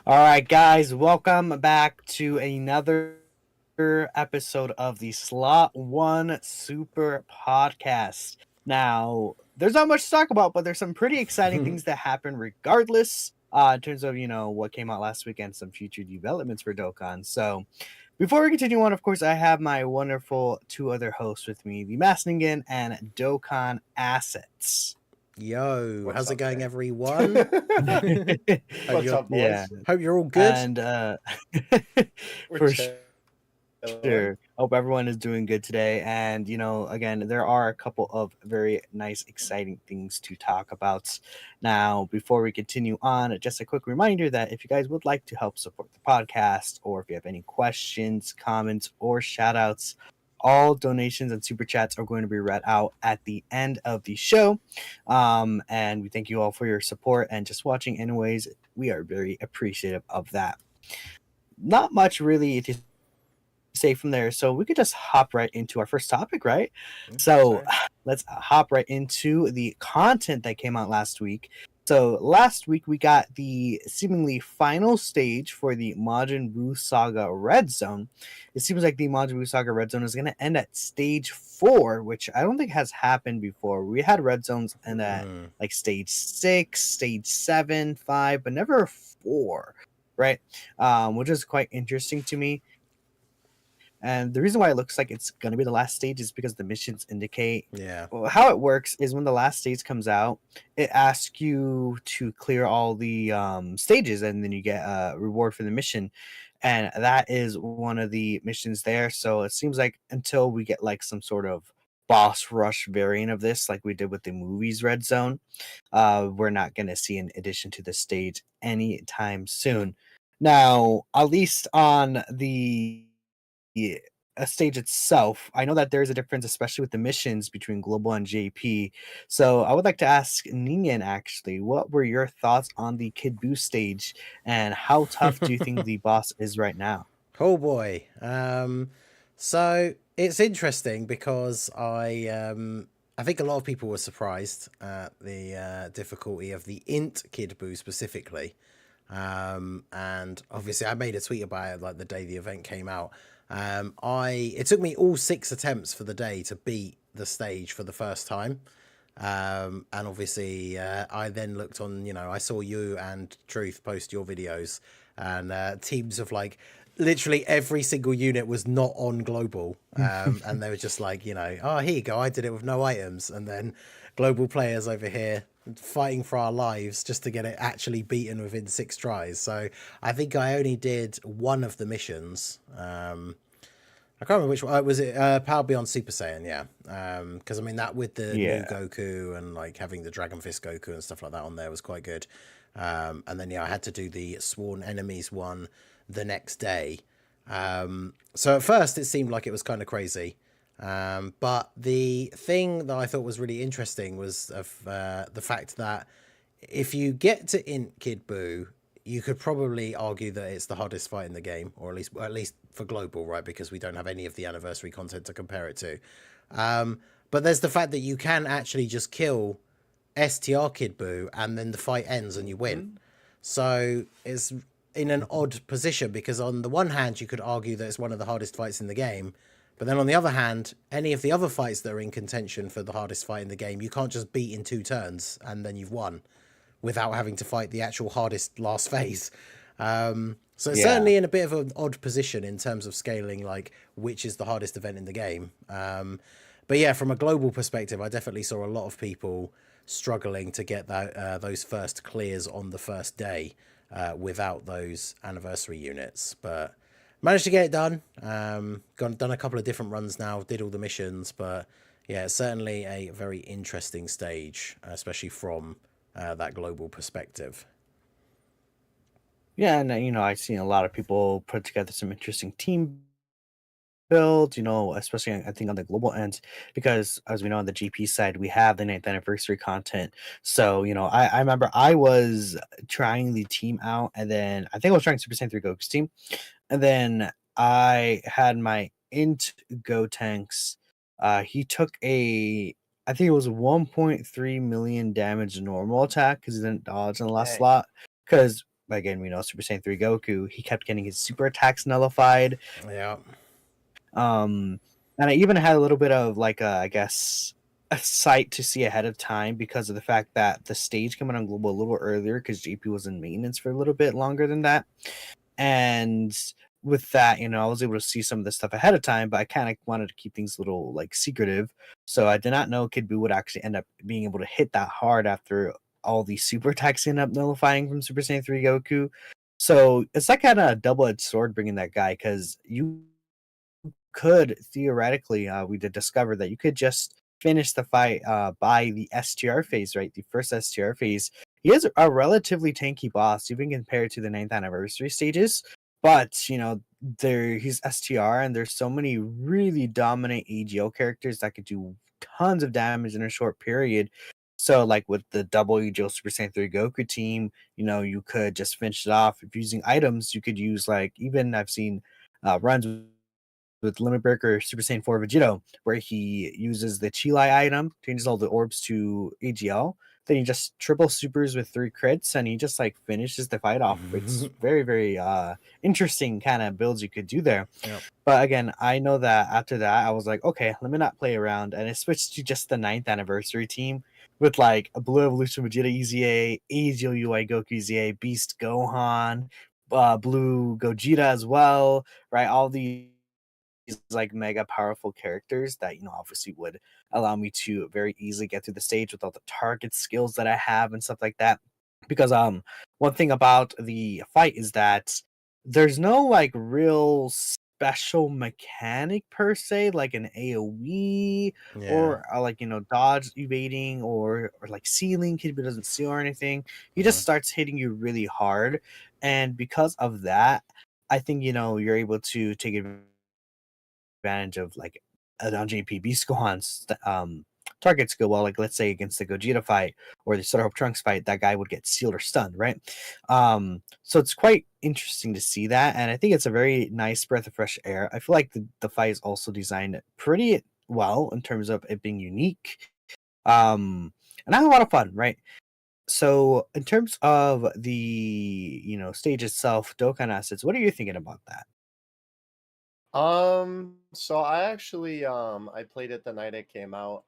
All right, guys, welcome back to another episode of the Slot One Super Podcast. Now, there's not much to talk about, but there's some pretty exciting things that happen regardless. In terms of what came out last week and some future developments for Dokkan. So, before we continue on, of course, I have my wonderful two other hosts with me, the Ningen and Dokkan Assets. Yo, What's how's it up, going, gang? everyone? hope What's you're up, Yeah, boys? hope you're all good. and We're for chilling. sure. Hope everyone is doing good today. And, again, there are a couple of very nice, exciting things to talk about. Now, before we continue on, just a quick reminder that if you guys would like to help support the podcast, or if you have any questions, comments, or shout outs, all donations and super chats are going to be read out at the end of the show. And we thank you all for your support and just watching, anyways. We are very appreciative of that. Not much really to say from there. So we could just hop right into our first topic, right? So Sorry. let's hop right into the content that came out last week. So last week we got the seemingly final stage for the Majin Buu Saga Red Zone. It seems like the Majin Buu Saga Red Zone is going to end at stage 4, which I don't think has happened before. We had red zones end at like stage 6, stage 7, 5, but never 4, right? Which is quite interesting to me. And the reason why it looks like it's going to be the last stage is because the missions indicate. Yeah. Well, how it works is when the last stage comes out, it asks you to clear all the stages, and then you get a reward for the mission. And that is one of the missions there. So it seems like until we get like some sort of boss rush variant of this, like we did with the movies Red Zone, we're not going to see an addition to the stage anytime soon. Now, at least on the stage itself, I know that there's a difference, especially with the missions between Global and JP. So I would like to ask Ningen, actually, what were your thoughts on the Kid Buu stage, and how tough do you think the boss is right now? Oh boy. So it's interesting because I think a lot of people were surprised at the difficulty of the int Kid Buu specifically. And obviously I made a tweet about it like the day the event came out. It took me all 6 attempts for the day to beat the stage for the first time. And obviously I then looked on, I saw you and Truth post your videos, and teams of like literally every single unit was not on global. And they were just like, oh, here you go, I did it with no items. And then global players over here fighting for our lives just to get it actually beaten within 6 tries. So I think I only did one of the missions. I can't remember which one. Was it Power Beyond Super Saiyan? Yeah. Because I mean that with the new Yeah. Goku and like having the Dragon Fist Goku and stuff like that on there was quite good. And then I had to do the Sworn Enemies one the next day. So at first it seemed like it was kind of crazy. But the thing that I thought was really interesting was the fact that if you get to Int Kid Buu, you could probably argue that it's the hardest fight in the game, or at least for global, right? Because we don't have any of the anniversary content to compare it to. But there's the fact that you can actually just kill STR Kid Buu, and then the fight ends and you win. So it's in an odd position because on the one hand you could argue that it's one of the hardest fights in the game, but then on the other hand, any of the other fights that are in contention for the hardest fight in the game, you can't just beat in 2 turns and then you've won without having to fight the actual hardest last phase. So it's Yeah. certainly in a bit of an odd position in terms of scaling, like which is the hardest event in the game. But yeah, from a global perspective, I definitely saw a lot of people struggling to get those first clears on the first day without those anniversary units. But managed to get it done. Done a couple of different runs now, did all the missions, but yeah, it's certainly a very interesting stage, especially from that global perspective. Yeah, and I've seen a lot of people put together some interesting team builds, especially I think on the global end, because as we know on the GP side, we have the 9th anniversary content. So, I remember I was trying the team out, and then I think I was trying Super Saiyan 3 Goku's team, and then I had my int Go Tanks. He took I think it was 1.3 million damage normal attack because he didn't dodge in the last Dang. slot. Because again, we know Super Saiyan 3 Goku, he kept getting his super attacks nullified. Yeah. And I even had a little bit of like I guess a sight to see ahead of time because of the fact that the stage came out on global a little earlier because JP was in maintenance for a little bit longer than that. And with that, I was able to see some of this stuff ahead of time, but I kind of wanted to keep things a little like secretive. So I did not know Kid Buu would actually end up being able to hit that hard after all these super attacks end up nullifying from Super Saiyan 3 Goku. So it's like kind of a double-edged sword bringing that guy because you could theoretically, we did discover that you could just finish the fight by the STR phase, right? The first STR phase. He is a relatively tanky boss, even compared to the 9th anniversary stages. But he's STR, and there's so many really dominant AGO characters that could do tons of damage in a short period. So, like with the double AGO Super Saiyan 3 Goku team, you could just finish it off. If using items, you could use like even I've seen runs with Limit Breaker Super Saiyan 4 Vegito, where he uses the Chilai item, changes all the orbs to AGL. Then he just triple supers with 3 crits, and he just like finishes the fight off. It's very, very interesting kind of builds you could do there. Yep. But again, I know that after that, I was like, okay, let me not play around, and I switched to just the 9th anniversary team with like a Blue Evolution Vegeta EZA, AGL UI Goku EZA, Beast Gohan, Blue Gogeta as well, right? All these like mega powerful characters that obviously would allow me to very easily get through the stage with all the target skills that I have and stuff like that. Because one thing about the fight is that there's no like real special mechanic per se, like an AoE or like dodge evading or like sealing. Kid Buu doesn't seal or anything. He just starts hitting you really hard, and because of that, I think you're able to take advantage of like on JP Beast Gohan's target skill. Well, like let's say against the Gogeta fight or the Soda Hope Trunks fight, that guy would get sealed or stunned, right? So it's quite interesting to see that, and I think it's a very nice breath of fresh air. I feel like the fight is also designed pretty well in terms of it being unique. And I had a lot of fun, right? So in terms of the stage itself, Dokkan assets, what are you thinking about that? So I actually I played it the night it came out,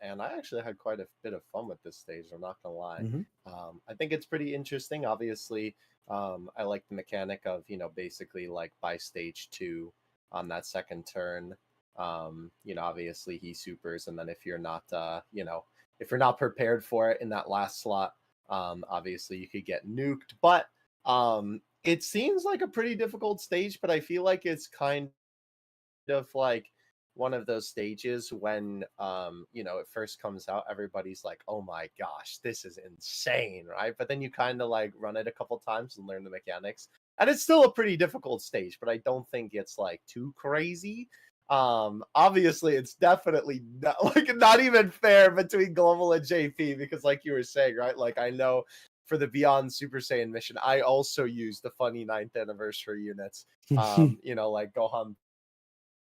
and I actually had quite a bit of fun with this stage, I'm not gonna lie. Mm-hmm. I think it's pretty interesting. Obviously, I like the mechanic of, basically like by stage 2 on that second turn. Obviously he supers, and then if you're not if you're not prepared for it in that last slot, obviously you could get nuked. But it seems like a pretty difficult stage, but I feel like it's kind of like one of those stages when it first comes out, everybody's like, oh my gosh, this is insane, right? But then you kind of like run it a couple times and learn the mechanics, and it's still a pretty difficult stage, but I don't think it's like too crazy. Obviously it's definitely not even fair between Global and JP, because like you were saying, right, like I know for the Beyond Super Saiyan mission, I also used the funny 9th anniversary units. Like Gohan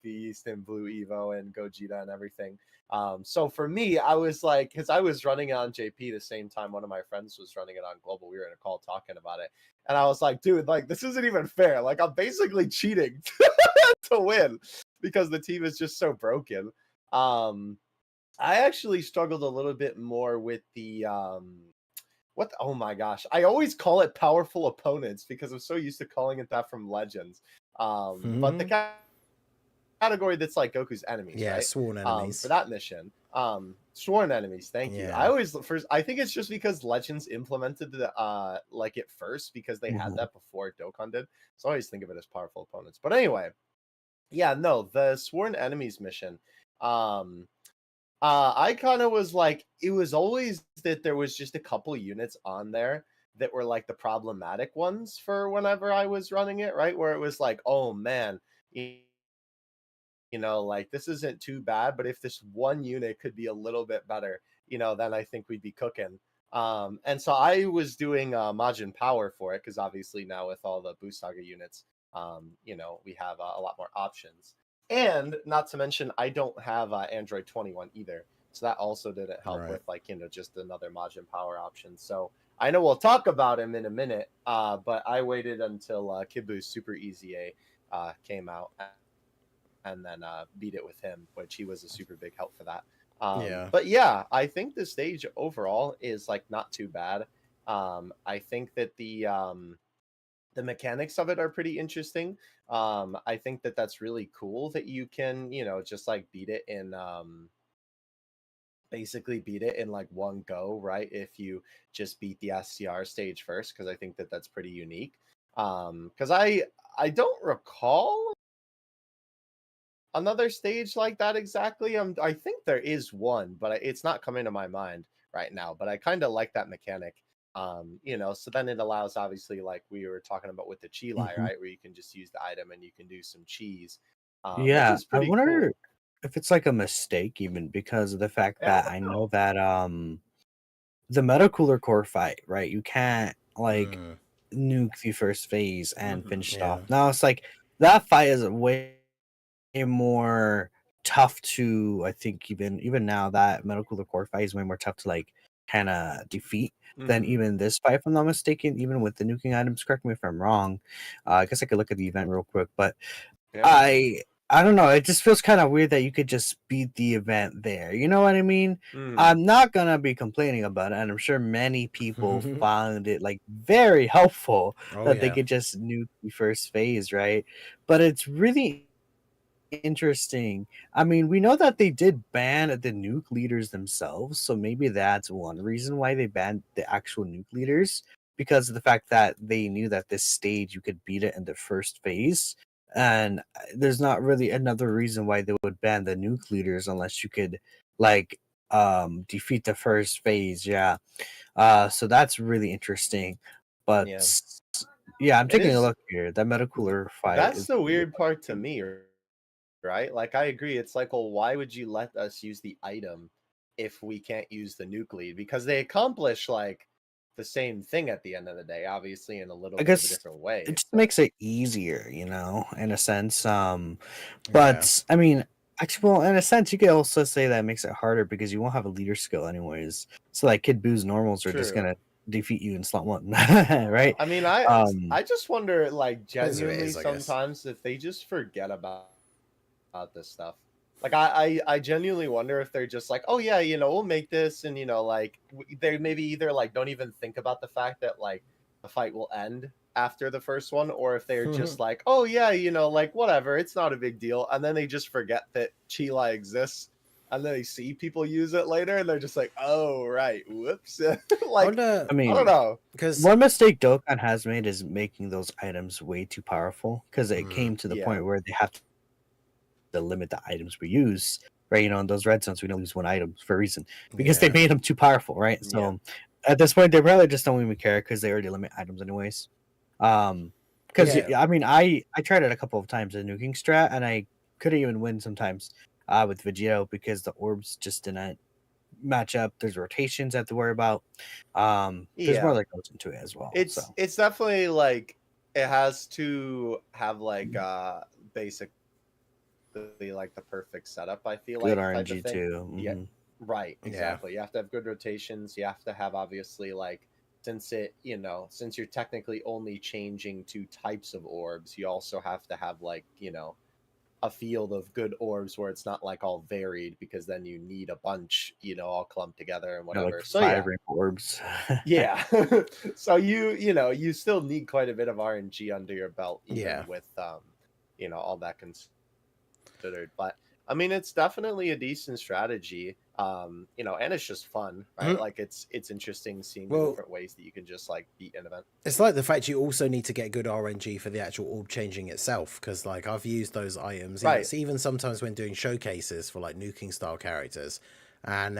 Beast and Blue Evo and Gogeta and everything. So for me, I was like, because I was running it on JP the same time one of my friends was running it on Global. We were in a call talking about it, and I was like, dude, like this isn't even fair. Like I'm basically cheating to win because the team is just so broken. I actually struggled a little bit more with the oh my gosh, I always call it powerful opponents because I'm so used to calling it that from Legends. But the category that's like Goku's enemies, right? Sworn enemies. For that mission. Sworn enemies, thank you. I think it's just because Legends implemented the like it first because they had that before Dokkan did. So I always think of it as powerful opponents. But anyway, yeah, no, the Sworn Enemies mission. I kind of was like, it was always that there was just a couple units on there that were like the problematic ones for whenever I was running it, right? Where it was like, oh man, like this isn't too bad, but if this one unit could be a little bit better, then I think we'd be cooking. And so I was doing Majin Power for it because obviously now with all the Buu Saga units, we have a lot more options. And not to mention, I don't have Android 21 either. So that also didn't help with just another Majin Power option. So I know we'll talk about him in a minute, but I waited until Buu Super EZA came out and then beat it with him, which he was a super big help for that. Yeah. But yeah, I think the stage overall is like not too bad. I think that the mechanics of it are pretty interesting. I think that that's really cool that you can, just like beat it in basically beat it in like one go, right? If you just beat the SCR stage first, because I think that that's pretty unique. Because I don't recall another stage like that exactly. I think there is one, but it's not coming to my mind right now. But I kind of like that mechanic. So then it allows, obviously, like we were talking about with the chi lai, Mhm. right, where you can just use the item and you can do some cheese, which Yeah, is I pretty wonder cool. if it's like a mistake even because of the fact Yeah, I that don't I know know. that the meta cooler core fight, right? You can't like Mm, nuke the first phase and Hmm. finish it off. yeah. Now it's like that fight is way more tough to I think even now that meta cooler core fight is way more tough to like kind of defeat than Hmm. even this fight if I'm not mistaken, even with the nuking items. Correct me if I'm wrong. I guess I could look at the event real quick, but Yeah. I don't know. It just feels kind of weird that you could just beat the event there. You know what I mean? Mm. I'm not gonna be complaining about it, and I'm sure many people found it like very helpful Oh that they yeah. could just nuke the first phase, right? But it's really interesting. I mean, we know that they did ban the nuke leaders themselves, so maybe that's one reason why they banned the actual nuke leaders because of the fact that they knew that this stage you could beat it in the first phase. And there's not really another reason why they would ban the nuke leaders unless you could like defeat the first phase. Yeah. So that's really interesting. But Yeah. yeah, I'm It taking a is. look here. That metacooler fight That's is the really weird part to me, right? Like, I agree. It's like, well, why would you let us use the item if we can't use the nuke lead? Because they accomplish like the same thing at the end of the day, obviously in a little I bit of a guess different it way. just So makes it easier, in a sense. Yeah. But I mean, actually, well, in a sense, you could also say that it makes it harder because you won't have a leader skill anyways. So like Kid Boo's normals are just true. gonna defeat you in slot one, right? I mean, Um, I just wonder, like, Depends who it genuinely is, I guess. sometimes if they just forget about this stuff. Like, I genuinely wonder if they're just like, oh yeah, we'll make this, and like they maybe either like don't even think about the fact that like the fight will end after the first one, or if they're just like, oh yeah, like whatever, it's not a big deal, and then they just forget that Chila exists, and then they see people use it later, and they're just like, oh right, whoops, I like wonder I I don't mean, know. because one mistake Dokkan has made is making those items way too powerful because it mm, came to the Yeah, point where they have to limit the items we use, right? In those red zones, we don't use one item for a reason because they yeah, made them too powerful, right? yeah, So at this point, they probably just don't even care because they already limit items anyways. Because yeah, I mean, I tried it a couple of times in nuking strat, and I couldn't even win sometimes with Vegito because the orbs just didn't match up. There's rotations I have to worry about. There's more yeah. that goes into it as well. It's So it's definitely like it has to have like basically like the perfect setup, I feel good like, type of RNG thing. too. Yeah, right, yeah, exactly. You have to have good rotations. You have to have, obviously, like, since you're technically only changing two types of orbs, you also have to have like, a field of good orbs where it's not like all varied, because then you need a bunch, all clumped together and Like whatever. So five yeah. rainbow orbs. Yeah. So you still need quite a bit of RNG under your belt, even yeah. with all that considered. But I mean, it's definitely a decent strategy. And it's just fun, right? Mhm. Like, it's interesting seeing the Well, different ways that you can just like beat an event. it's like the fact you also need to get good RNG for the actual orb changing itself, because like I've used those items, Right. even sometimes when doing showcases for like nuking style characters, and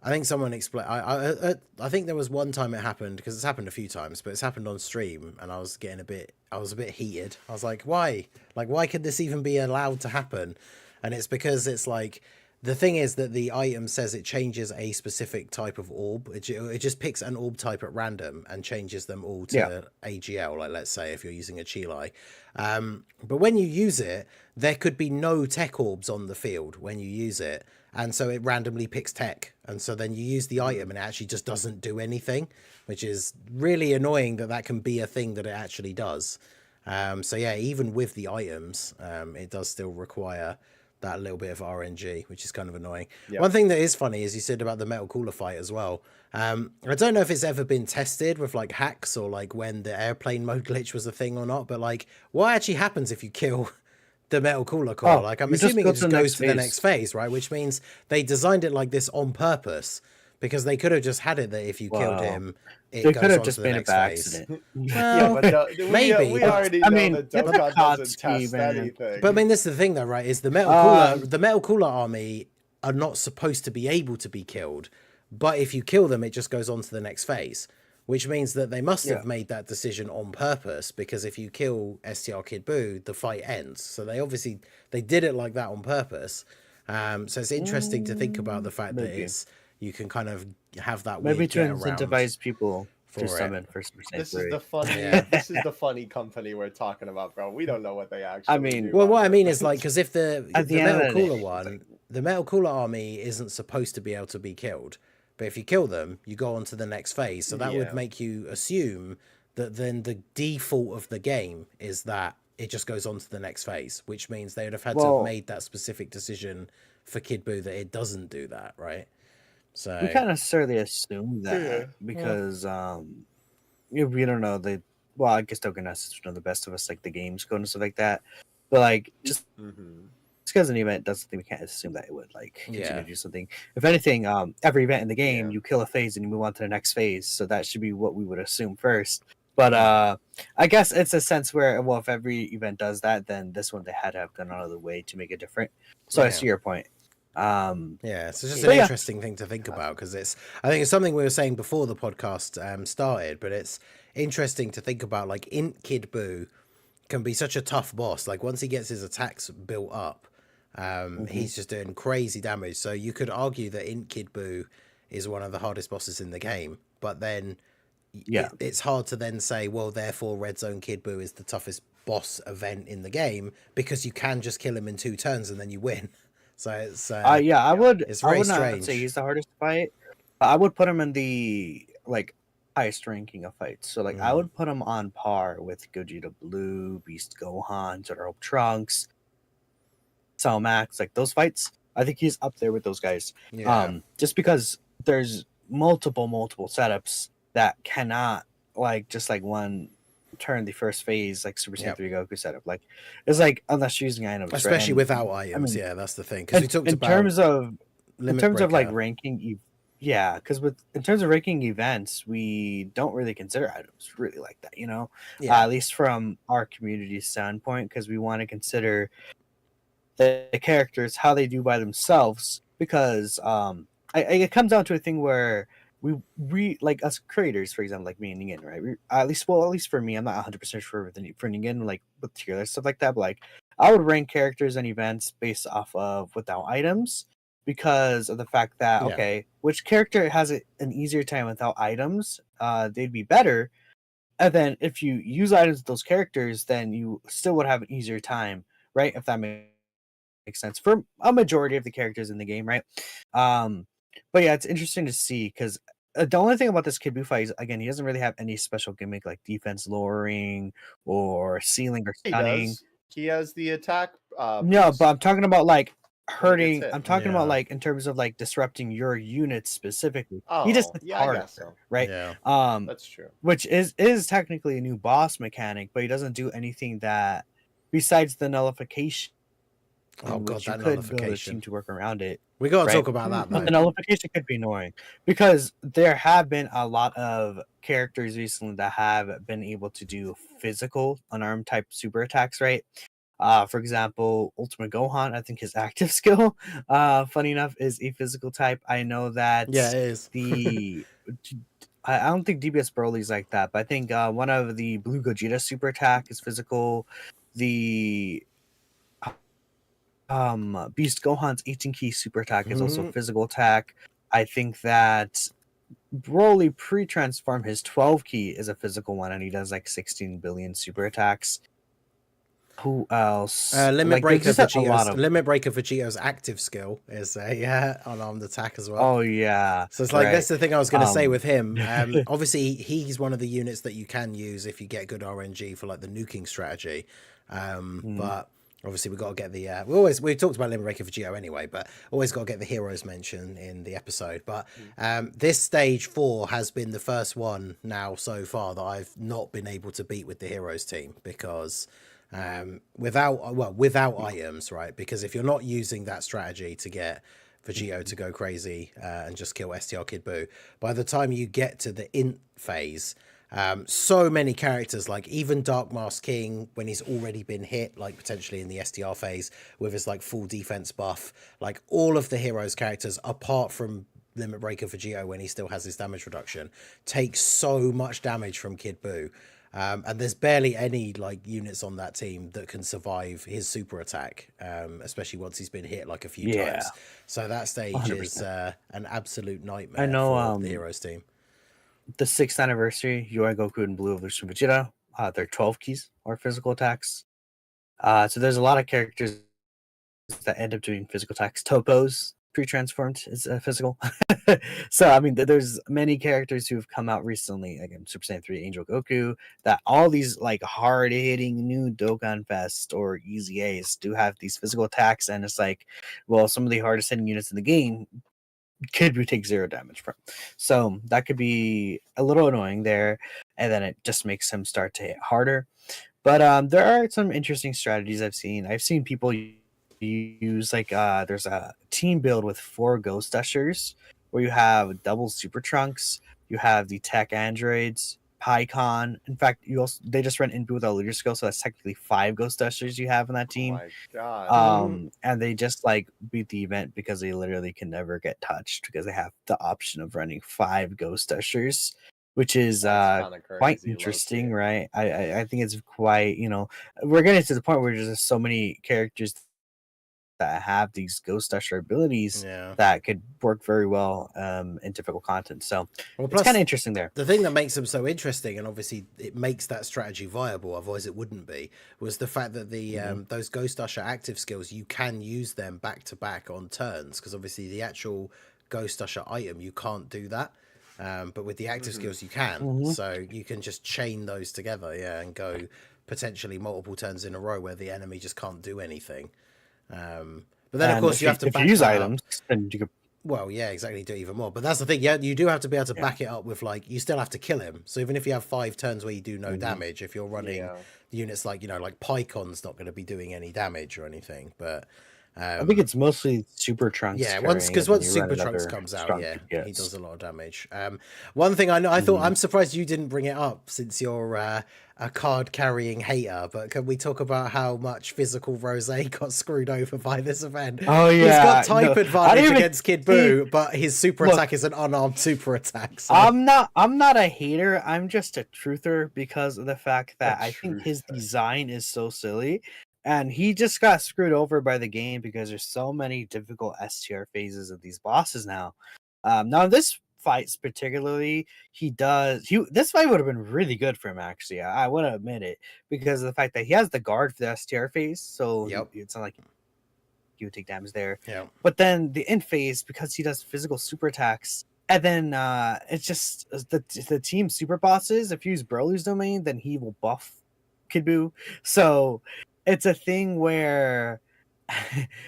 I think someone explained. I think there was one time it happened, because it's happened a few times, but it's happened on stream, and I was a bit heated. I was like, why? Like, why could this even be allowed to happen? And it's because it's like the thing is that the item says it changes a specific type of orb. It just picks an orb type at random and changes them all to AGL, like let's say if you're using a Chilai. But when you use it, there could be no tech orbs on the field when you use it. And so it randomly picks tech. And so then you use the item and it actually just doesn't do anything, which is really annoying that can be a thing that it actually does. So yeah, even with the items, it does still require that little bit of RNG, which is kind of annoying. Yep. One thing that is funny is you said about the Metal Cooler fight as well. I don't know if it's ever been tested with like hacks or like when the airplane mode glitch was a thing or not, but like what actually happens if you kill the Metal Cooler core? Like I'm assuming it just goes to the next phase, right? Which means they designed it like this on purpose, because they could have just had it that if you killed him, it they goes could have on just to the been next it by phase. accident. Well, maybe we already know that Dokkan doesn't test anything. But I mean, this is the thing, though, right? Is the Metal Cooler army are not supposed to be able to be killed, but if you kill them, it just goes on to the next phase, which means that they must have made that decision on purpose, because if you kill STR Kid Buu, the fight ends. So they did it like that on purpose. So it's interesting to think about the fact that you can kind of have that maybe to incentivize people to summon first percent. This is the funny. This is the funny company we're talking about, bro. We don't know what they actually. do well, what I mean is like, because if the Metal Cooler one, the Metal Cooler army isn't supposed to be able to be killed, but if you kill them, you go on to the next phase. So that would make you assume that then the default of the game is that it just goes on to the next phase, which means they would have had to have made that specific decision for Kid Buu that it doesn't do that, right? So we can't necessarily assume that because we don't know I guess Dokkan has to know the best of us, like the games code and stuff like that. But like just because an event does something, we can't assume that it would like continue to do something. If anything, every event in the game you kill a phase and you move on to the next phase, so that should be what we would assume first. But I guess it's a sense where, well, if every event does that, then this one they had to have gone out of the way to make it different. So I see your point. So it's just an interesting thing to think about, because I think it's something we were saying before the podcast started, but it's interesting to think about, like Int Kid Buu can be such a tough boss. Like once he gets his attacks built up, he's just doing crazy damage. So you could argue that Int Kid Buu is one of the hardest bosses in the game, but then it's hard to then say, well, therefore Red Zone Kid Buu is the toughest boss event in the game, because you can just kill him in 2 turns and then you win. So it's I would. It's very I would strange. not say he's the hardest to fight. I would put him in the like highest ranking of fights. So like I would put him on par with Gogeta Blue, Beast Gohan, Turtle Trunks, Cell Max. Like those fights, I think he's up there with those guys. Just because there's multiple setups that cannot just one turn the first phase like Super Saiyan 3 Goku setup. Like it's like unless you're using items, especially right? without items. That's the thing, because we talked about in terms of like ranking. Because in terms of ranking events, we don't really consider items really like that. At least from our community standpoint, because we want to consider the characters how they do by themselves. Because it comes down to a thing where we like us creators, for example, like me and Ningen, right? At least for me, I'm not 100% sure for Ningen, like with tier list stuff like that. But like, I would rank characters and events based off of without items, because of the fact that which character has an easier time without items? They'd be better. And then if you use items with those characters, then you still would have an easier time, right? If that makes sense for a majority of the characters in the game, right? But it's interesting to see, because the only thing about this Kid Buu fight is, again, he doesn't really have any special gimmick like defense lowering or sealing or stunning. He has the attack. No, but I'm talking about like hurting. I'm talking about like in terms of like disrupting your units specifically. He just harder, right? That's true. Which is technically a new boss mechanic, but he doesn't do anything that besides the nullification. Oh god, that you could nullification. build a team to work around it. We got to talk about that, though. But the nullification could be annoying, because there have been a lot of characters recently that have been able to do physical unarmed type super attacks, right? For example, Ultimate Gohan, I think his active skill, funny enough, is a physical type. I know that it is. I don't think DBS Broly's like that, but I think one of the Blue Gogeta super attack is physical. The Beast Gohan's 18 key super attack is also Mhm. physical attack. I think that Broly pre-transform his 12 key is a physical one, and he does like 16 billion super attacks. Who else? Limit Like there's Breaker just a lot of. Vegeto's active skill is a unarmed attack as well. Oh yeah, So it's like right. that's the thing I was going to say with him. Obviously, he's one of the units that you can use if you get good RNG for like the nuking strategy. But obviously, we got to get the. We talked about Limit Breaker Vegito anyway, but always got to get the heroes mention in the episode. But this stage 4 has been the first one now so far that I've not been able to beat with the heroes team because. Without items, right? Because if you're not using that strategy to get Vegito to go crazy and just kill STR Kid Buu, by the time you get to the int phase, so many characters, like even Dark Mask King, when he's already been hit, like potentially in the STR phase with his like full defense buff, like all of the heroes characters apart from Limit Breaker Vegito when he still has his damage reduction take so much damage from Kid Buu. And there's barely any like units on that team that can survive his super attack, especially once he's been hit like a few times. So that stage 100%. is an absolute nightmare I know for the heroes team. the 6th anniversary, UI Goku and Blue Evolution Vegeta, their 12 keys are physical attacks. So there's a lot of characters that end up doing physical attacks. Topo's pre-transformed is physical. So I mean, there's many characters who have come out recently, again, Super Saiyan 3 Angel Goku, that all these like hard-hitting new Dokkan Fest or Easy Ace do have these physical attacks, and it's like, well, some of the hardest hitting units in the game Kid Buu take 0 damage from. So that could be a little annoying there, and then it just makes him start to hit harder. But there are some interesting strategies I've seen. I've seen people use like there's a team build with 4 ghost ushers where you have double super trunks, you have the tech androids, PyCon. In fact, they just run in with a leader skill, so that's technically 5 ghost ushers you have in that Oh team. my god. And they just like beat the event because they literally can never get touched because they have the option of running 5 ghost ushers, which is That's kinda quite crazy, interesting, low-key. right? I think it's quite, we're getting to the point where there's just so many characters that have these ghost usher abilities Yeah. that could work very well in difficult content. So Well, it's plus kind of interesting there. the thing that makes them so interesting, and obviously it makes that strategy viable, otherwise it wouldn't be, was the fact that the those Ghost Usher active skills, you can use them back to back on turns, because obviously the actual Ghost Usher item, you can't do that. But with the active skills, you can. So you can just chain those together, and go potentially multiple turns in a row where the enemy just can't do anything. But then, of course, you have to if back you use that up. items, then you could. Well, yeah, exactly. Do even more. But that's the thing. Yeah, you do have to be able to back it up with like you still have to kill him. So even if you have 5 turns where you do no damage, if you're running units like like PyCon's not going to be doing any damage or anything. But I think it's mostly Super Trunks. yeah, once Super Trunks comes out, he does a lot of damage. One thing I know, I thought I'm surprised you didn't bring it up since you're a card carrying hater. But can we talk about how much physical Rose got screwed over by this event? Oh yeah, he's got type advantage against Kid Buu, but his super attack is an unarmed super attack. So. I'm not a hater. I'm just a truther because of the fact that I think his design is so silly. And he just got screwed over by the game because there's so many difficult STR phases of these bosses now. Now this fights particularly, this fight would have been really good for him actually. I want to admit it because of the fact that he has the guard for the STR phase, so it's not like he would take damage there. Yeah. But then the end phase, because he does physical super attacks, and then it's just the team super bosses. If you use Broly's domain, then he will buff Kid Buu. So it's a thing where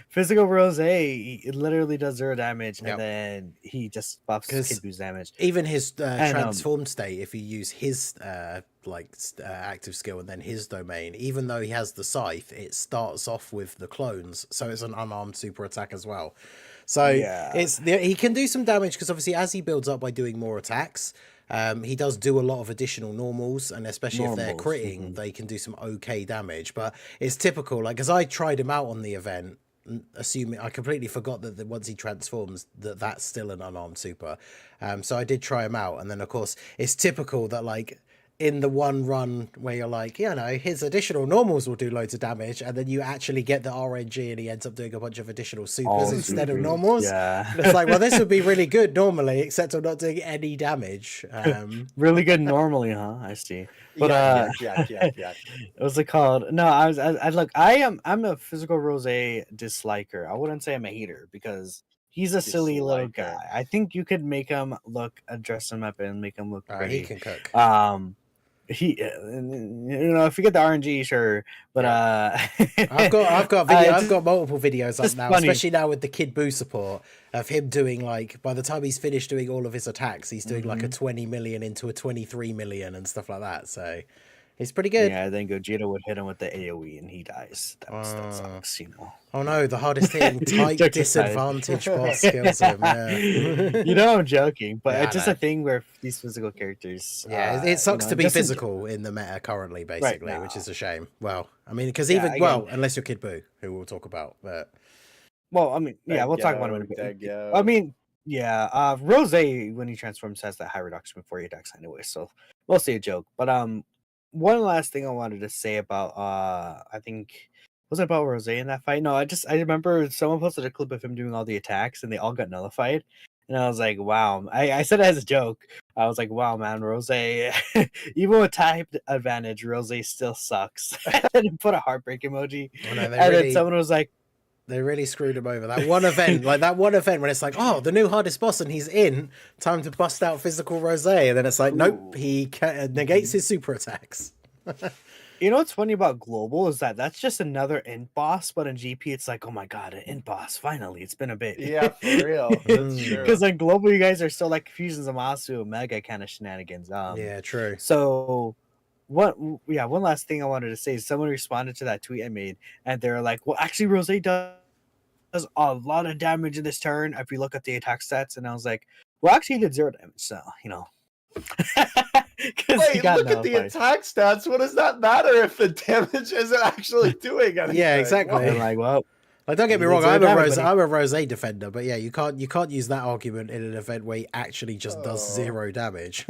physical Rose it literally does 0 damage, and then he just buffs Kid Buu's damage. Even his transformed state, if you use his active skill and then his domain, even though he has the scythe, it starts off with the clones, so it's an unarmed super attack as well. So he can do some damage because obviously as he builds up by doing more attacks, he does do a lot of additional normals, and especially if they're critting, they can do some okay damage. But it's typical, like, as I tried him out on the event, assuming I completely forgot that once he transforms, that's still an unarmed super. So I did try him out, and then of course it's typical that like in the one run where you're like, you know, his additional normals will do loads of damage, and then you actually get the RNG and he ends up doing a bunch of additional supers instead of normals. Yeah. And it's like, well, this would be really good normally, except I'm not doing any damage. Really good normally, huh? I see. But yeah. what's it called? No, I look, I'm a physical Rose disliker. I wouldn't say I'm a hater because he's a silly little Disliker. guy. I think you could make him look, dress him up and make him look He pretty. can cook. He, you know, if you get the RNG, sure, but I've got multiple videos up now, funny. especially now with the Kid Buu support of him doing like, by the time he's finished doing all of his attacks, he's doing like a 20 million into a 23 million and stuff like that. So he's pretty good. Yeah, then Gogeta would hit him with the AoE and he dies. That sucks, you know. Oh no, the hardest hitting type Joke disadvantage boss kills him. Yeah. You know I'm joking, but Yeah, it's I just know. a thing where these physical characters. Yeah, it sucks you know, to be just physical in the meta currently, basically, now. which is a shame. Well, I mean, because Yeah, even again- unless you're Kid Buu, who we'll talk about, but Well, I mean, yeah, we'll talk about it in a bit. Degyo. I mean, yeah, Rose when he transforms has that high reduction before he attacks anyway, so mostly a joke. But one last thing I wanted to say about I think was it about Rose in that fight? No, I remember someone posted a clip of him doing all the attacks and they all got nullified. And I was like, wow. I said it as a joke. I was like, wow, man, Rose, even with type advantage, Rose still sucks. And put a heartbreak emoji. oh, no, Then someone was like, they really screwed him over. That one event, like that one event when it's like, oh, the new hardest boss and he's in, time to bust out physical Rose. And then it's like, nope, he negates his super attacks. you know what's funny about Global is that's just another int boss, but in GP it's like, oh my god, an int boss, finally, it's been a bit. Yeah, for real. That's true. Because on Global, you guys are still like Fusions Zamasu, Omega kind of shenanigans. Yeah, true. So one last thing I wanted to say is someone responded to that tweet I made, and they're like, well, actually, Rose does a lot of damage in this turn if you look at the attack stats. And I was like, well, actually, he did 0 damage, so you know. Wait, look at the attack stats. What does that matter if the damage isn't actually doing anything? Yeah, exactly. I'm like, well, like, don't get me wrong, I'm a Rose defender, but yeah, you can't use that argument in an event where he actually just does 0 damage.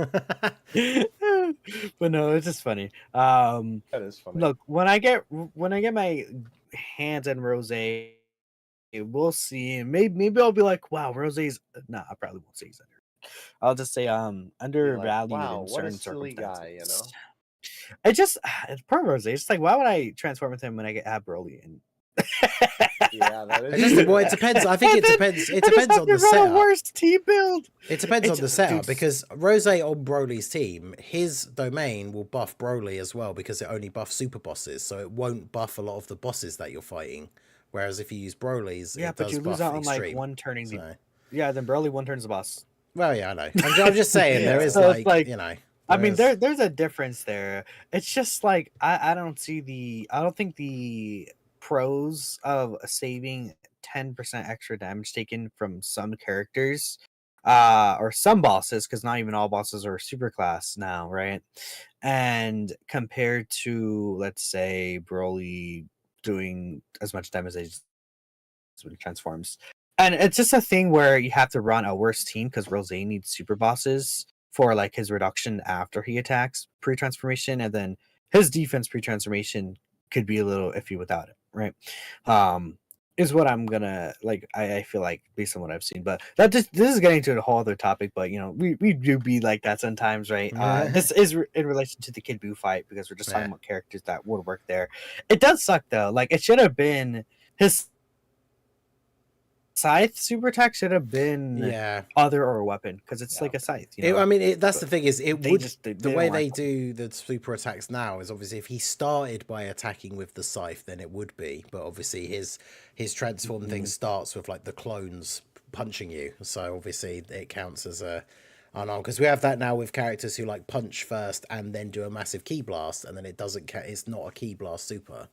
But no, it's just funny. That is funny. Look, when I get my hands on Rose, we'll see. Maybe I'll be like, wow, Rose's. Nah, I probably won't say he's under. I'll just say undervalued wow, in what certain a silly circumstances. guy, you know. It just it's per Rose. It's like, why would I transform with him when I get Broly? And yeah, that is. Well, it depends. I think it depends. It depends on the setup. Worst team build. It depends on the setup because Rose on Broly's team, his domain will buff Broly as well because it only buffs super bosses, so it won't buff a lot of the bosses that you're fighting. Whereas if you use Broly's, yeah, it but does you lose out on extreme, like one turning. So. Yeah, then Broly one turns the boss. Well, yeah, I know. I'm just saying there is so like you know. I mean, there's a difference there. It's just like I don't think the pros of saving 10% extra damage taken from some characters or some bosses, because not even all bosses are super class now, right? And compared to, let's say, Broly doing as much damage as when he transforms. And it's just a thing where you have to run a worse team because Rose needs super bosses for like his reduction after he attacks pre-transformation, and then his defense pre-transformation could be a little iffy without it, right? Is what I'm gonna like. I feel like based on what I've seen, but this is getting to a whole other topic. But you know, we do be like that sometimes, right? This is in relation to the Kid Buu fight because we're just talking about characters that would work there. It does suck though. Like it should have been his scythe super attack should have been other or weapon because it's like a scythe. You know? I mean, that's the thing is it would the way they like do the super attacks now is obviously if he started by attacking with the scythe, then it would be. But obviously his transform thing starts with like the clones punching you, so obviously it counts as a unarmed because we have that now with characters who like punch first and then do a massive ki blast, and then it doesn't count. It's not a ki blast super.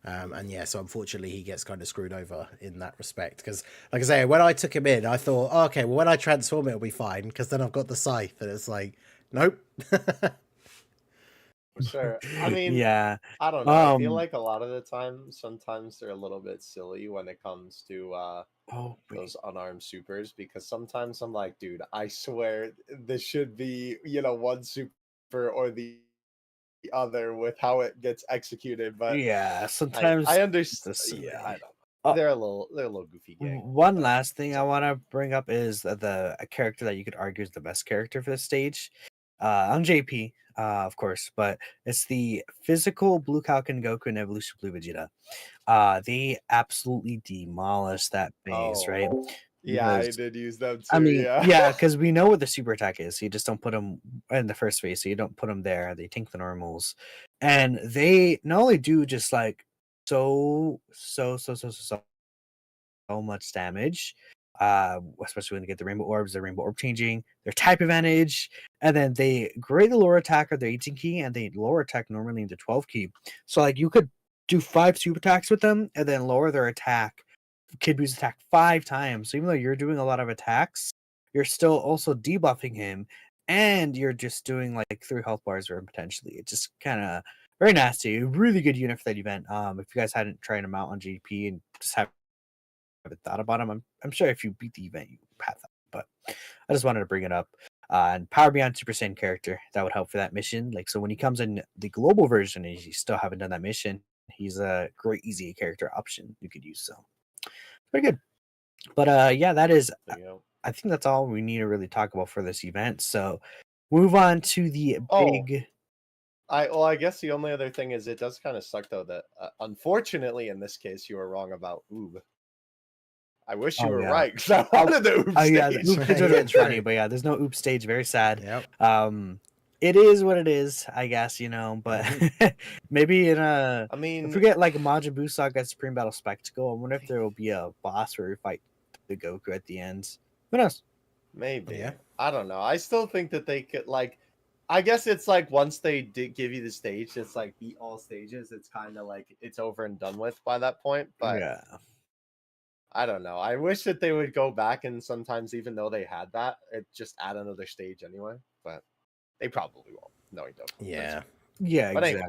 And yeah, so unfortunately he gets kind of screwed over in that respect because, like I say, when I took him in, I thought, oh, okay, well, when I transform, it'll be fine because then I've got the scythe, and it's like, nope. Sure. I mean, yeah, I don't know. I feel like a lot of the time, sometimes they're a little bit silly when it comes to those unarmed supers because sometimes I'm like, dude, I swear this should be, one super or the the other with how it gets executed, but Yeah, sometimes I it's understand. just silly. Yeah, I don't know. Oh, They're a little goofy gang. one but last thing it's I okay. want to bring up is a character that you could argue is the best character for this stage. On JP, of course, but it's the physical Blue Falcon Goku and Evolution Blue Vegeta. They absolutely demolished that base, right? Oh, yeah, I Because did use them I too. mean, Yeah. yeah, because we know what the super attack is. So you just don't put them in the first phase. So you don't put them there. They tank the normals, and they not only do just like so much damage. Especially when they get the rainbow orbs, the rainbow orb changing, their type advantage, and then they grade the lower attack of their 18 key, and they lower attack normally into 12 key. So like you could do 5 super attacks with them, and then lower their attack, Kid Buu's attack 5 times. So even though you're doing a lot of attacks, you're still also debuffing him, and you're just doing like 3 health bars or potentially. It's just kind of very nasty. Really good unit for that event. If you guys hadn't tried them out on GP and just haven't thought about them, I'm sure if you beat the event, you have that. But I just wanted to bring it up. And Power Beyond Super Saiyan character that would help for that mission. Like so, when he comes in the global version and you still haven't done that mission, he's a great easy character option you could use. So pretty good. But yeah, that is. There you go. I think that's all we need to really talk about for this event. So move on to the Oh, big. I guess the only other thing is it does kind of suck though that unfortunately in this case you were wrong about Oob. I wish you Oh were yeah. right because I wanted the Oob Oh stage. yeah, the Oop stage Yeah, was funny, true. but yeah, there's no Oop stage. Very sad. Yep. It is what it is, I guess, but maybe in I if mean, we get like Majin Buu Saga Supreme Battle Spectacle, I wonder if there will be a boss where we fight the Goku at the end. Who knows? maybe. Yeah. I don't know. I still think that they could like. I guess it's like once they did give you the stage, it's like beat all stages. It's kind of like it's over and done with by that point. But Yeah. I don't know. I wish that they would go back and sometimes, even though they had that, it just add another stage anyway. But they probably won't, knowing Dokkan. Yeah. Yeah, But anyway,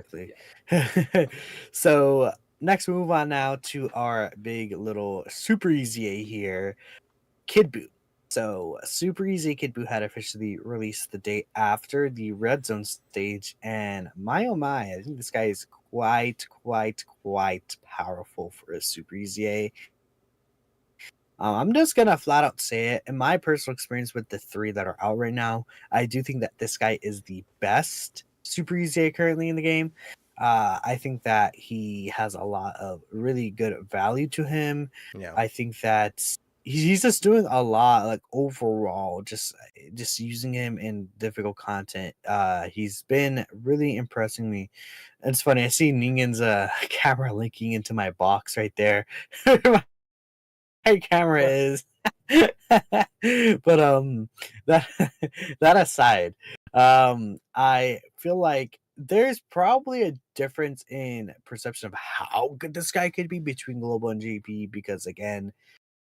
exactly. So next, we move on now to our big little Super EZA here, Kid Buu. So Super EZA Kid Buu had officially released the day after the Red Zone stage, and my oh my, I think this guy is quite powerful for a Super EZA. I'm just gonna flat out say it. In my personal experience with the 3 that are out right now, I do think that this guy is the best Super EZA currently in the game. I think that he has a lot of really good value to him. Yeah. I think that he's just doing a lot, like overall, just using him in difficult content. He's been really impressing me. It's funny. I see Ningen's camera linking into my box right there. My camera is. But that that aside, I feel like there's probably a difference in perception of how good this guy could be between global and GP because again,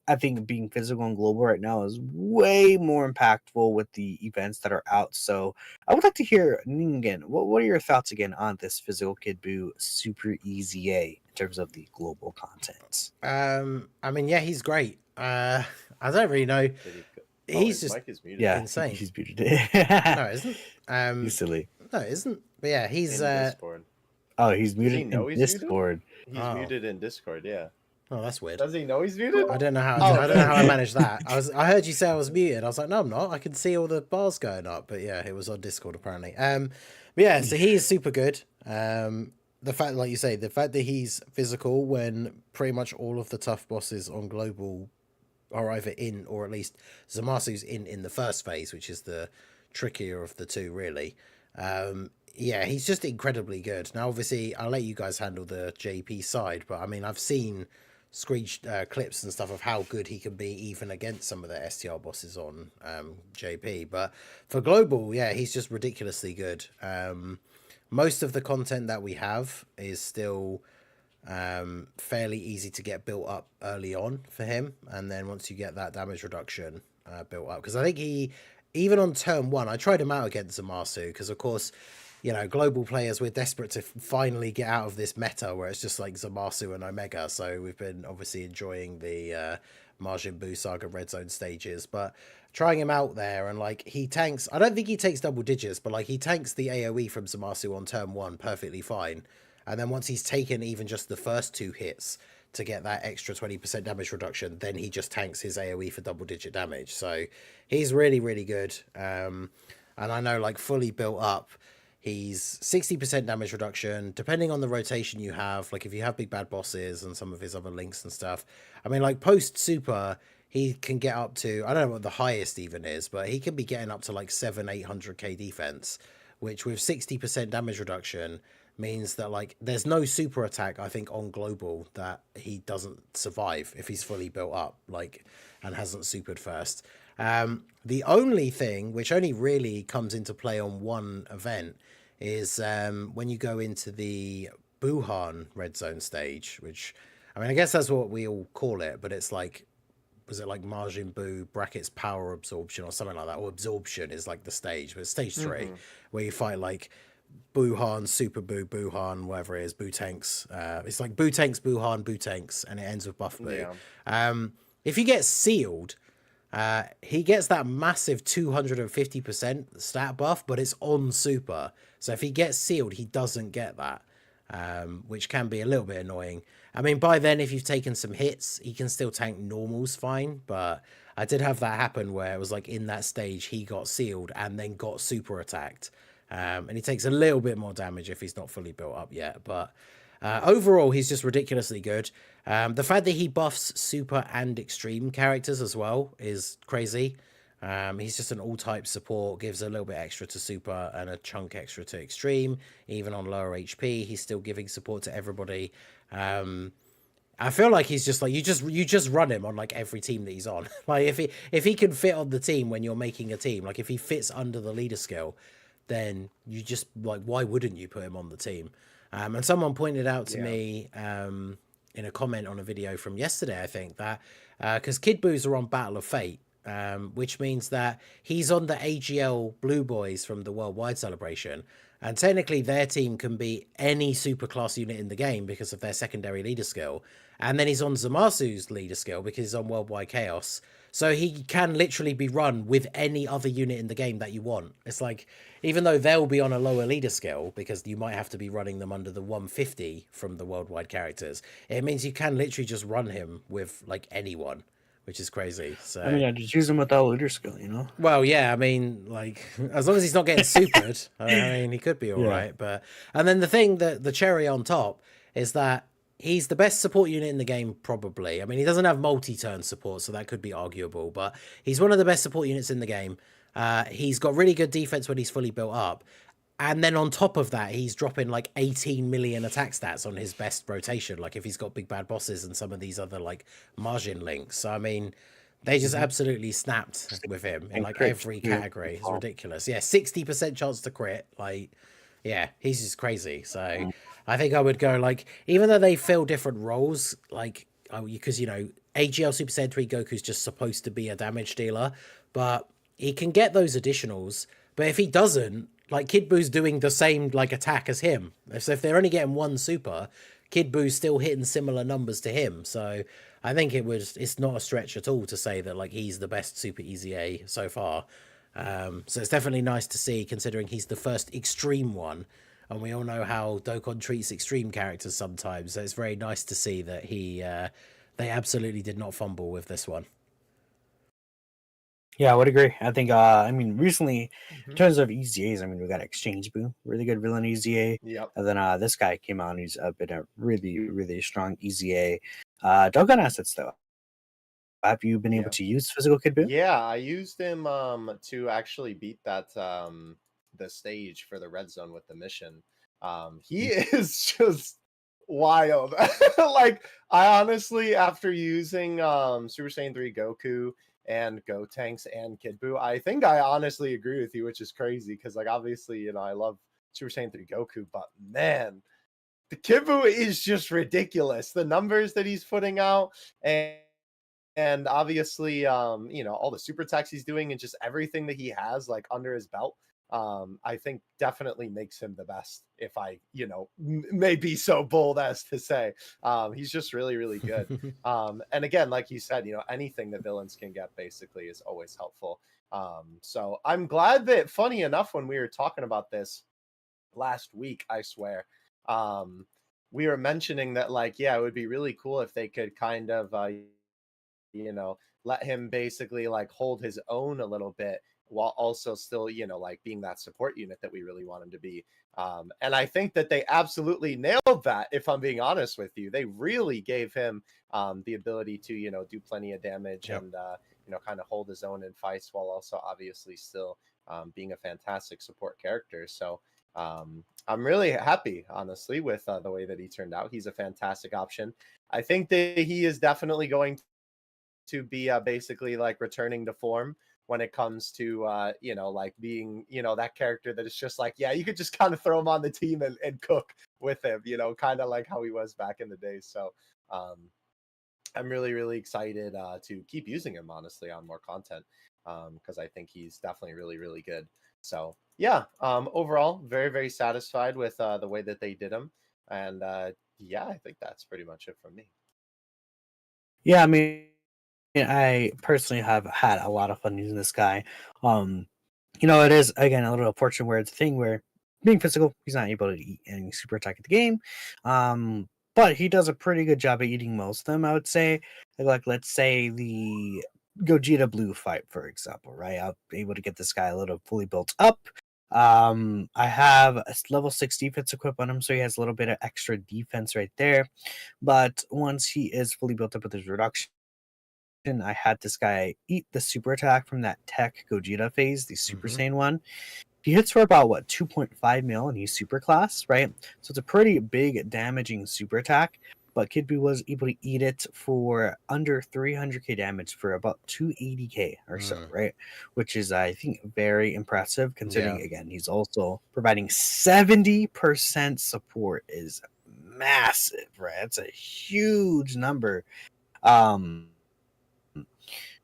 I think being physical and global right now is way more impactful with the events that are out. So I would like to hear Ningen. What are your thoughts again on this physical Kid Buu Super EZA in terms of the global content? I mean, yeah, he's great. I don't really know. He's his just mic is muted. Yeah, insane. he's muted. No, it isn't. He's silly. No, it isn't. But yeah, he's in Discord. Oh, he's Does he muted know in he's Discord. Muted? He's muted in Discord. Yeah. Oh, that's weird. Does he know he's muted? I don't know how. Oh, I don't know how I managed that. I heard you say I was muted. I was like, no, I'm not. I can see all the bars going up. But yeah, it was on Discord apparently. But yeah, so he is super good. The fact, like you say, the fact that he's physical when pretty much all of the tough bosses on global are either in or at least Zamasu's in the first phase, which is the trickier of the two, really. Yeah, he's just incredibly good. Now, obviously, I'll let you guys handle the JP side, but I mean, I've seen clips and stuff of how good he can be even against some of the STR bosses on JP. But for global, yeah, he's just ridiculously good. Most of the content that we have is still fairly easy to get built up early on for him, and then once you get that damage reduction built up, because I think he, even on turn 1, I tried him out against Zamasu because of course, you know, global players, we're desperate to finally get out of this meta where it's just like Zamasu and Omega, so we've been obviously enjoying the Majin Buu Saga Red Zone stages, but trying him out there and like he tanks, I don't think he takes double digits, but like he tanks the AoE from Zamasu on turn 1 perfectly fine. And then once he's taken even just the first 2 hits to get that extra 20% damage reduction, then he just tanks his AoE for double digit damage. So he's really, really good. And I know like fully built up, he's 60% damage reduction, depending on the rotation you have. Like if you have big bad bosses and some of his other links and stuff. I mean, like post super, he can get up to, I don't know what the highest even is, but he can be getting up to like 700-800k defense, which with 60% damage reduction means that like there's no super attack I think on global that he doesn't survive if he's fully built up like and hasn't supered first. The only thing which only really comes into play on one event is when you go into the Buuhan red zone stage, which I mean I guess that's what we all call it, but it's like, was it like Majin Buu brackets power absorption or something like that, or absorption is like the stage, but it's stage 3 where you fight like Buuhan, Super Buu, Buuhan, whatever it is, Buu Tanks. It's like Buu Tanks, Buuhan, Buu Tanks, and it ends with Buff Buu. Yeah. If you get sealed, he gets that massive 250% stat buff, but it's on Super. So if he gets sealed, he doesn't get that, which can be a little bit annoying. I mean, by then, if you've taken some hits, he can still tank normals fine, but I did have that happen where it was like in that stage, he got sealed and then got super attacked. And he takes a little bit more damage if he's not fully built up yet. But overall, he's just ridiculously good. The fact that he buffs super and extreme characters as well is crazy. He's just an all-type support, gives a little bit extra to super and a chunk extra to extreme. Even on lower HP, he's still giving support to everybody. I feel like he's just like, you just run him on like every team that he's on. Like if he can fit on the team when you're making a team, like if he fits under the leader skill, then you just like, why wouldn't you put him on the team? And someone pointed out to me in a comment on a video from yesterday, I think, that because Kid Boos are on Battle of Fate, which means that he's on the AGL Blue Boys from the Worldwide Celebration. And technically their team can be any super class unit in the game because of their secondary leader skill. And then he's on Zamasu's leader skill because he's on Worldwide Chaos. So he can literally be run with any other unit in the game that you want. It's like, even though they'll be on a lower leader skill, because you might have to be running them under the 150 from the worldwide characters, it means you can literally just run him with like anyone, which is crazy. So I mean, I just use him without leader skill, you know? Well, yeah, I mean, like, as long as he's not getting supered, I mean, he could be all right. But, and then the thing that the cherry on top is that he's the best support unit in the game, probably. I mean, he doesn't have multi-turn support, so that could be arguable, but he's one of the best support units in the game. He's got really good defense when he's fully built up. And then on top of that, he's dropping like 18 million attack stats on his best rotation. Like if he's got big bad bosses and some of these other like Majin links. So, I mean, they just absolutely snapped with him in like every category. It's ridiculous. Yeah, 60% chance to crit. Like, yeah, he's just crazy. So I think I would go like, even though they fill different roles, like, because, you know, AGL Super Saiyan 3 Goku's just supposed to be a damage dealer, but he can get those additionals. But if he doesn't, like Kid Buu's doing the same like attack as him. So if they're only getting one super, Kid Buu's still hitting similar numbers to him. So I think it's not a stretch at all to say that like he's the best Super EZA so far. So it's definitely nice to see, considering he's the first extreme one. And we all know how Dokkan treats extreme characters sometimes. So it's very nice to see that they absolutely did not fumble with this one. Yeah, I would agree. I think, I mean, recently, in terms of EZAs, I mean, we got Exchange Buu, really good villain EZA. Yep. And then this guy came out, and he's been a really, really strong EZA. Dokkan assets, though. Have you been able to use physical Kid Buu? Yeah, I used him to actually beat that the stage for the red zone with the mission. He is just wild. Like, I honestly, after using Super Saiyan 3 Goku and Gotenks and Kid Buu, I think I honestly agree with you, which is crazy because, like, obviously, you know, I love Super Saiyan 3 Goku, but man, the Kid Buu is just ridiculous. The numbers that he's putting out, and obviously, you know, all the super attacks he's doing and just everything that he has like under his belt. I think definitely makes him the best, if I, may be so bold as to say. He's just really, really good. And again, like you said, anything that villains can get basically is always helpful. So I'm glad that, funny enough, when we were talking about this last week, I swear, we were mentioning that, like, yeah, it would be really cool if they could kind of, you know, let him basically like hold his own a little bit while also still, like being that support unit that we really want him to be. And I think that they absolutely nailed that, if I'm being honest with you. They really gave him the ability to, do plenty of damage Yep. and, kind of hold his own in fights while also obviously still being a fantastic support character. So I'm really happy, honestly, with the way that he turned out. He's a fantastic option. I think that he is definitely going to be basically like returning to form when it comes to like being that character that is just like, yeah, you could just kind of throw him on the team and cook with him, kind of like how he was back in the day. So um I'm really, really excited to keep using him, honestly, on more content, because I think he's definitely really, really good. So yeah, overall, very, very satisfied with the way that they did him. And yeah, I think that's pretty much it from me. Yeah, I mean, I personally have had a lot of fun using this guy. It is again a little unfortunate where it's a thing where being physical, he's not able to eat any super attack at the game. But he does a pretty good job at eating most of them, I would say. Like let's say the Gogeta Blue fight, for example, right? I'll be able to get this guy a little fully built up. I have a level 6 defense equipped on him, so he has a little bit of extra defense right there. But once he is fully built up with his reduction, I had this guy eat the super attack from that tech Gogeta phase, the Super Saiyan one. He hits for about 2.5 mil and he's super class, right? So it's a pretty big damaging super attack. But Kid Buu was able to eat it for under 300k damage for about 280k or so, right? Which is, I think, very impressive considering, again, he's also providing 70% support is massive, right? That's a huge number.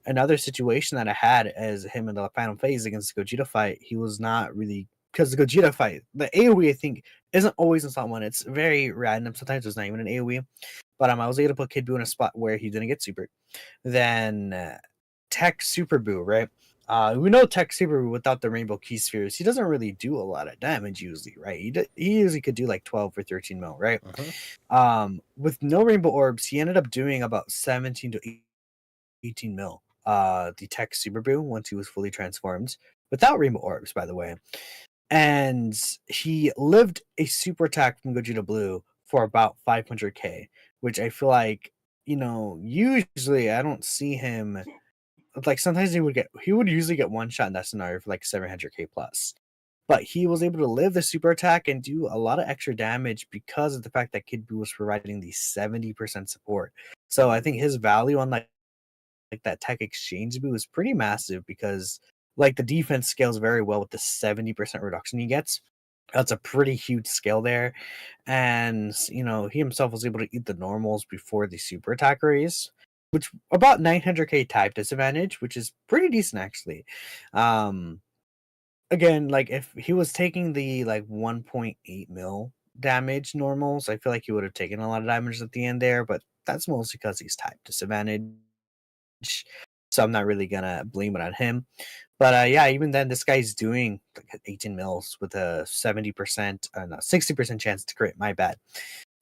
Another situation that I had as him in the final phase against the Gogeta fight, he was not really, because the Gogeta fight, the AoE I think isn't always in slot one. It's very random. Sometimes it's not even an AoE. But I was able to put Kid Buu in a spot where he didn't get super. Then Tech Super Buu, right? We know Tech Super Buu without the Rainbow Key Spheres, he doesn't really do a lot of damage usually, right? He usually could do like 12 or 13 mil, right? With no Rainbow Orbs, he ended up doing about 17 to 18 mil. The Tech Super Buu once he was fully transformed without Rainbow Orbs, by the way. And he lived a super attack from Gogeta Blue for about 500k, which I feel like, usually I don't see him. Like sometimes he would usually get one shot in that scenario for like 700k plus. But he was able to live the super attack and do a lot of extra damage because of the fact that Kid Buu was providing the 70% support. So I think his value on like that tech exchange boot is pretty massive because like the defense scales very well with the 70% reduction he gets. That's a pretty huge scale there. And he himself was able to eat the normals before the super attack raise, which about 900k type disadvantage, which is pretty decent actually. Again, like if he was taking the like 1.8 mil damage normals, I feel like he would have taken a lot of damage at the end there, but that's mostly because he's type disadvantage. So I'm not really gonna blame it on him. But yeah, even then, this guy's doing like 18 mils with a 70%, no, 60% chance to crit. My bad.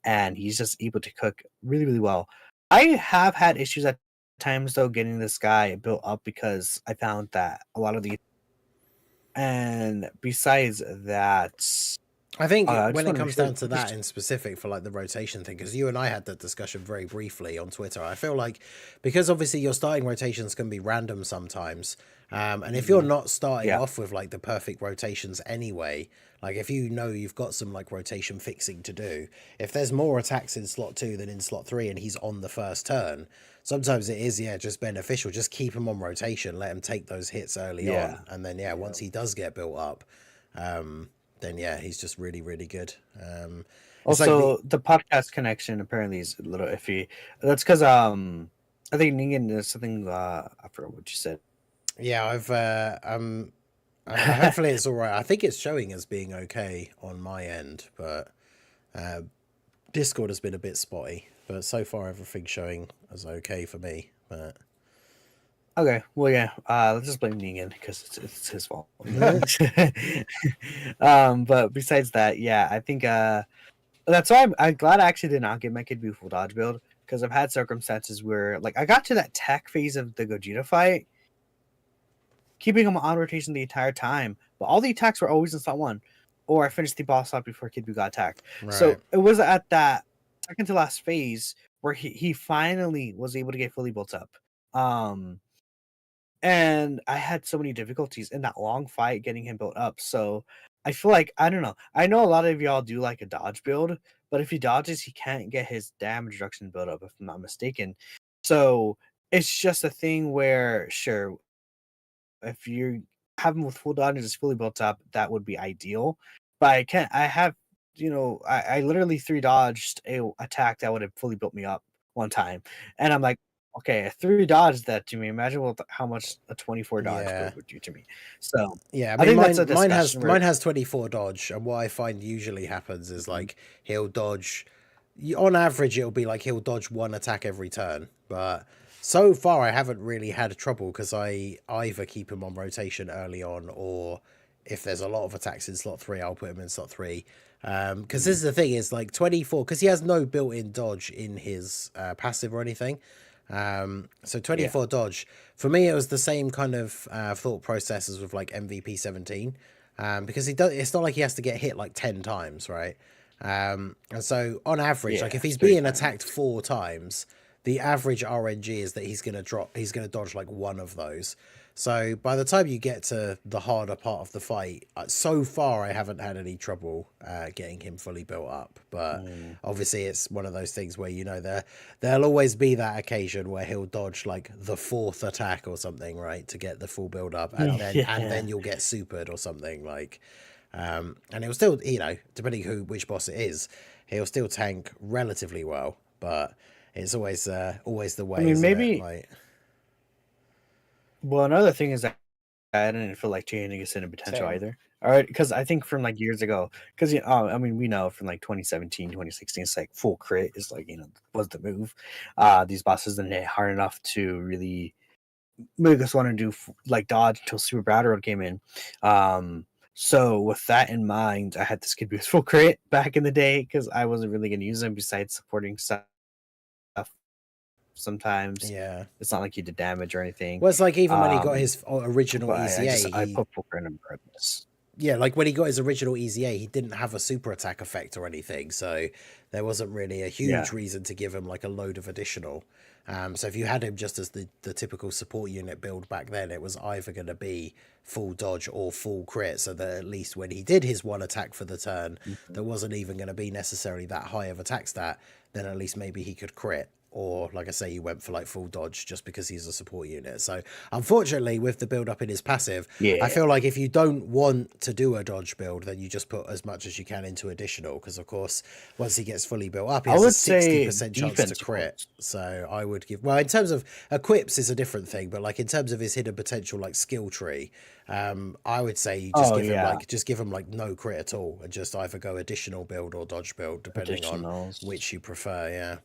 And he's just able to cook really, really well. I have had issues at times though getting this guy built up because I found that a lot of the, and besides that, I think I when just it want to make comes sure. down to that in specific for like the rotation thing, because you and I had that discussion very briefly on Twitter, I feel like because obviously your starting rotations can be random sometimes, and if you're not starting off with like the perfect rotations anyway, like if you know you've got some like rotation fixing to do, if there's more attacks in slot 2 than in slot 3 and he's on the first turn, sometimes it is just beneficial. Just keep him on rotation, let him take those hits early on, and then once he does get built up, then he's just really, really good. Also, like the podcast connection apparently is a little iffy. That's because I think Ningen is something. I forgot what you said. Yeah, Hopefully it's all right. I think it's showing as being okay on my end, but Discord has been a bit spotty. But so far, everything's showing as okay for me. But Okay, well, yeah, let's just blame Ningen because it's his fault. But besides that, yeah, I think that's why I'm glad I actually did not get my Kid Buu full dodge build, because I've had circumstances where, like, I got to that tech phase of the Gogeta fight, keeping him on rotation the entire time, but all the attacks were always in slot 1, or I finished the boss slot before Kid Buu got attacked. So right. it was at that second to last phase where he finally was able to get fully built up. And I had so many difficulties in that long fight getting him built up. So I feel like, I don't know. I know a lot of y'all do like a dodge build, but if he dodges, he can't get his damage reduction build up, if I'm not mistaken. So it's just a thing where, sure, if you have him with full dodge and is fully built up, that would be ideal. But I can't. I have, I literally 3 dodged a attack that would have fully built me up one time, and I'm like, okay, a 3 dodged that to me. Imagine how much a 24 dodge Yeah. build would do to me. So Yeah, I I mean, think that's a mine discussion where mine has 24 dodge, and what I find usually happens is like he'll dodge. On average, it'll be like he'll dodge 1 attack every turn, but so far I haven't really had trouble because I either keep him on rotation early on, or if there's a lot of attacks in slot 3, I'll put him in slot 3. Because this is the thing, is like 24, because he has no built-in dodge in his passive or anything. So 24 dodge for me, it was the same kind of thought process as with like MVP 17, because he does. It's not like he has to get hit like 10 times, right? And so on average, like if he's being attacked 4 times, the average RNG is that he's gonna dodge like 1 of those. So by the time you get to the harder part of the fight, so far I haven't had any trouble getting him fully built up. But obviously it's one of those things where, there'll always be that occasion where he'll dodge like the 4th attack or something, right, to get the full build up, and then you'll get supered or something like. And he'll still, depending which boss it is, he'll still tank relatively well. But it's always the way. I mean, isn't maybe. it? Like, Well, another thing is that I didn't feel like changing his hidden potential Same. either. All right, because I think from like years ago, because I mean, we know from like 2017, 2016, it's like full crit is like was the move. These bosses didn't hit hard enough to really make us want to do like dodge until Super Battle came in. So with that in mind, I had this kid boost full crit back in the day because I wasn't really going to use him besides supporting stuff. Sometimes it's not like he did damage or anything. Well, it's like even when he got his original EZA, I put full crit on purpose. Yeah, like when he got his original EZA, he didn't have a super attack effect or anything, so there wasn't really a huge reason to give him like a load of additional. So if you had him just as the typical support unit build back then, it was either going to be full dodge or full crit, so that at least when he did his 1 attack for the turn, there wasn't even going to be necessarily that high of attack stat, then at least maybe he could crit. Or, like I say, you went for like full dodge just because he's a support unit. So, unfortunately, with the build up in his passive, I feel like if you don't want to do a dodge build, then you just put as much as you can into additional. Because, of course, once he gets fully built up, he has a 60% chance to crit. So, I would give... Well, in terms of equips is a different thing. But, like, in terms of his hidden potential, like, skill tree, I would say you just give him, like, no crit at all. And just either go additional build or dodge build, depending on which you prefer,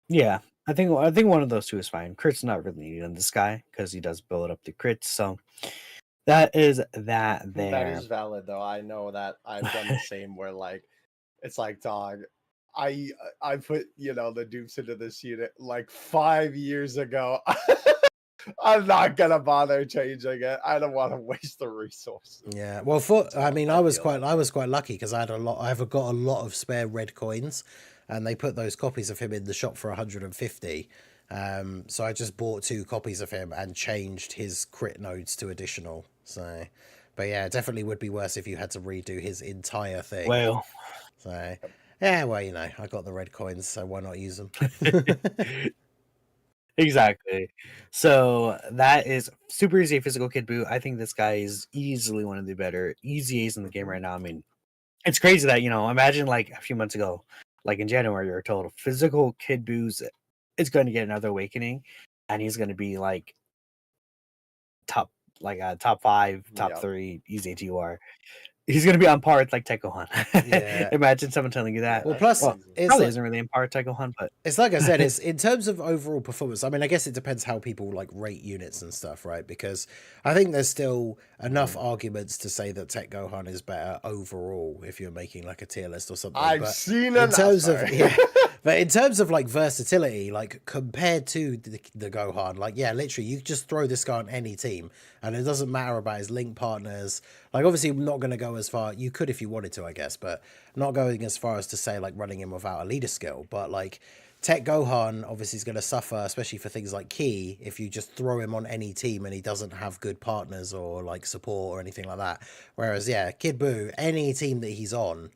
Yeah, I think one of those two is fine. Crit's not really needed in this guy because he does build up the crits, so that is that there. That is valid, though. I know that I've done the same where, like, it's like, dog, I put, the dupes into this unit like 5 years ago. I'm not gonna bother changing it. I don't want to waste the resources. Yeah, well, I was quite lucky because I've got a lot of spare red coins, and they put those copies of him in the shop for 150. So I just bought 2 copies of him and changed his crit nodes to additional. So, but yeah, it definitely would be worse if you had to redo his entire thing. Well, so yeah, well, I got the red coins, so why not use them? Exactly. So that is Super EZA Physical Kid Buu. I think this guy is easily one of the better EZAs in the game right now. I mean, it's crazy that, imagine like a few months ago, like in January, you were told Physical Kid Buu's is going to get another awakening, and he's going to be like top like a top 5, top Yep. 3 EZTUR. He's gonna be on par with like Tech Gohan. Yeah. Imagine someone telling you Yeah, that. Well, that's plus Well, crazy. it's probably like isn't really on par with Tech Gohan, but it's like I said, it's in terms of overall performance. I mean, I guess it depends how people like rate units and stuff, right? Because I think there's still enough arguments to say that Tech Gohan is better overall if you're making like a tier list or something. I've But seen in enough. terms of Sorry. but in terms of like versatility, like compared to the Gohan, like yeah, literally you just throw this guy on any team, and it doesn't matter about his link partners. Like obviously, I'm not going to go as far. You could if you wanted to, I guess, but not going as far as to say like running him without a leader skill. But like Tech Gohan obviously is going to suffer, especially for things like Ki, if you just throw him on any team and he doesn't have good partners or like support or anything like that. Whereas yeah, Kid Buu, any team that he's on,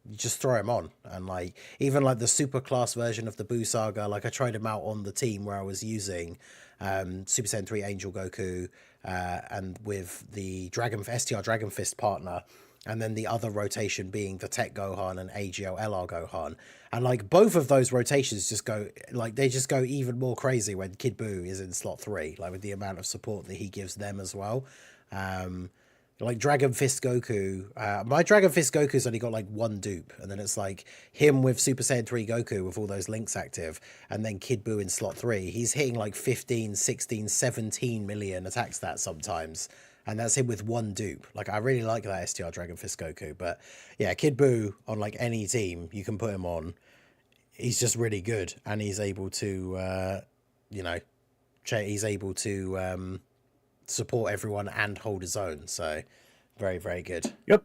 you just throw him on. And like even like the super class version of the Buu Saga, like I tried him out on the team where I was using Super Saiyan 3 Angel Goku and with the STR Dragon Fist partner, and then the other rotation being the Tech Gohan and AGL LR Gohan. And like both of those rotations just go like they just go even more crazy when Kid Buu is in slot 3, like with the amount of support that he gives them as well. Like Dragon Fist Goku, my Dragon Fist Goku's only got like one dupe, and then it's like him with Super Saiyan 3 Goku with all those links active, and then Kid Buu in slot 3. He's hitting like 15, 16, 17 million attack stats sometimes, and that's him with one dupe. Like I really like that STR Dragon Fist Goku, but yeah, Kid Buu on like any team you can put him on. He's just really good, and he's able to, you know, he's able to support everyone and hold his own. So very, very good. yep.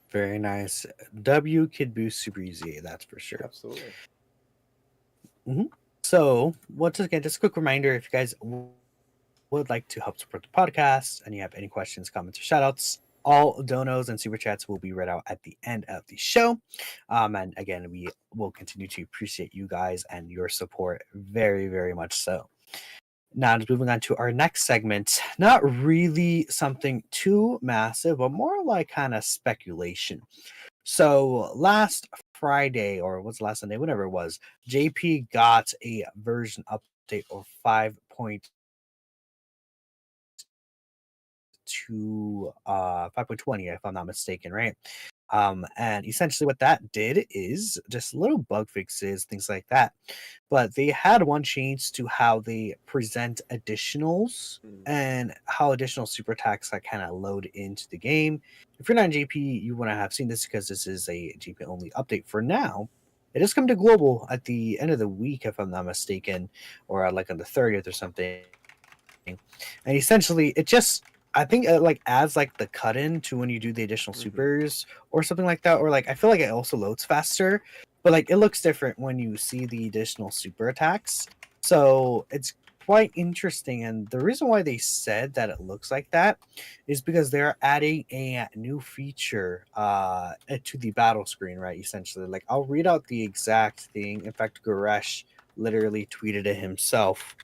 Very nice. W Kid Buu Super EZA, that's for sure. Absolutely. So, once again, just a quick reminder, if you guys would like to help support the podcast and you have any questions, comments, or shoutouts, all donos and super chats will be read out at the end of the show. And again, we will continue to appreciate you guys and your support very, very much so. Now, just moving on to our next segment, not really something too massive, but more like kind of speculation. So last Friday, or what's the last Sunday, whatever it was, JP got a version update of 5.20, if I'm not mistaken, right? And essentially what that did is just little bug fixes, things like that. But they had one change to how they present additionals and how additional super attacks that kind of load into the game. If you're not in JP, you want to have seen this because this is a JP only update for now. It is coming to global at the end of the week, if I'm not mistaken, or like on the 30th or something. And essentially, it just, I think it like adds like the cut in to when you do the additional supers or something like that. Or like I feel like it also loads faster, but like it looks different when you see the additional super attacks. So it's quite interesting. And the reason why they said that it looks like that is because they're adding a new feature to the battle screen, right? Essentially, like I'll read out the exact thing. In fact, Goresh literally tweeted it himself.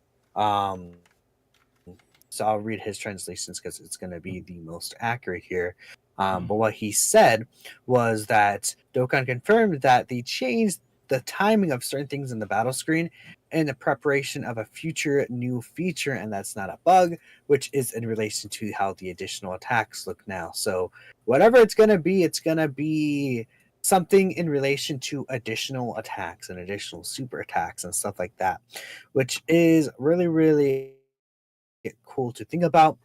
So I'll read his translations because it's going to be the most accurate here. But what he said was that Dokkan confirmed that they changed the timing of certain things in the battle screen in the preparation of a future new feature, and that's not a bug, which is in relation to how the additional attacks look now. So whatever it's going to be something in relation to additional attacks and additional super attacks and stuff like that, which is really, really cool to think about.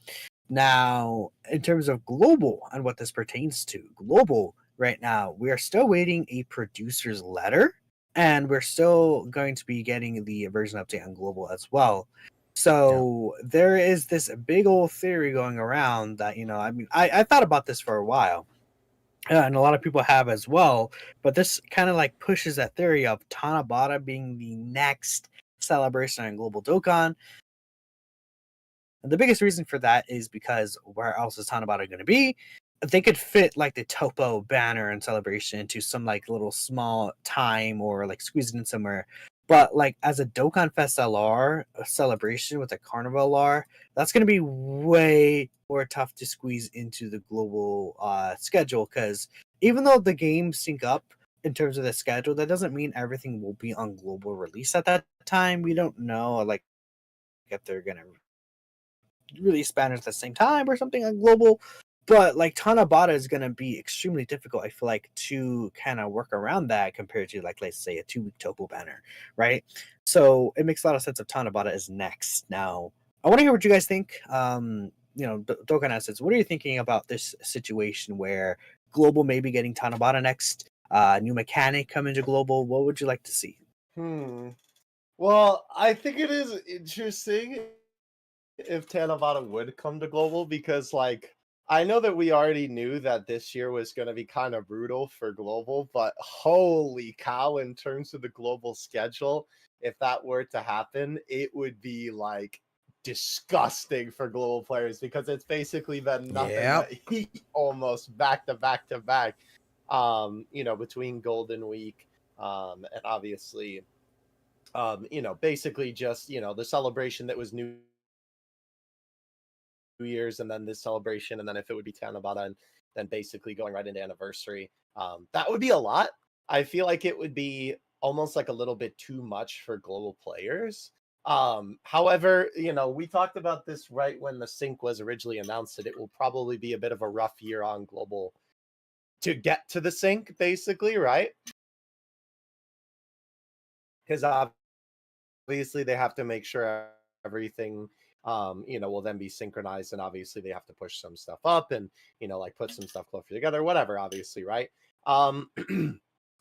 Now, in terms of global and what this pertains to, global right now, we are still waiting a producer's letter, and we're still going to be getting the version update on global as well. So there is this big old theory going around that, I mean, I thought about this for a while, and a lot of people have as well, but this kind of like pushes that theory of Tanabata being the next celebration on Global Dokkan. And the biggest reason for that is because where else is Tanabata going to be? They could fit like the Topo banner and celebration into some like little small time or like squeeze it in somewhere. But like as a Dokkan Fest LR a celebration with a Carnival LR, that's going to be way more tough to squeeze into the global schedule, because even though the games sync up in terms of the schedule, that doesn't mean everything will be on global release at that time. We don't know like if they're going to release banners at the same time or something on global. But like Tanabata is going to be extremely difficult, I feel like, to kind of work around that compared to like, let's say, a 2-week Topo banner, right? So it makes a lot of sense if Tanabata is next. Now, I want to hear what you guys think. Dokkan Assets, what are you thinking about this situation where global may be getting Tanabata next? New mechanic coming to global. What would you like to see? Well, I think it is interesting if Tanabata would come to global because, like, I know that we already knew that this year was going to be kind of brutal for global, but holy cow, in terms of the global schedule, if that were to happen, it would be like disgusting for global players because it's basically been nothing but heat almost back to back to back. Between Golden Week, and obviously, basically just the celebration that was New Year's, and then this celebration, and then if it would be Tanabata, and then basically going right into anniversary. That would be a lot. I feel like it would be almost like a little bit too much for global players. However, we talked about this right when the sync was originally announced, that it will probably be a bit of a rough year on global to get to the sync, basically, right? Because obviously they have to make sure everything will then be synchronized, and obviously they have to push some stuff up and like put some stuff closer together, whatever, obviously, right? I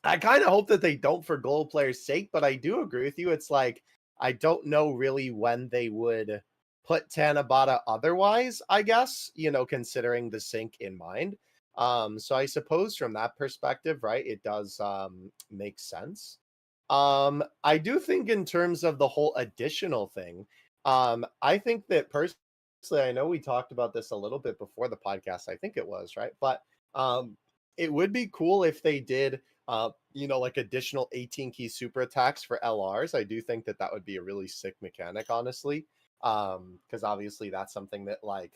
kind of hope that they don't for global players' sake, but I do agree with you. It's like I don't know really when they would put Tanabata otherwise, I guess, considering the sync in mind. So I suppose from that perspective, right, it does make sense. I do think in terms of the whole additional thing, I think that personally, I know we talked about this a little bit before the podcast, I think it was, right? But it would be cool if they did, like additional 18 key super attacks for LRs. I do think that that would be a really sick mechanic, honestly. Because obviously that's something that, like,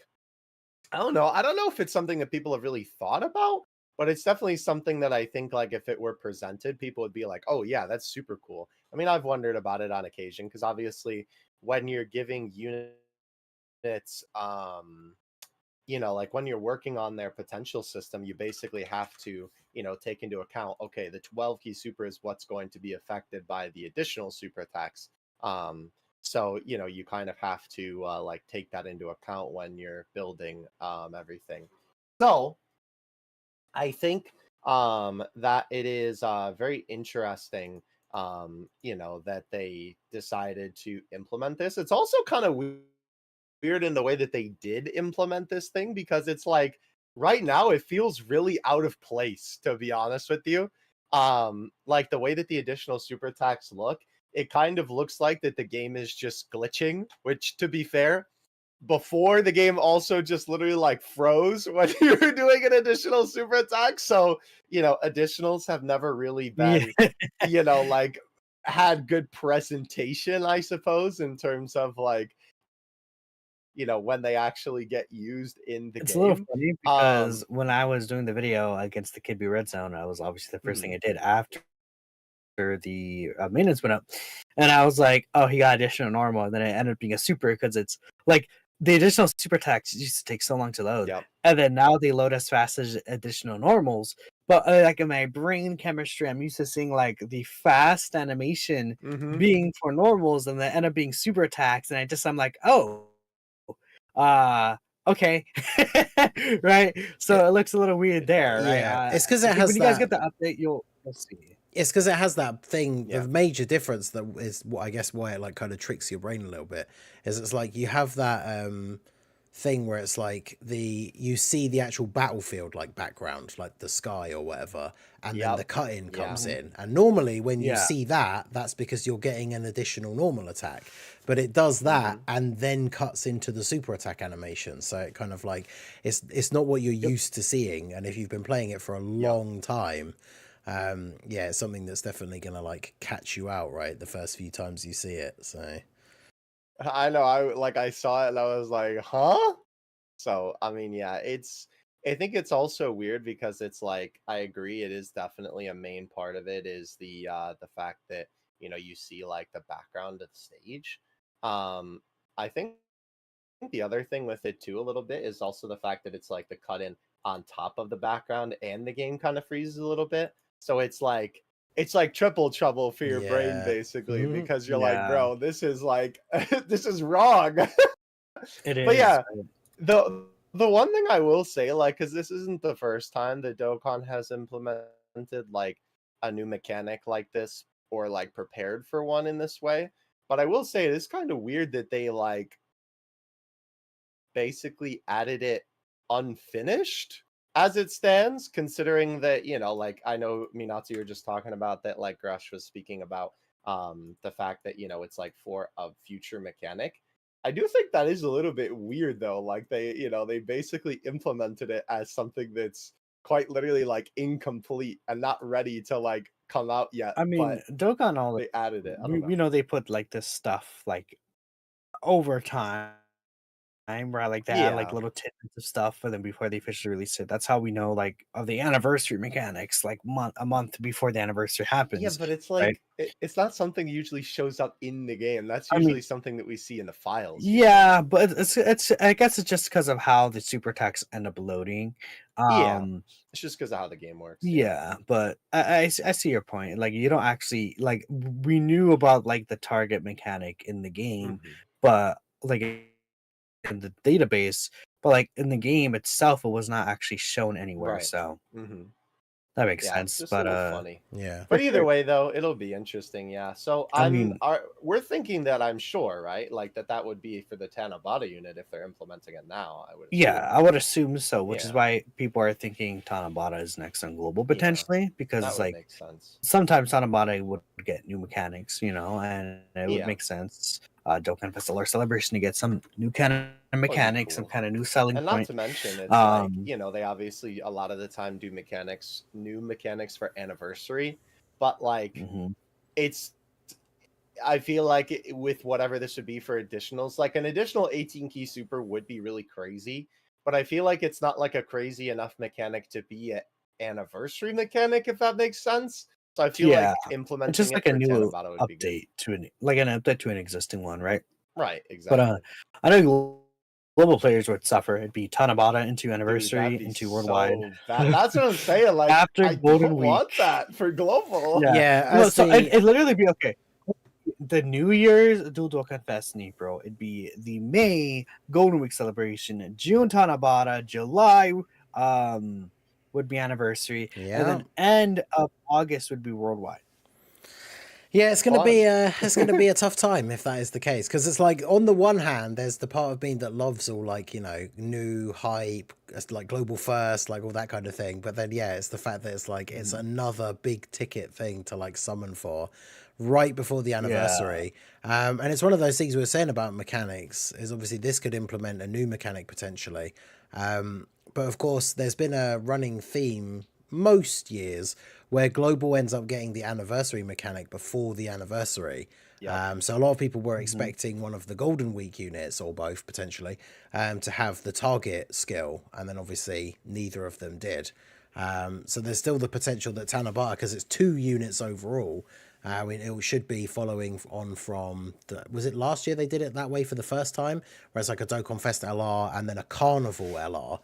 I don't know. I don't know if it's something that people have really thought about, but it's definitely something that I think, like, if it were presented, people would be like, "Oh yeah, that's super cool." I mean, I've wondered about it on occasion because obviously, when you're giving units, like when you're working on their potential system, you basically have to, take into account, okay, the 12 key super is what's going to be affected by the additional super attacks. So, you kind of have to like take that into account when you're building everything. So I think that it is very interesting, that they decided to implement this. It's also kind of weird in the way that they did implement this thing because it's like right now it feels really out of place, to be honest with you. Like the way that the additional super attacks look, it kind of looks like that the game is just glitching, which, to be fair, before the game also just literally like froze when you were doing an additional super attack. So, additionals have never really Yeah, been, like had good presentation, I suppose, in terms of like, when they actually get used in the it's a little game. funny because when I was doing the video against the Kid Buu Red Zone, I was obviously the first thing I did after the maintenance went up, and I was like, "Oh, he got additional normal," and then it ended up being a super because it's like the additional super attacks used to take so long to load, Yep. and then now they load as fast as additional normals. But like in my brain chemistry, I'm used to seeing like the fast animation being for normals, and then end up being super attacks, and I'm like, oh, uh, okay, right. So it looks a little weird there, right? Yeah, it's because I it think has when you guys that. get the update, you'll see. It's because it has that thing. Yeah. The major difference that is what I guess why it like kind of tricks your brain a little bit is it's like you have that thing where it's like you see the actual battlefield like background, like the sky or whatever, and then the Yep. cut in Yeah. comes in. And normally when you Yeah. see that, that's because you're getting an additional normal attack. But it does that and then cuts into the super attack animation. So it kind of like it's not what you're used to seeing. And if you've been playing it for a long time, yeah, it's something that's definitely gonna like catch you out, right? The first few times you see it. So I know. I saw it and I was like, huh? So I mean, yeah, I think it's also weird because it's like I agree, it is definitely a main part of it is the fact that you see like the background of the stage. I think the other thing with it too a little bit is also the fact that it's like the cut in on top of the background and the game kind of freezes a little bit. So it's like triple trouble for your brain Yeah. basically Mhm. because you're like, Yeah, bro, this is like this is wrong. it But is. yeah, the one thing I will say, like, because this isn't the first time that Dokkan has implemented like a new mechanic like this or like prepared for one in this way. But I will say it is kind of weird that they like basically added it unfinished as it stands, considering that, like I know Minato, you're just talking about that, like Grush was speaking about the fact that, it's like for a future mechanic. I do think that is a little bit weird though. Like they basically implemented it as something that's quite literally like incomplete and not ready to like come out yet, I mean, but Dokkan all they added it. I don't we know. know they put like this stuff like over time, where like they add like Yeah. little tidbits of stuff, and then before they officially release it, that's how we know like of the anniversary mechanics, like a month before the anniversary Yeah, happens, but it's right? like it's not something that usually shows up in the game. That's I mean, usually something that we see in the files, yeah, but it's I guess it's just because of how the super texts end up loading. Yeah, Um, it's just because of how the game works. Yeah. yeah, but I see your point. Like you don't actually like we knew about like the target mechanic in the game, Hmm. but like in the database, but like in the game itself, it was not actually shown anywhere. Right. So Hmm. that makes Yeah, it's sense. just a But little funny. Yeah. for But either sure. way, though, it'll be interesting. Yeah. So I mean, we're thinking that I'm sure, right? Like that would be for the Tanabata unit if they're implementing it now. I would yeah, assume. I would assume so, which is Yeah. why people are thinking Tanabata is next on global Yeah. potentially, That because would like make sense. sometimes Tanabata would get new mechanics, and it would Yeah. make sense. Dokkan Festival Celebration to get some new kind of That would be mechanics, some cool. kind of new selling And not point. to mention, it's like, Um, they obviously a lot of the time do new mechanics for anniversary, but like mhm. it's, I feel like with whatever this would be for additionals, like an additional 18 key super would be really crazy, but I feel like it's not like a crazy enough mechanic to be an anniversary mechanic, if that makes sense. So I feel Yeah, like it's implementing just it like a for new Tanabata would be good. update to an existing one, right? Right, But exactly. I know global players would suffer. It'd be Tanabata into Dude, that'd anniversary be into worldwide so bad. That's what I'm saying. Like, after I Golden don't Week. want that for global. Yeah, Yeah, no, as so the it literally be okay. The New Year's Dual Dokkan Fest in April. It'd be the May Golden Week celebration, June Tanabata, July would be anniversary, and yeah. then end of August would be worldwide. Yeah, it's gonna Fun. be a tough time if that is the case, because it's like on the one hand, there's the part of me that loves all like new hype, it's like global first, like all that kind of thing. But then yeah, it's the fact that it's like it's another big ticket thing to like summon for right before the Yeah. anniversary. And it's one of those things we were saying about mechanics is obviously this could implement a new mechanic potentially. But of course, there's been a running theme most years where global ends up getting the anniversary mechanic before the anniversary. Yep. So a lot of people were Mhm. expecting one of the Golden Week units, or both potentially, to have the target skill, and then obviously neither of them did. So there's still the potential that Tanabata, because it's 2 units overall, it should be following on from was it last year they did it that way for the first time, where it's like a Dokkan Fest LR and then a Carnival LR.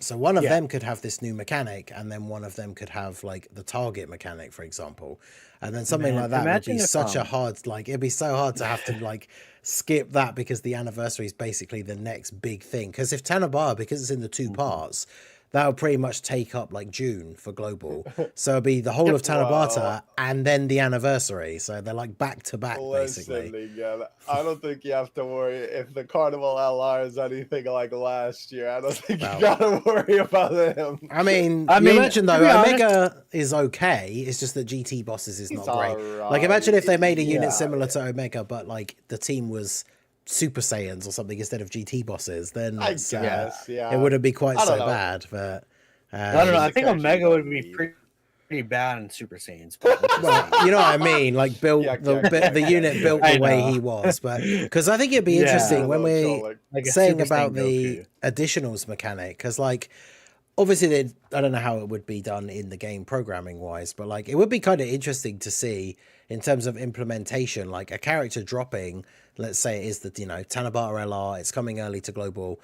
So one of Yeah. them could have this new mechanic, and then one of them could have like the target mechanic, for example. And then something Man, like that would be imagine if such a hard, like it'd be so hard to have to like skip that, because the anniversary is basically the next big thing. Because if Tanabata, because it's in the 2 Mhm. parts, that would pretty much take up like June for global. So it'd be the whole Yep. of Well, Tanabata and then the anniversary. So they're like back to back listen, basically. Ningen, I don't think you have to worry if the Carnival LR is anything like last year. I don't think you Well, gotta worry about him. I mean, I you mean, imagine to though, be honest, Omega is okay. It's just that GT bosses is He's not great. Like, alright. imagine if they made a unit yeah, similar to Omega, but like the team was Super Saiyans or something instead of GT bosses. Then I yeah. guess, it yeah. wouldn't be quite I don't so know. bad. But I don't know. He's I a think character you Omega would don't be need. pretty bad in Super Saiyans, but we'll just well, see. you know what I mean. Like Yeah, built the unit built I the way know. he was, but because I think it'd be Yeah, interesting when Little we trolling. like a saying Super about Saiyan the Goku. additionals mechanic, because like obviously I don't know how it would be done in the game programming wise, but like it would be kind of interesting to see in terms of implementation, like a character dropping let's say it is the, Tanabata LR, it's coming early to global.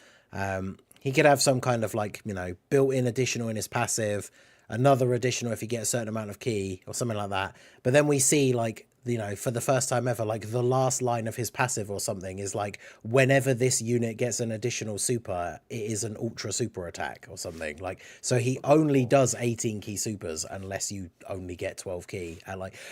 He could have some kind of like, built-in additional in his passive, another additional if you get a certain amount of key or something like that. But then we see like, for the first time ever, like the last line of his passive or something is like, whenever this unit gets an additional super, it is an ultra super attack or something. Like, so he only does 18 key supers unless you only get 12 key.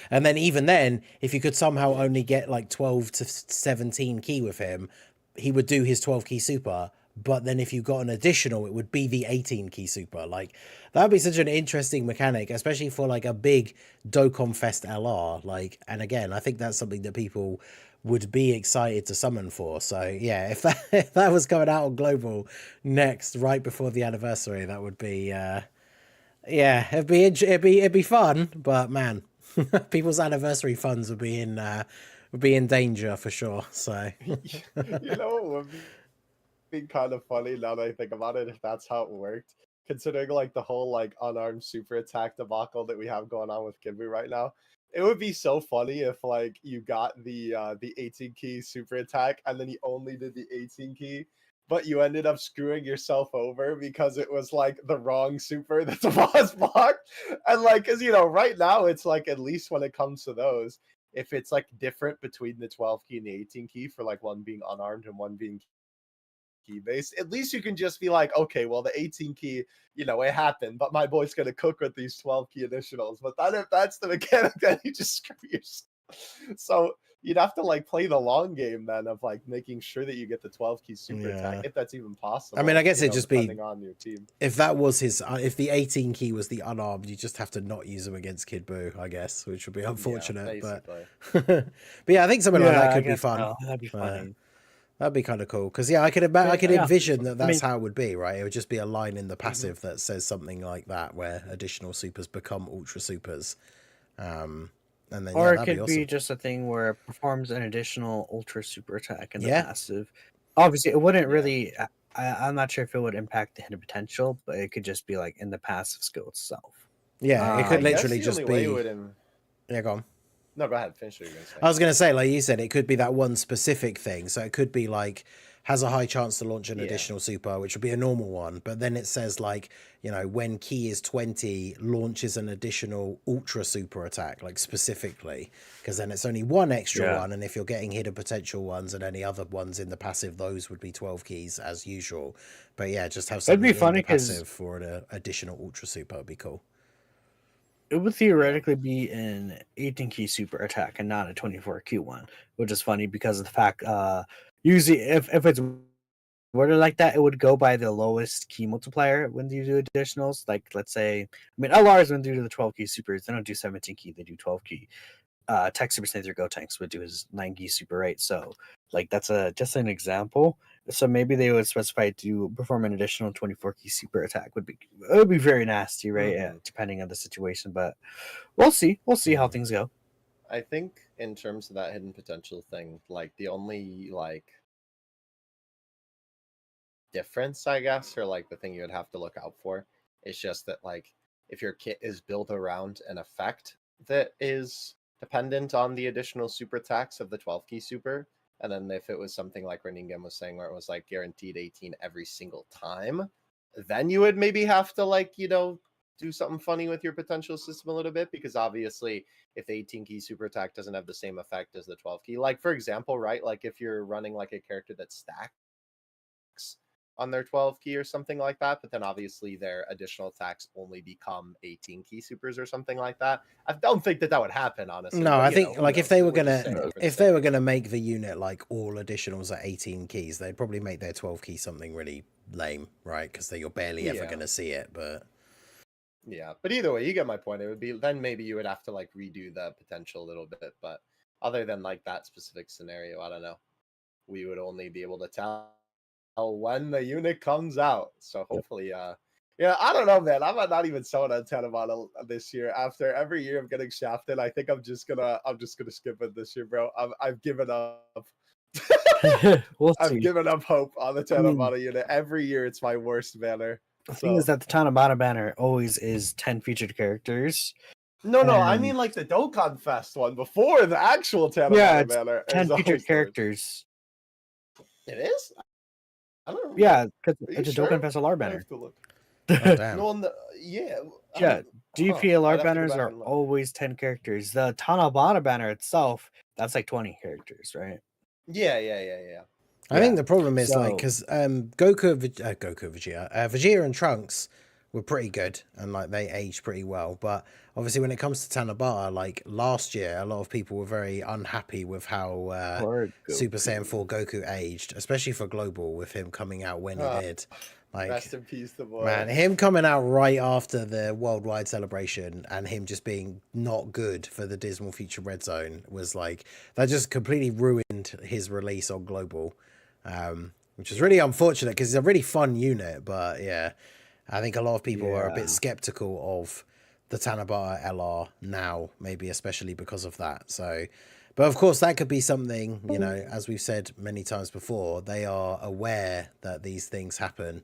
And then even then, if you could somehow only get like 12 to 17 key with him, he would do his 12 key super. But then if you got an additional, it would be the 18 key super. Like, that would be such an interesting mechanic, especially for like a big Dokkan Fest LR. Like, and again, I think that's something that people would be excited to summon for. So yeah, if that was coming out on global next, right before the anniversary, that would be it'd be fun. But man, people's anniversary funds would be in danger for sure. So You know what would be kind of funny now that I think about it, if that's how it worked, considering like the whole like unarmed super attack debacle that we have going on with Kimbu right now. It would be so funny if like you got the 18 key super attack and then you only did the 18 key, but you ended up screwing yourself over because it was like the wrong super that the boss blocked. And like, cause right now it's like, at least when it comes to those, if it's like different between the 12 key and the 18 key for like one being unarmed and one being key based, at least you can just be like, okay, well, the 18 key, it happened, but my boy's gonna cook with these 12 key additionals. But then if that's the mechanic, then you just screw yourself. So you'd have to like play the long game then of like making sure that you get the 12 key super attack, if that's even possible. I mean, I guess it'd just be depending on your team. If that was if the 18 key was the unarmed, you just have to not use them against Kid Buu, I guess, which would be unfortunate. But yeah, I think something like that could be fun. That'd be funny. That'd be kind of cool because I could envision that's how it would be, right? It would just be a line in the passive that says something like that, where additional supers become ultra supers, and then or it could be just a thing where it performs an additional ultra super attack in the passive. Obviously, it wouldn't really. I'm not sure if it would impact the hidden potential, but it could just be like in the passive skill itself. Yeah, it could literally just be. Yeah, go on. No, go ahead. Finish what you're going to say. I was going to say, like you said, it could be that one specific thing. So it could be like, has a high chance to launch an additional super, which would be a normal one. But then it says like, when key is 20, launches an additional ultra super attack, like specifically. Because then it's only one extra one. And if you're getting hidden potential ones and any other ones in the passive, those would be 12 keys as usual. But yeah, just have something in the passive for an additional ultra super would be cool. It would theoretically be an 18 key super attack and not a 24 key one, which is funny because of the fact usually if it's worded like that, it would go by the lowest key multiplier when you do additionals. Like let's say, LRs when they do the 12 key supers, they don't do 17 key, they do 12 key. Tech Super Sniper Go Tanks would do his 9 key super 8. So like that's just an example. So maybe they would specify to perform an additional 24 key super attack. It would be very nasty, right? Mm-hmm. Depending on the situation, but we'll see how things go. I think in terms of that hidden potential thing, like the only like difference, I guess, or like the thing you would have to look out for is just that like if your kit is built around an effect that is dependent on the additional super attacks of the 12 key super, and then if it was something like Ningen was saying where it was like guaranteed 18 every single time, then you would maybe have to like do something funny with your potential system a little bit, because obviously if the 18 key super attack doesn't have the same effect as the 12 key, like for example, right, like if you're running like a character that stacks on their 12 key or something like that, but then obviously their additional attacks only become 18 key supers or something like that. I don't think that would happen, honestly. No, I think like if they were gonna make the unit like all additionals at 18 keys, they'd probably make their 12 key something really lame, right? Because you're barely ever gonna see it. But yeah, but either way, you get my point. It would be then maybe you would have to like redo the potential a little bit, but other than like that specific scenario, I don't know. We would only be able to tell when the unit comes out. So hopefully, I don't know, man. I'm not even so on Tanabata this year. After every year of getting shafted, I think I'm just gonna skip it this year, bro. I've given up. I've given up hope on the Tanabata unit. Every year, it's my worst banner. The thing is that the Tanabata banner always is 10 featured characters, No, I And mean like the Dokkan Fest one before the actual Tanabata yeah, it's banner. 10 is all featured stories. characters. It is? I don't remember. Yeah, because Are you it's a sure? Dokkan Fest LR I banner. have to look. Oh damn. No, yeah. Yeah, I'd DPLR have to go banners back are and look. always 10 characters. The Tanabata banner itself, that's like 20 characters, right? Yeah. I think the problem is like So because Goku, Vegeta and Trunks were pretty good and like they aged pretty well. But obviously, when it comes to Tanabata, like last year, a lot of people were very unhappy with how poor Super Saiyan Goku. 4 Goku aged, especially for Global with him coming out when he did. Like, Rest in peace, the boy. man, him coming out right after the worldwide celebration and him just being not good for the Dismal Future Red Zone was like that just completely ruined his release on Global. Which is really unfortunate because it's a really fun unit, but yeah, I think a lot of people are a bit skeptical of the Tanabata LR now, maybe especially because of that. So, but of course, that could be something, you know, as we've said many times before, they are aware that these things happen.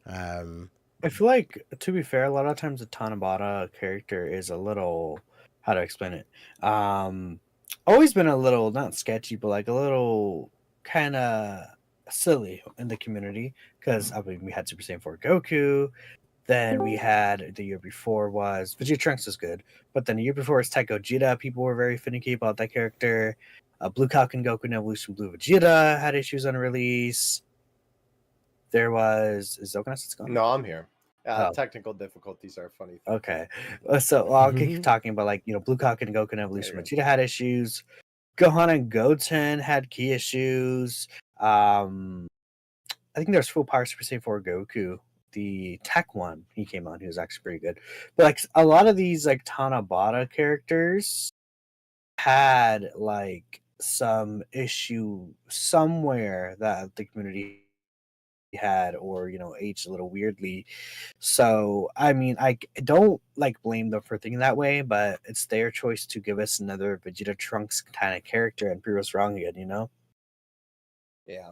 I feel like, to be fair, a lot of times the Tanabata character is a little, how to explain it? Always been a little, not sketchy, but like a little kind of silly in the community. Because, I mean, we had Super Saiyan 4 Goku. Then we had the year before was Vegeta Trunks was good. But then the year before was Taiko Vegeta. People were very finicky about that character. Blue Falcon Goku and Evolution Blue Vegeta had issues on release. There was, is Zokanas gone? No, I'm here. Technical difficulties are a funny thing. Okay. So I'll keep talking about, like, you know, Blue Cock and Goku and Evolution Vegeta had issues. Gohan and Goten had key issues. I think there's Full Power Super Saiyan 4 Goku. The tech one, he came on, he was actually pretty good. But like a lot of these like Tanabata characters had like some issue somewhere that the community had, or, you know, aged a little weirdly. So I mean, I don't like blame them for thinking that way, but it's their choice to give us another Vegeta Trunks kind of character and prove us wrong again, you know? Yeah.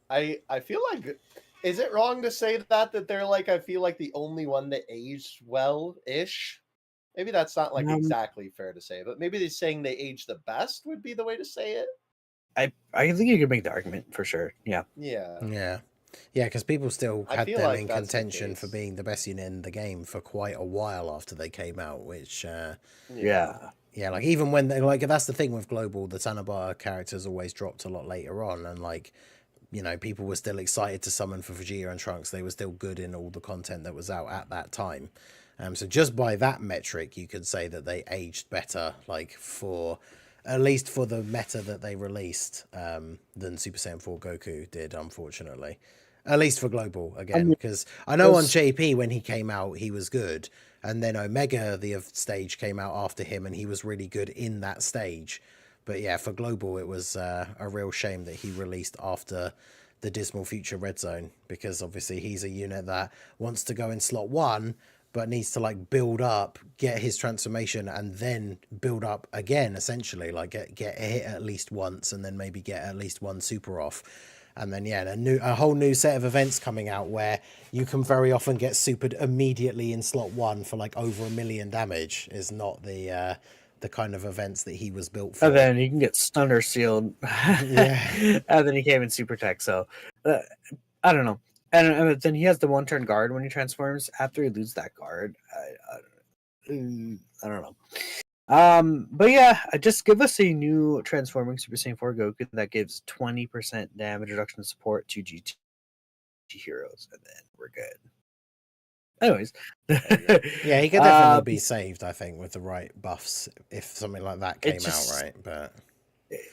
I feel like, is it wrong to say that they're like, I feel like the only one that aged well-ish? Maybe that's not like exactly fair to say, but maybe they're saying they aged the best would be the way to say it. I think you could make the argument for sure. Yeah. Yeah, because people still had them like in contention for being the best unit in the game for quite a while after they came out, which Yeah, like even when they, like, that's the thing with Global, the Tanabata characters always dropped a lot later on, and like, you know, people were still excited to summon for Vegeta and Trunks. They were still good in all the content that was out at that time. So just by that metric, you could say that they aged better, like for at least for the meta that they released, than Super Saiyan 4 Goku did, unfortunately. At least for Global, again, because I know on JP when he came out, he was good. And then Omega, the stage, came out after him, and he was really good in that stage. But yeah, for Global, it was a real shame that he released after the Dismal Future Red Zone, because obviously he's a unit that wants to go in slot 1, but needs to like build up, get his transformation, and then build up again, essentially, like get a hit at least once, and then maybe get at least one super off. And then, yeah, a whole new set of events coming out where you can very often get supered immediately in slot 1 for like over 1 million damage is not the kind of events that he was built for. And then you can get stunner sealed. Yeah. And then he came in super tech. So I don't know. And then he has the 1-turn guard when he transforms. After he loses that guard, I don't know. But yeah, just give us a new transforming Super Saiyan 4 Goku that gives 20% damage reduction support to GT heroes, and then we're good. Anyways, yeah, he could definitely be saved, I think, with the right buffs if something like that came out, right? But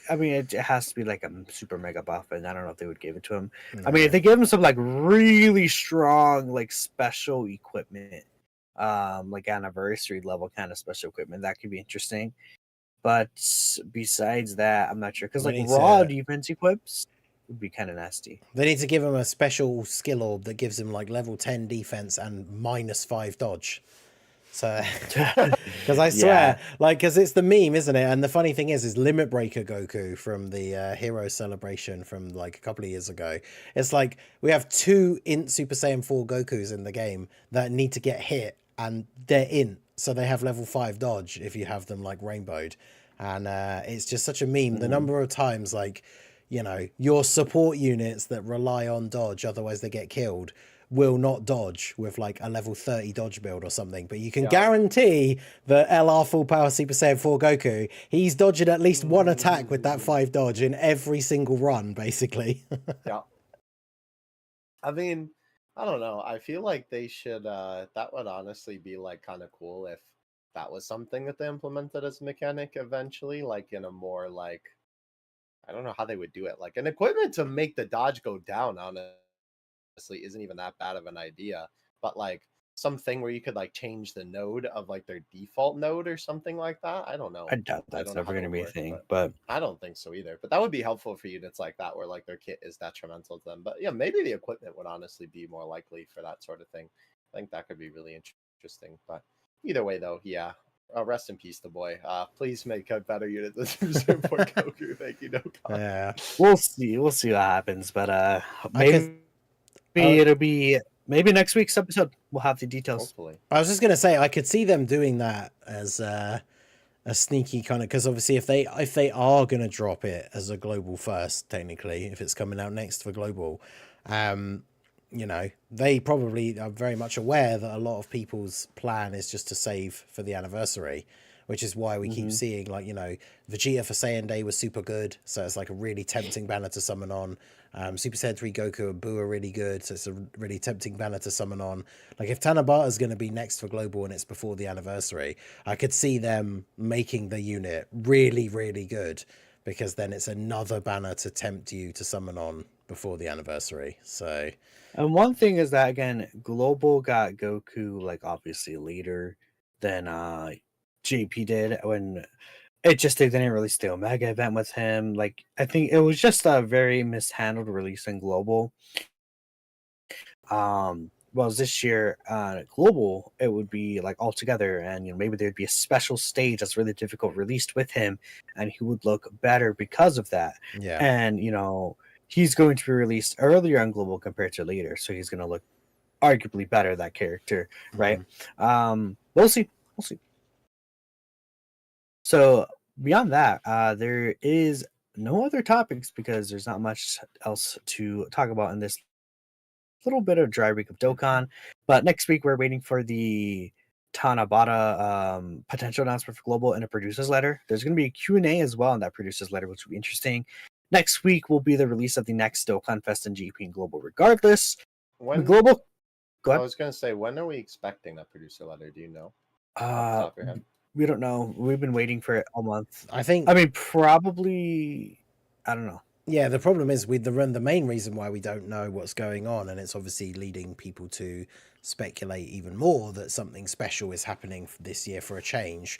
I mean, it has to be like a super mega buff, and I don't know if they would give it to him. No. I mean, if they give him some like really strong, like special equipment, like anniversary level kind of special equipment, that could be interesting. But besides that, I'm not sure, because like raw defense equips would be kind of nasty. They need to give him a special skill orb that gives him like level 10 defense and -5 dodge. So, because I swear, like, because it's the meme, isn't it? And the funny thing is Limit Breaker Goku from the Hero Celebration from like a couple of years ago. It's like we have 2 int Super Saiyan 4 Gokus in the game that need to get hit, and they're int. so they have level 5 dodge if you have them like rainbowed. And it's just such a meme. The number of times, like, you know, your support units that rely on dodge, otherwise they get killed, will not dodge with like a level 30 dodge build or something. But you can guarantee that LR full power Super Saiyan 4 Goku, he's dodging at least one attack with that 5 dodge in every single run, basically. Yeah. I mean, I don't know. I feel like they should, that would honestly be like kind of cool if that was something that they implemented as a mechanic eventually, like in a more like, I don't know how they would do it. Like an equipment to make the dodge go down, honestly, isn't even that bad of an idea. But like something where you could like change the node of like their default node or something like that. I don't know. I doubt I that's don't know ever how going to that be a would work, thing, but I don't think so either. But that would be helpful for units like that where like their kit is detrimental to them. But yeah, maybe the equipment would honestly be more likely for that sort of thing. I think that could be really interesting. But either way, though, yeah. Rest in peace, the boy. Please make a better unit than Super Goku. Thank you, Dokkan. Yeah. we'll see. We'll see what happens. But I maybe could- it'll be maybe next week's episode. We'll have the details. Hopefully. I was just gonna say I could see them doing that as a sneaky kind of, because obviously if they are gonna drop it as a global first, technically, if it's coming out next for global, you know, they probably are very much aware that a lot of people's plan is just to save for the anniversary, which is why we keep seeing, like, you know, Vegeta for Saiyan Day was super good, so it's like a really tempting banner to summon on. Super Saiyan 3 Goku and Buu are really good, so it's a really tempting banner to summon on. Like, if Tanabata is going to be next for global and it's before the anniversary, I could see them making the unit really, really good, because then it's another banner to tempt you to summon on before the anniversary. So, And one thing is that again, Global got Goku like obviously later than JP did when it just they didn't release the Omega event with him. Like I think it was just a very mishandled release in Global. Well, this year Global it would be like all together, and you know maybe there'd be a special stage that's really difficult released with him, and he would look better because of that. yeah. And you know he's going to be released earlier on Global compared to later, so he's going to look arguably better, that character, right? We'll see. So beyond that, there is no other topics because there's not much else to talk about in this little bit of dry week of Dokkan. But next week we're waiting for the Tanabata potential announcement for Global and a producer's letter. There's going to be a Q&A as well in that producer's letter, which will be interesting. Next week will be the release of the next Dokkan Fest and GP and Global regardless. When Global, go I ahead. was gonna say, when are we expecting that producer letter? Do you know? Off the top of your head? We don't know. We've been waiting for it all month. I think, I mean, probably, I don't know. yeah, the problem is with the main reason why we don't know what's going on, and it's obviously leading people to speculate even more that something special is happening this year for a change,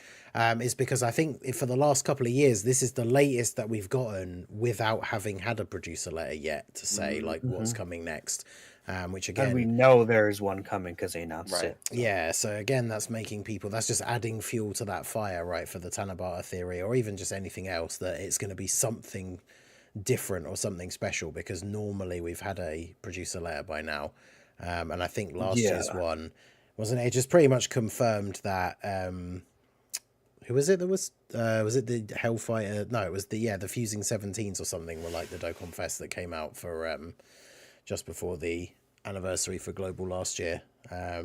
is because I think for the last couple of years, this is the latest that we've gotten without having had a producer letter yet to say like what's coming next. Which again, And we know there's one coming because they announced it. Yeah, so again, that's making people, that's just adding fuel to that fire, right, for the Tanabata theory, or even just anything else, that it's going to be something different or something special, because normally we've had a producer letter by now. And I think last year's one, wasn't it? It just pretty much confirmed that, who was it that was it the Hellfighter? No, it was the Fusing 17s or something were like the Dokkan Fest that came out for, just before the anniversary for Global last year. I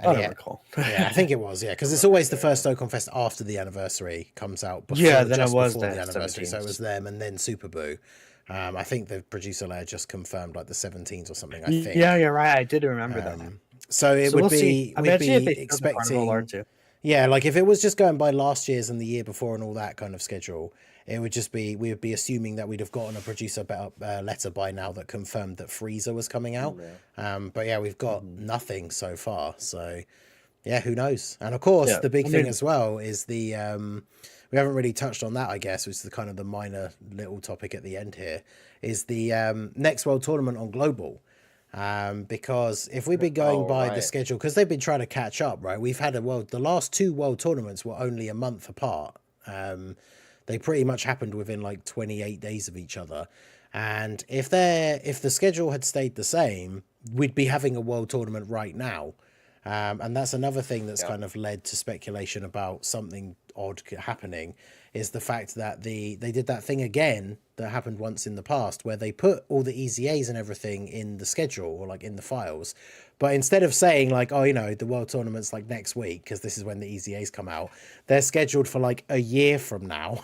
don't recall. Yeah, I think it was, because it's always the first Dokkan Fest after the anniversary comes out. Before, then just it was before the the anniversary. 17s. So it was them and then Super Buu. I think the producer layer just confirmed like the 17s or something, I think. Yeah, you're right. I did remember that. So it would we'll be, see. we'd be Imagine if they expecting... Yeah, like if it was just going by last year's and the year before and all that kind of schedule, it would just be, we would be assuming that we'd have gotten a producer letter by now that confirmed that Frieza was coming out. But yeah, we've got nothing so far. So yeah, who knows? And of course, the big thing as well is the, we haven't really touched on that, I guess, which is the kind of the minor little topic at the end here, is the next World Tournament on Global. Because if we've been going by the schedule, because they've been trying to catch up, right? We've had the last two world tournaments were only a month apart. They pretty much happened within like 28 days of each other. And if the schedule had stayed the same, we'd be having a world tournament right now. And that's another thing that's Yeah. kind of led to speculation about something odd happening, is the fact that they did that thing again that happened once in the past where they put all the EZAs and everything in the schedule or like in the files. But instead of saying like, oh, you know, the world tournament's like next week, because this is when the EZAs come out, they're scheduled for like a year from now,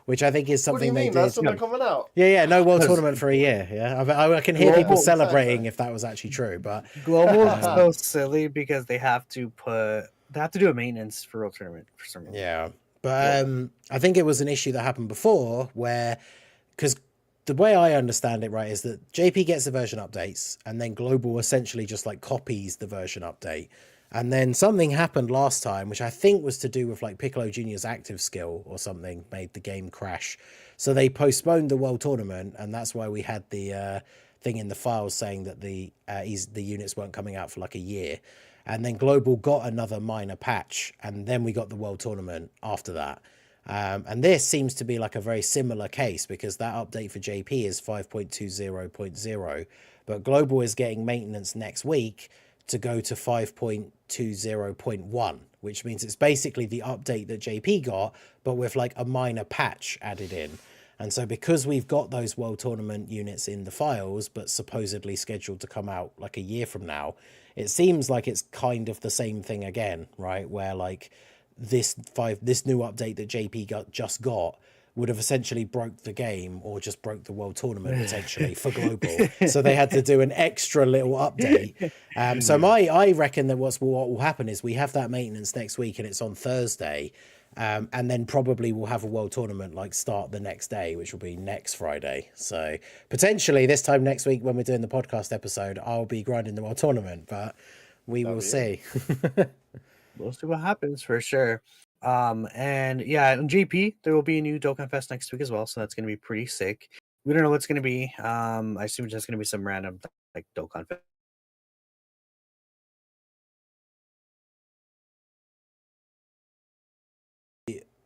which I think is What do you something they mean? did. That's when they're coming out. Yeah, no world 'Cause tournament for a year. Yeah, I can hear Global- people exactly. celebrating if that was actually true, but Global is so silly because they have to do a maintenance for real tournament for some reason. yeah. But I think it was an issue that happened before where, because the way I understand it, right, is that JP gets the version updates and then Global essentially just like copies the version update. And then something happened last time, which I think was to do with like Piccolo Jr.'s active skill or something, made the game crash. So they postponed the world tournament, and that's why we had the thing in the files saying that the units weren't coming out for like a year. And then Global got another minor patch, and then we got the world tournament after that. And this seems to be like a very similar case because that update for JP is 5.20.0, but Global is getting maintenance next week to go to 5.20.1, which means it's basically the update that JP got, but with like a minor patch added in. And so because we've got those world tournament units in the files, but supposedly scheduled to come out like a year from now, it seems like it's kind of the same thing again, right? Where like this new update that JP just got would have essentially broke the game or just broke the world tournament potentially for Global. So they had to do an extra little update. So I reckon that what will happen is we have that maintenance next week and it's on Thursday. And then probably we'll have a world tournament like start the next day, which will be next Friday. So potentially this time next week when we're doing the podcast episode, I'll be grinding the world tournament, but we will see. We'll see what happens for sure. And yeah, on GP, there will be a new Dokkan Fest next week as well, so that's gonna be pretty sick. We don't know what's gonna be. I assume it's just gonna be some random like Dokkan Fest.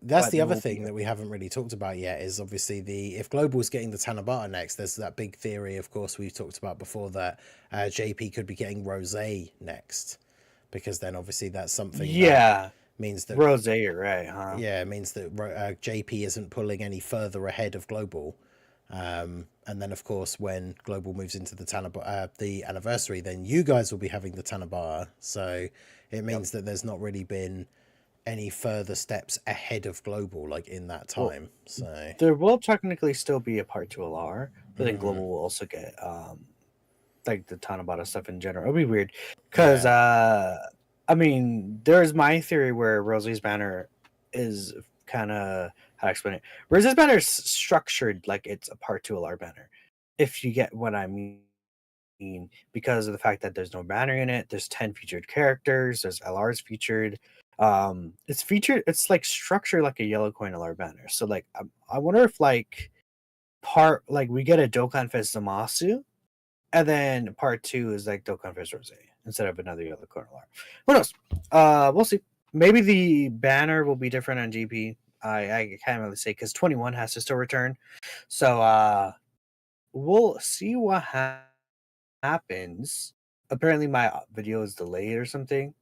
That's But the there other won't be thing that we haven't really talked about yet is obviously if Global's getting the Tanabata next, there's that big theory, of course, we've talked about before that JP could be getting Rosé next, because then obviously that's something that means that Rosé, you're right, huh? Yeah, it means that JP isn't pulling any further ahead of Global. And then of course when Global moves into the anniversary, then you guys will be having the Tanabata. So it means that there's not really been any further steps ahead of Global like in that time. So there will technically still be a part 2 LR, but then Global will also get like the Tanabata stuff in general. It'll be weird because I mean, there's my theory where Rosé's banner is kind of, how to explain it. Rosé's banner is structured like it's a part 2 LR banner, if you get what I mean. Because of the fact that there's no banner in it, there's 10 featured characters, there's LRs featured. It's like structured like a yellow coin LR banner. So like I wonder if like we get a Dokkan Fest Zamasu, and then part 2 is like Dokkan Fest Rosé instead of another yellow coin LR. Who knows? We'll see. Maybe the banner will be different on GP. I can't really say because 21 has to still return. So we'll see what happens. Apparently my video is delayed or something.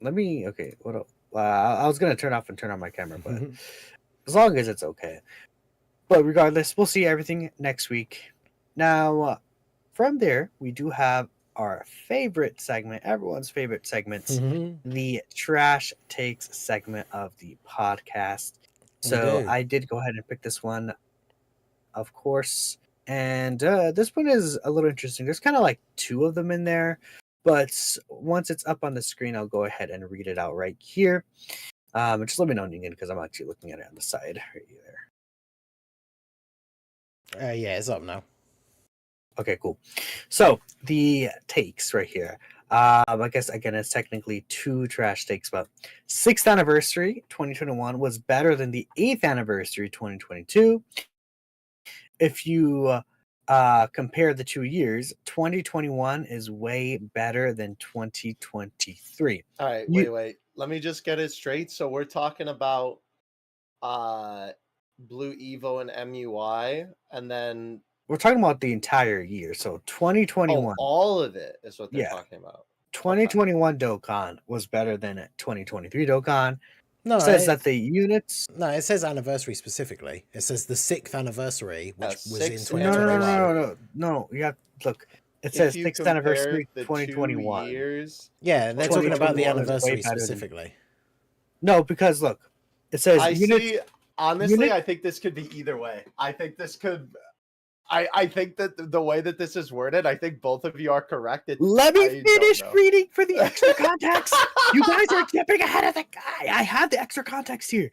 Okay, what else? I was gonna turn off and turn on my camera, but as long as it's okay. But regardless, we'll see everything next week. Now, from there, we do have our favorite segment, everyone's favorite segment, the Trash Takes segment of the podcast. So I did go ahead and pick this one, of course. And this one is a little interesting. There's kind of like 2 of them in there. But once it's up on the screen, I'll go ahead and read it out right here. Just let me know, Ningen, because I'm actually looking at it on the side right there. Yeah, it's up now. Okay, cool. So the takes right here. I guess again it's technically 2 trash takes, but 6th anniversary 2021 was better than the 8th anniversary 2022. If you compare the 2 years, 2021 is way better than 2023. All right, wait. Let me just get it straight. So we're talking about Blue Evo and MUI, and then We're talking about the entire year. So Oh, 2021. all of it is what they're Yeah. talking about. 2021 Dokkan was better than 2023 Dokkan. No, Says that the units. no, it says anniversary specifically. It says the 6th anniversary, which was in 6th No, 2021. no. You have look. It If says you 6th compare anniversary the 2 2021. years, Yeah, they're talking about the 2021 is way anniversary better than- specifically. No, because look, it says I units. see. Honestly, unit- I think this could be either way. I think this could. I think that the way that this is worded, I think both of you are correct. Let me I don't finish know. reading for the extra context. You guys are jumping ahead of the guy. I have the extra context here.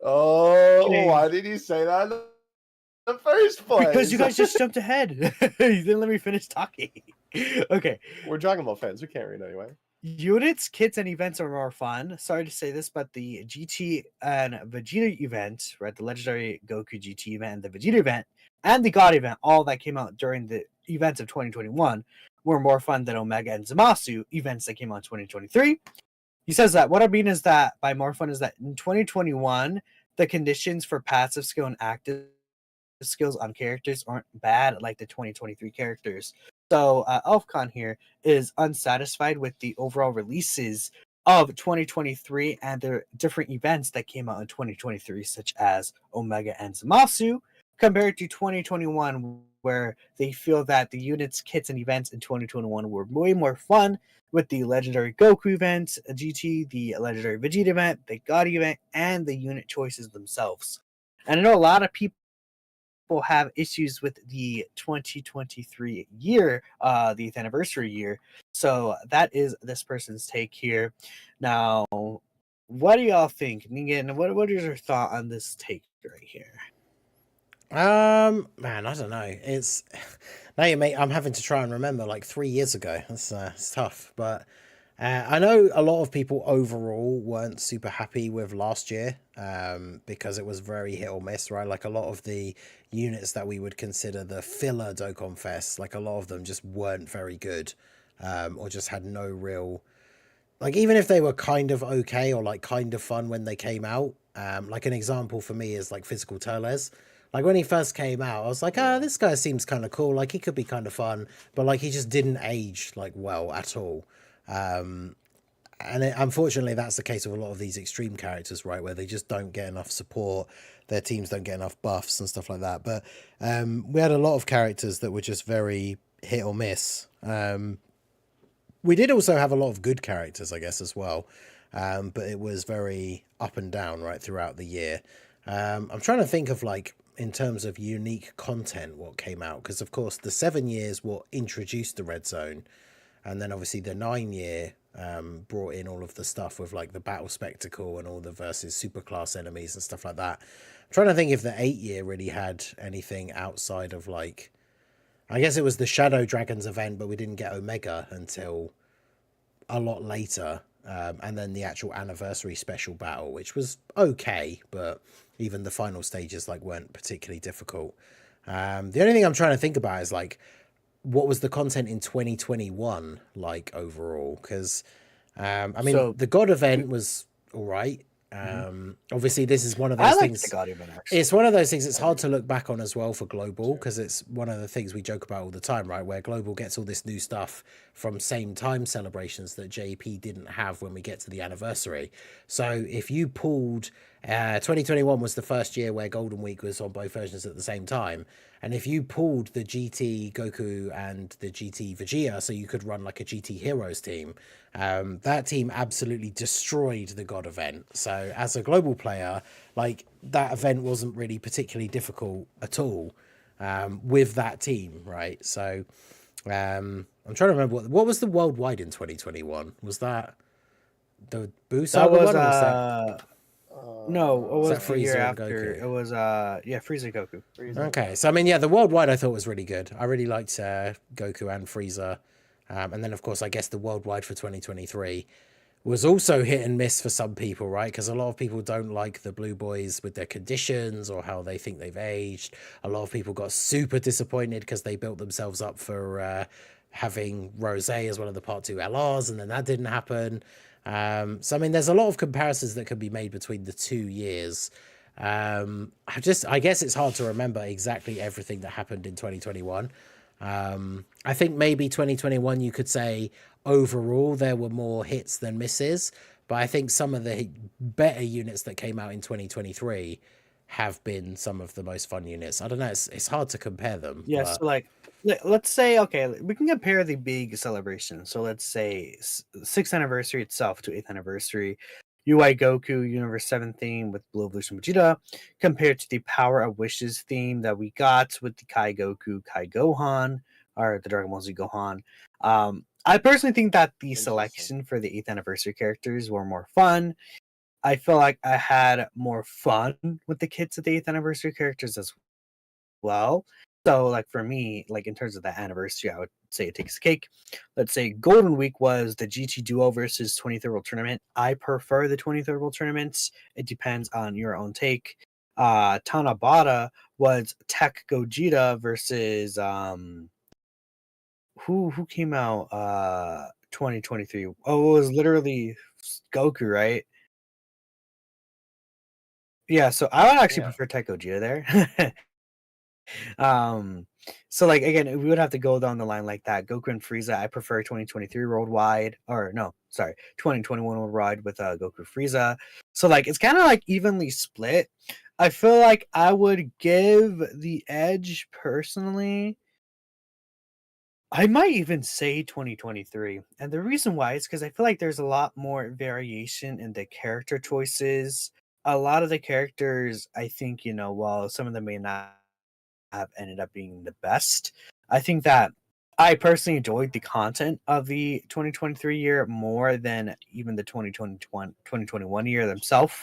Oh, Okay. why did you say that in the first place? Because you guys just jumped ahead. You didn't let me finish talking. Okay. We're Dragon Ball fans. We can't read anyway. Units, kits, and events are more fun. Sorry to say this, but the GT and Vegeta event, right? The legendary Goku GT event and the Vegeta event and the God event, all that came out during the events of 2021, were more fun than Omega and Zamasu events that came out in 2023. He says that what I mean is that by more fun is that in 2021, the conditions for passive skill and active skills on characters aren't bad like the 2023 characters. So Elfcon here is unsatisfied with the overall releases of 2023 and their different events that came out in 2023, such as Omega and Zamasu, compared to 2021, where they feel that the units, kits, and events in 2021 were way more fun with the legendary Goku event, GT, the legendary Vegeta event, the God event, and the unit choices themselves. And I know a lot of people have issues with the 2023 year, the 8th anniversary year. So that is this person's take here. Now, what do y'all think? Ningen, what is your thought on this take right here? Man, I don't know. It's now you mate. I'm having to try and remember like 3 years ago. That's it's tough, but I know a lot of people overall weren't super happy with last year, because it was very hit or miss, right? Like a lot of the units that we would consider the filler Dokkan Fest, like a lot of them just weren't very good, or just had no real. Like even if they were kind of okay or like kind of fun when they came out, like an example for me is like Physical Teles. Like when he first came out, I was like, this guy seems kind of cool. Like he could be kind of fun, but like he just didn't age like well at all. Unfortunately, that's the case with a lot of these extreme characters, right? Where they just don't get enough support. Their teams don't get enough buffs and stuff like that. But we had a lot of characters that were just very hit or miss. We did also have a lot of good characters, I guess, as well. But it was very up and down, right, throughout the year. I'm trying to think of like, in terms of unique content, what came out. Because, of course, the 7 years what introduced the Red Zone. And then, obviously, the 9 year brought in all of the stuff with, like, the battle spectacle and all the versus superclass enemies and stuff like that. I'm trying to think if the 8 year really had anything outside of, like... I guess it was the Shadow Dragons event, but we didn't get Omega until a lot later. And then the actual anniversary special battle, which was okay, but even the final stages like weren't particularly difficult. The only thing I'm trying to think about is like, what was the content in 2021 like overall? Because I mean, the God event was all right. Obviously, this is one of those things. The God event, actually. It's one of those things it's hard to look back on as well for Global, because it's one of the things we joke about all the time, right? Where Global gets all this new stuff from same time celebrations that JP didn't have when we get to the anniversary. So if you pulled 2021 was the first year where Golden Week was on both versions at the same time. And if you pulled the GT Goku and the GT Vegeta, so you could run like a GT Heroes team, that team absolutely destroyed the God event. So as a global player, like that event wasn't really particularly difficult at all with that team, right? So I'm trying to remember what was the worldwide in 2021? Was that the Buu Saga one? Or was that... No, it was the year Frieza and after. Goku? It was Frieza Goku. Okay, so I mean, yeah, the worldwide I thought was really good. I really liked Goku and Frieza, and then of course I guess the worldwide for 2023 was also hit and miss for some people, right? Because a lot of people don't like the Blue Boys with their conditions or how they think they've aged. A lot of people got super disappointed because they built themselves up for having Rose as one of the Part 2 LRs, and then that didn't happen. So I mean, there's a lot of comparisons that can be made between the 2 years. I guess it's hard to remember exactly everything that happened in 2021. I think maybe 2021 you could say overall there were more hits than misses, but I think some of the better units that came out in 2023 have been some of the most fun units. I don't know, it's hard to compare them, Yeah, but so like let's say okay, we can compare the big celebrations. So let's say 6th anniversary itself to 8th anniversary. UI Goku Universe 7 theme with Blue Evolution Vegeta compared to the Power of Wishes theme that we got with the Kai Goku Kai Gohan or the Dragon Ball Z Gohan. I personally think that the Interesting. selection for the 8th anniversary characters were more fun. I feel like I had more fun with the kids of the 8th anniversary characters as well. So, like for me, like in terms of the anniversary, I would say it takes cake. Let's say Golden Week was the GT Duo versus 23rd World Tournament. I prefer the 23rd World Tournaments. It depends on your own take. Tanabata was Tech Gogeta versus who came out 2023. Oh, it was literally Goku, right? Yeah, so I would actually Yeah. prefer Tech Gogeta there. Um, so like again, we would have to go down the line like that. Goku and Frieza, I prefer 2023 worldwide, or no, sorry, 2021 worldwide with Goku Frieza. So like it's kind of like evenly split. I feel like I would give the edge personally. I might even say 2023. And the reason why is because I feel like there's a lot more variation in the character choices. A lot of the characters, I think, while some of them may not have ended up being the best. I think that I personally enjoyed the content of the 2023 year more than even the 2021 year themselves.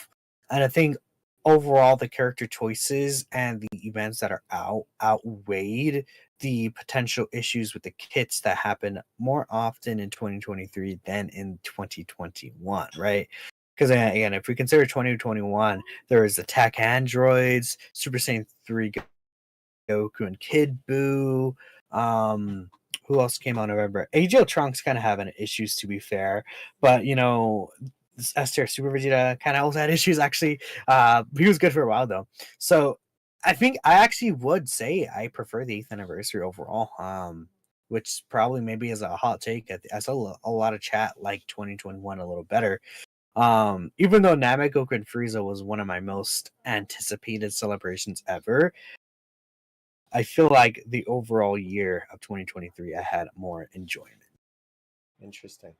And I think overall the character choices and the events that are outweighed the potential issues with the kits that happen more often in 2023 than in 2021, right? Because again, if we consider 2021, there was attack androids, Super Saiyan 3 Goku and Kid Buu. Who else came out in November? AGL Trunks kind of having issues, to be fair, but this S-tier Super Vegeta kind of also had issues. Actually, he was good for a while though. So I think I actually would say I prefer the 8th anniversary overall. Which probably maybe is a hot take. I saw a lot of chat like 2021 a little better. Even though Namek Goku and Frieza was one of my most anticipated celebrations ever, I feel like the overall year of 2023, I had more enjoyment. Interesting.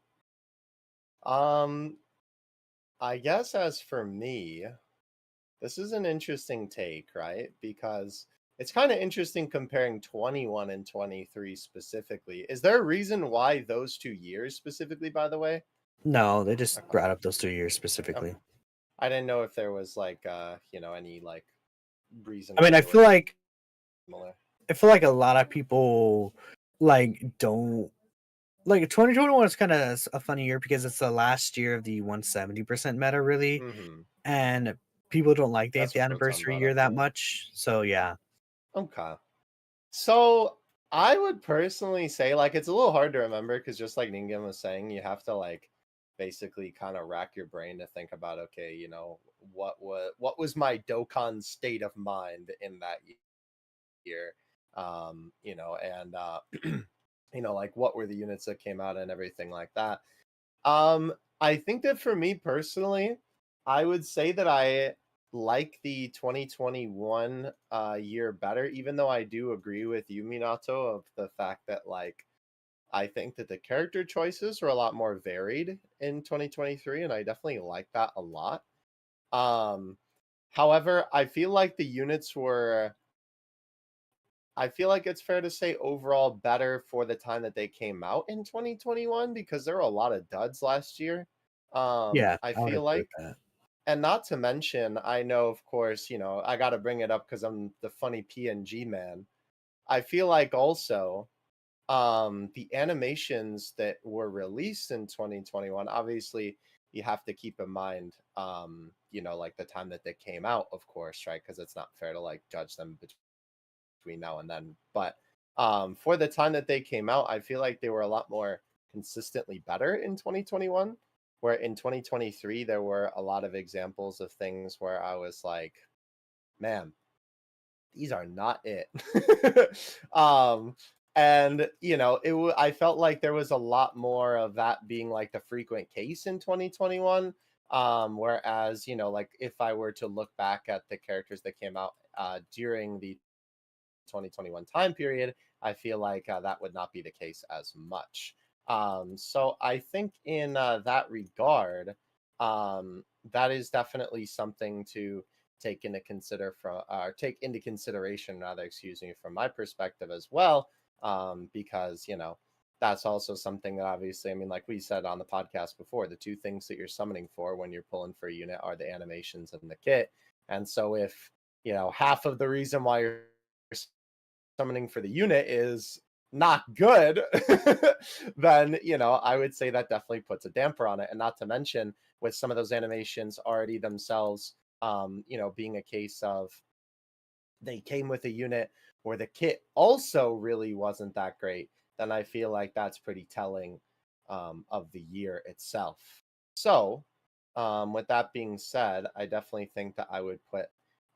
Um, I guess as for me, this is an interesting take, right? Because it's kind of interesting comparing 21 and 23 specifically. Is there a reason why those 2 years specifically, by the way? No, they just Okay. brought up those 2 years specifically. Okay. I didn't know if there was like any like reason I mean, why I they feel were like similar. a lot of people like don't like 2021 is kind of a funny year because it's the last year of the 170% meta, really, Mm-hmm. and people don't like the That's 8th what Proton anniversary brought year up, that yeah. much. So yeah, Okay. So I would personally say like it's a little hard to remember because just like Ningen was saying, you have to like basically kind of rack your brain to think about okay, what was my Dokkan state of mind in that year, and like what were the units that came out and everything like that. I think that for me personally, I would say that I like the 2021 year better, even though I do agree with you, Minato, of the fact that like I think that the character choices were a lot more varied in 2023, and I definitely like that a lot. Um, However, I feel like it's fair to say overall better for the time that they came out in 2021 because there were a lot of duds last year. yeah, I I would feel agree with like, that. and not to mention, I know, of course, I got to bring it up because I'm the funny PNG man. I feel like also the animations that were released in 2021, obviously, you have to keep in mind, like the time that they came out, of course, right? Because it's not fair to like judge them between now and then. But for the time that they came out, I feel like they were a lot more consistently better in 2021. Where in 2023 there were a lot of examples of things where I was like, man, these are not it. And I felt like there was a lot more of that being like the frequent case in 2021. Whereas, like if I were to look back at the characters that came out during the 2021 time period, I feel like that would not be the case as much. So I think in that regard, that is definitely something to take into consideration rather, excuse me, from my perspective as well. Because that's also something that obviously, I mean, like we said on the podcast before, the two things that you're summoning for when you're pulling for a unit are the animations and the kit. And so if half of the reason why you're summoning for the unit is not good, then I would say that definitely puts a damper on it. And not to mention with some of those animations already themselves being a case of they came with a unit where the kit also really wasn't that great, then I feel like that's pretty telling of the year itself. So with that being said, I definitely think that I would put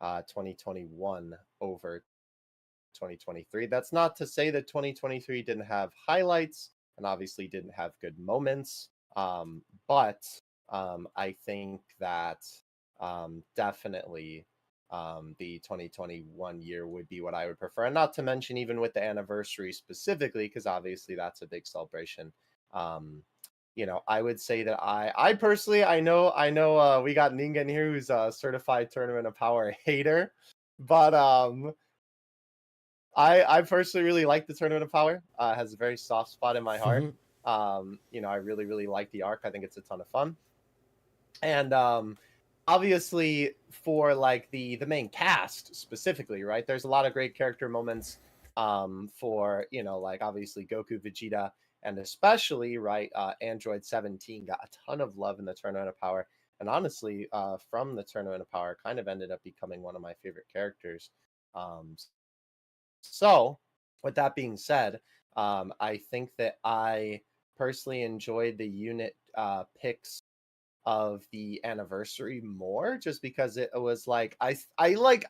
2021 over 2023. That's not to say that 2023 didn't have highlights and obviously didn't have good moments. But I think that definitely the 2021 year would be what I would prefer. And not to mention, even with the anniversary specifically, because obviously that's a big celebration. I would say that I personally, I know we got Ningen here who's a certified Tournament of Power hater, but I personally really like the Tournament of Power. It has a very soft spot in my heart. I really, really like the arc. I think it's a ton of fun. And obviously for like the main cast specifically, right? There's a lot of great character moments for, like obviously Goku, Vegeta, and especially, right, Android 17 got a ton of love in the Tournament of Power. And honestly, from the Tournament of Power, kind of ended up becoming one of my favorite characters. So, with that being said, I think that I personally enjoyed the unit picks of the anniversary more, just because it was like I like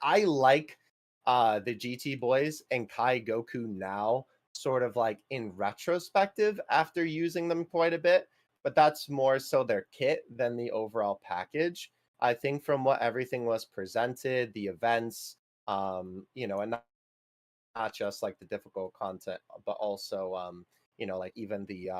the GT boys and Kai Goku now, sort of like in retrospective after using them quite a bit, but that's more so their kit than the overall package. I think from what everything was presented, the events, and not just like the difficult content, but also like even the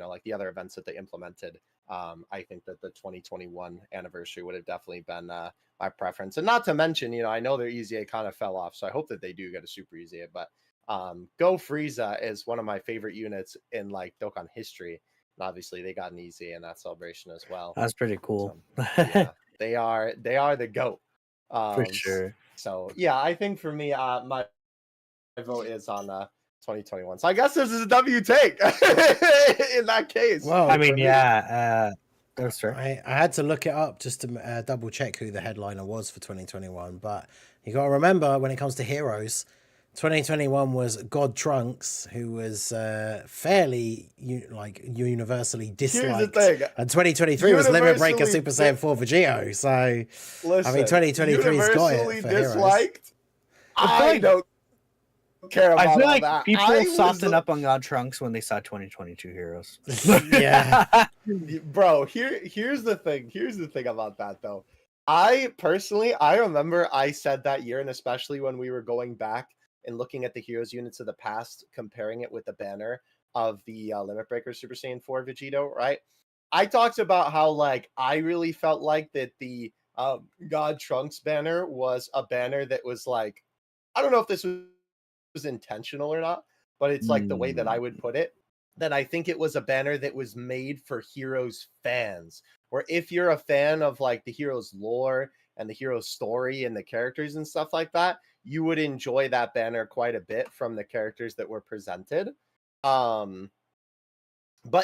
like the other events that they implemented. I think that the 2021 anniversary would have definitely been my preference. And not to mention, I know their EZA kind of fell off, so I hope that they do get a Super EZA. But Go Frieza is one of my favorite units in like Dokkan history. And obviously they got an EZA in that celebration as well. That's pretty cool. So, yeah, they are the GOAT. For sure. So yeah, I think for me, my vote is on 2021. So I guess this is a W take in that case. Well, I mean, yeah, that's fair. I had to look it up just to double check who the headliner was for 2021. But you got to remember, when it comes to heroes, 2021 was God Trunks, who was fairly universally disliked. Here's the thing. And 2023 was Limit Breaker Super Saiyan 4 Vegito. So, listen, I mean, 2023's got it for disliked. Heroes. I don't care about I feel like that. people softened up on God Trunks when they saw 2022 heroes. Yeah. Bro, here's the thing. Here's the thing about that though. I remember I said that year, and especially when we were going back and looking at the heroes units of the past, comparing it with the banner of the Limit Breaker Super Saiyan 4 Vegito, right? I talked about how like I really felt like that the God Trunks banner was a banner that was like, I don't know if this was intentional or not, but it's like the way that I would put it, that I think it was a banner that was made for Heroes fans, where if you're a fan of like the Heroes lore and the Heroes story and the characters and stuff like that, you would enjoy that banner quite a bit from the characters that were presented. But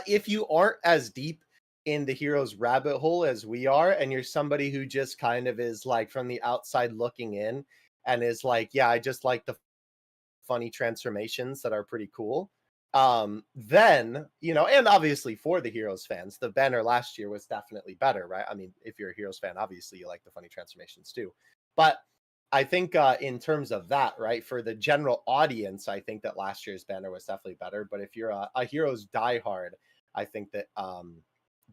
if you aren't as deep in the Heroes rabbit hole as we are, and you're somebody who just kind of is like from the outside looking in and is like, yeah, I just like the funny transformations that are pretty cool, then and obviously for the Heroes fans, the banner last year was definitely better, right? I mean, if you're a Heroes fan, obviously you like the funny transformations too. But I think in terms of that, right, for the general audience, I think that last year's banner was definitely better. But if you're a Heroes diehard, I think that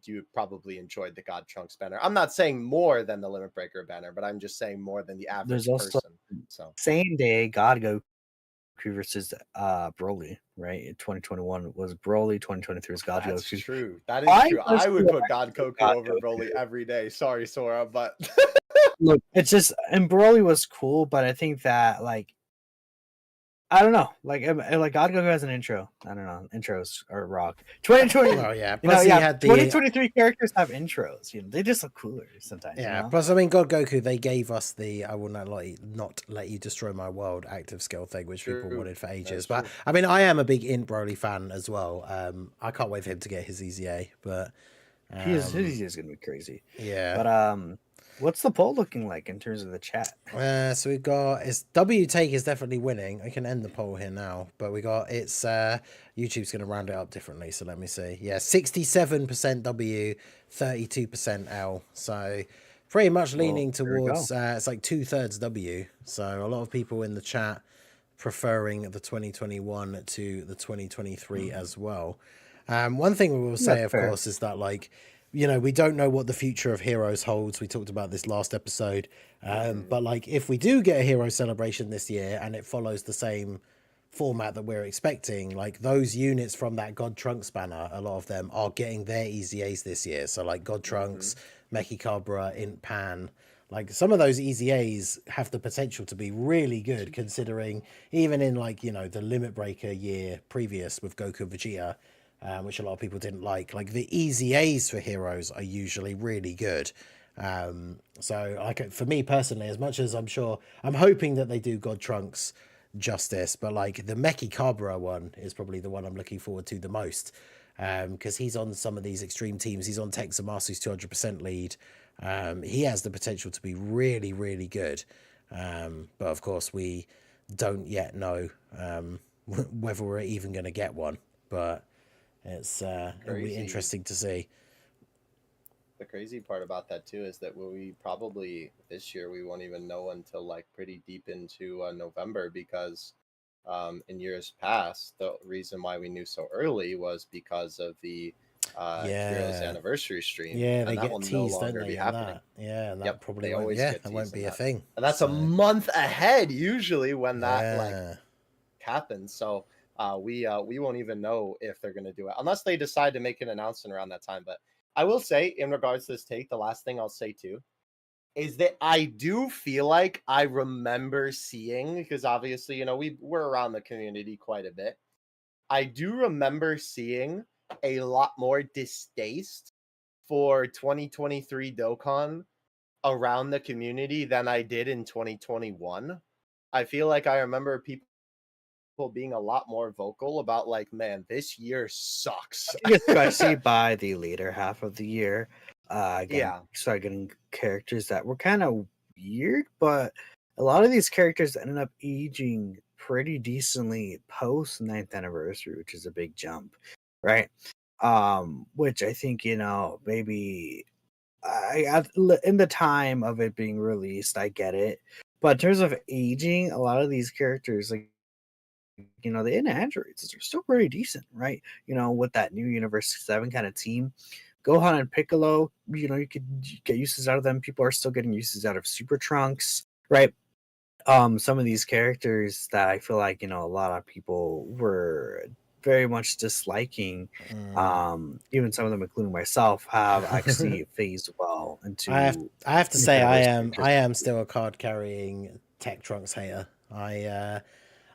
you probably enjoyed the God Trunks banner. I'm not saying more than the Limit Breaker banner, but I'm just saying more than the average There's also person. So same day God Goku versus Broly, right? In 2021 was Broly, 2023 was God that's Goku. true. That is I true. I personally would put like God Goku God over Goku. Broly every day. Sorry, Sora, but Look, it's just, and Broly was cool, but I think that like I don't know, like God Goku has an intro. I don't know, intros are rock. 2020, Well, yeah. you know, Plus, he yeah, had the 2023 characters have intros. You know, they just look cooler sometimes. yeah. You know? Plus, I mean, God Goku, they gave us the "I will not let you destroy my world" active skill thing, which people true. wanted for That ages. is But true. I mean, I am a big Int Broly fan as well. I can't wait for him to get his EZA. But He's gonna be crazy. yeah. But what's the poll looking like in terms of the chat? So we've got it's W Take is definitely winning. I can end the poll here now, but we got it's YouTube's gonna round it up differently, so let me see. Yeah, 67% W, 32% L. So pretty much leaning There we towards go. it's like 2/3 W. So a lot of people in the chat preferring the 2021 to the 2023 as well. One thing we will say, That's of fair. course, is that like, you know, we don't know what the future of Heroes holds. We talked about this last episode. But like, if we do get a Hero Celebration this year and it follows the same format that we're expecting, like those units from that God Trunks banner, a lot of them are getting their EZAs this year. So like God Trunks, Mechikabra, Int Pan, like some of those EZAs have the potential to be really good, considering even in like, you know, the Limit Breaker year previous with Goku and Vegeta, which a lot of people didn't like the EZAs for heroes are usually really good. So like for me personally, as much as I'm hoping that they do God Trunks justice, but like the Mechikabra one is probably the one I'm looking forward to the most. Because he's on some of these extreme teams. He's on Texamasu's 200% lead. He has the potential to be really, really good. But of course, we don't yet know whether we're even going to get one. But it'll be interesting to see. The crazy part about that too is that we probably this year we won't even know until like pretty deep into November, because in years past the reason why we knew so early was because of the Heroes anniversary stream. Yeah, and they that get will no teased, don't longer they? be On happening. that. Yeah, and that Yep, probably they won't. always Yeah, get that won't teased be on a that. thing. And that's a month ahead usually when that like happens. So we won't even know if they're going to do it unless they decide to make an announcement around that time. But I will say, in regards to this take, the last thing I'll say too is that I do feel like I remember seeing, because obviously, you know, we're around the community quite a bit. I do remember seeing a lot more distaste for 2023 Dokkan around the community than I did in 2021. I feel like I remember people being a lot more vocal about like, man, this year sucks. I think especially by the later half of the year, again, Yeah. started getting characters that were kind of weird, but a lot of these characters ended up aging pretty decently post 9th anniversary, which is a big jump, right? Which I think, you know, maybe in the time of it being released, I get it, but in terms of aging, a lot of these characters, like, you know, the in androids are still pretty decent, right? You know, with that new Universe 7 kind of team, Gohan and Piccolo, you know, you could get uses out of them. People are still getting uses out of Super Trunks, right? Some of these characters that I feel like, you know, a lot of people were very much disliking, even some of them, including myself, have actually phased well into. I have to say, I am characters. still a card carrying Tech Trunks hater.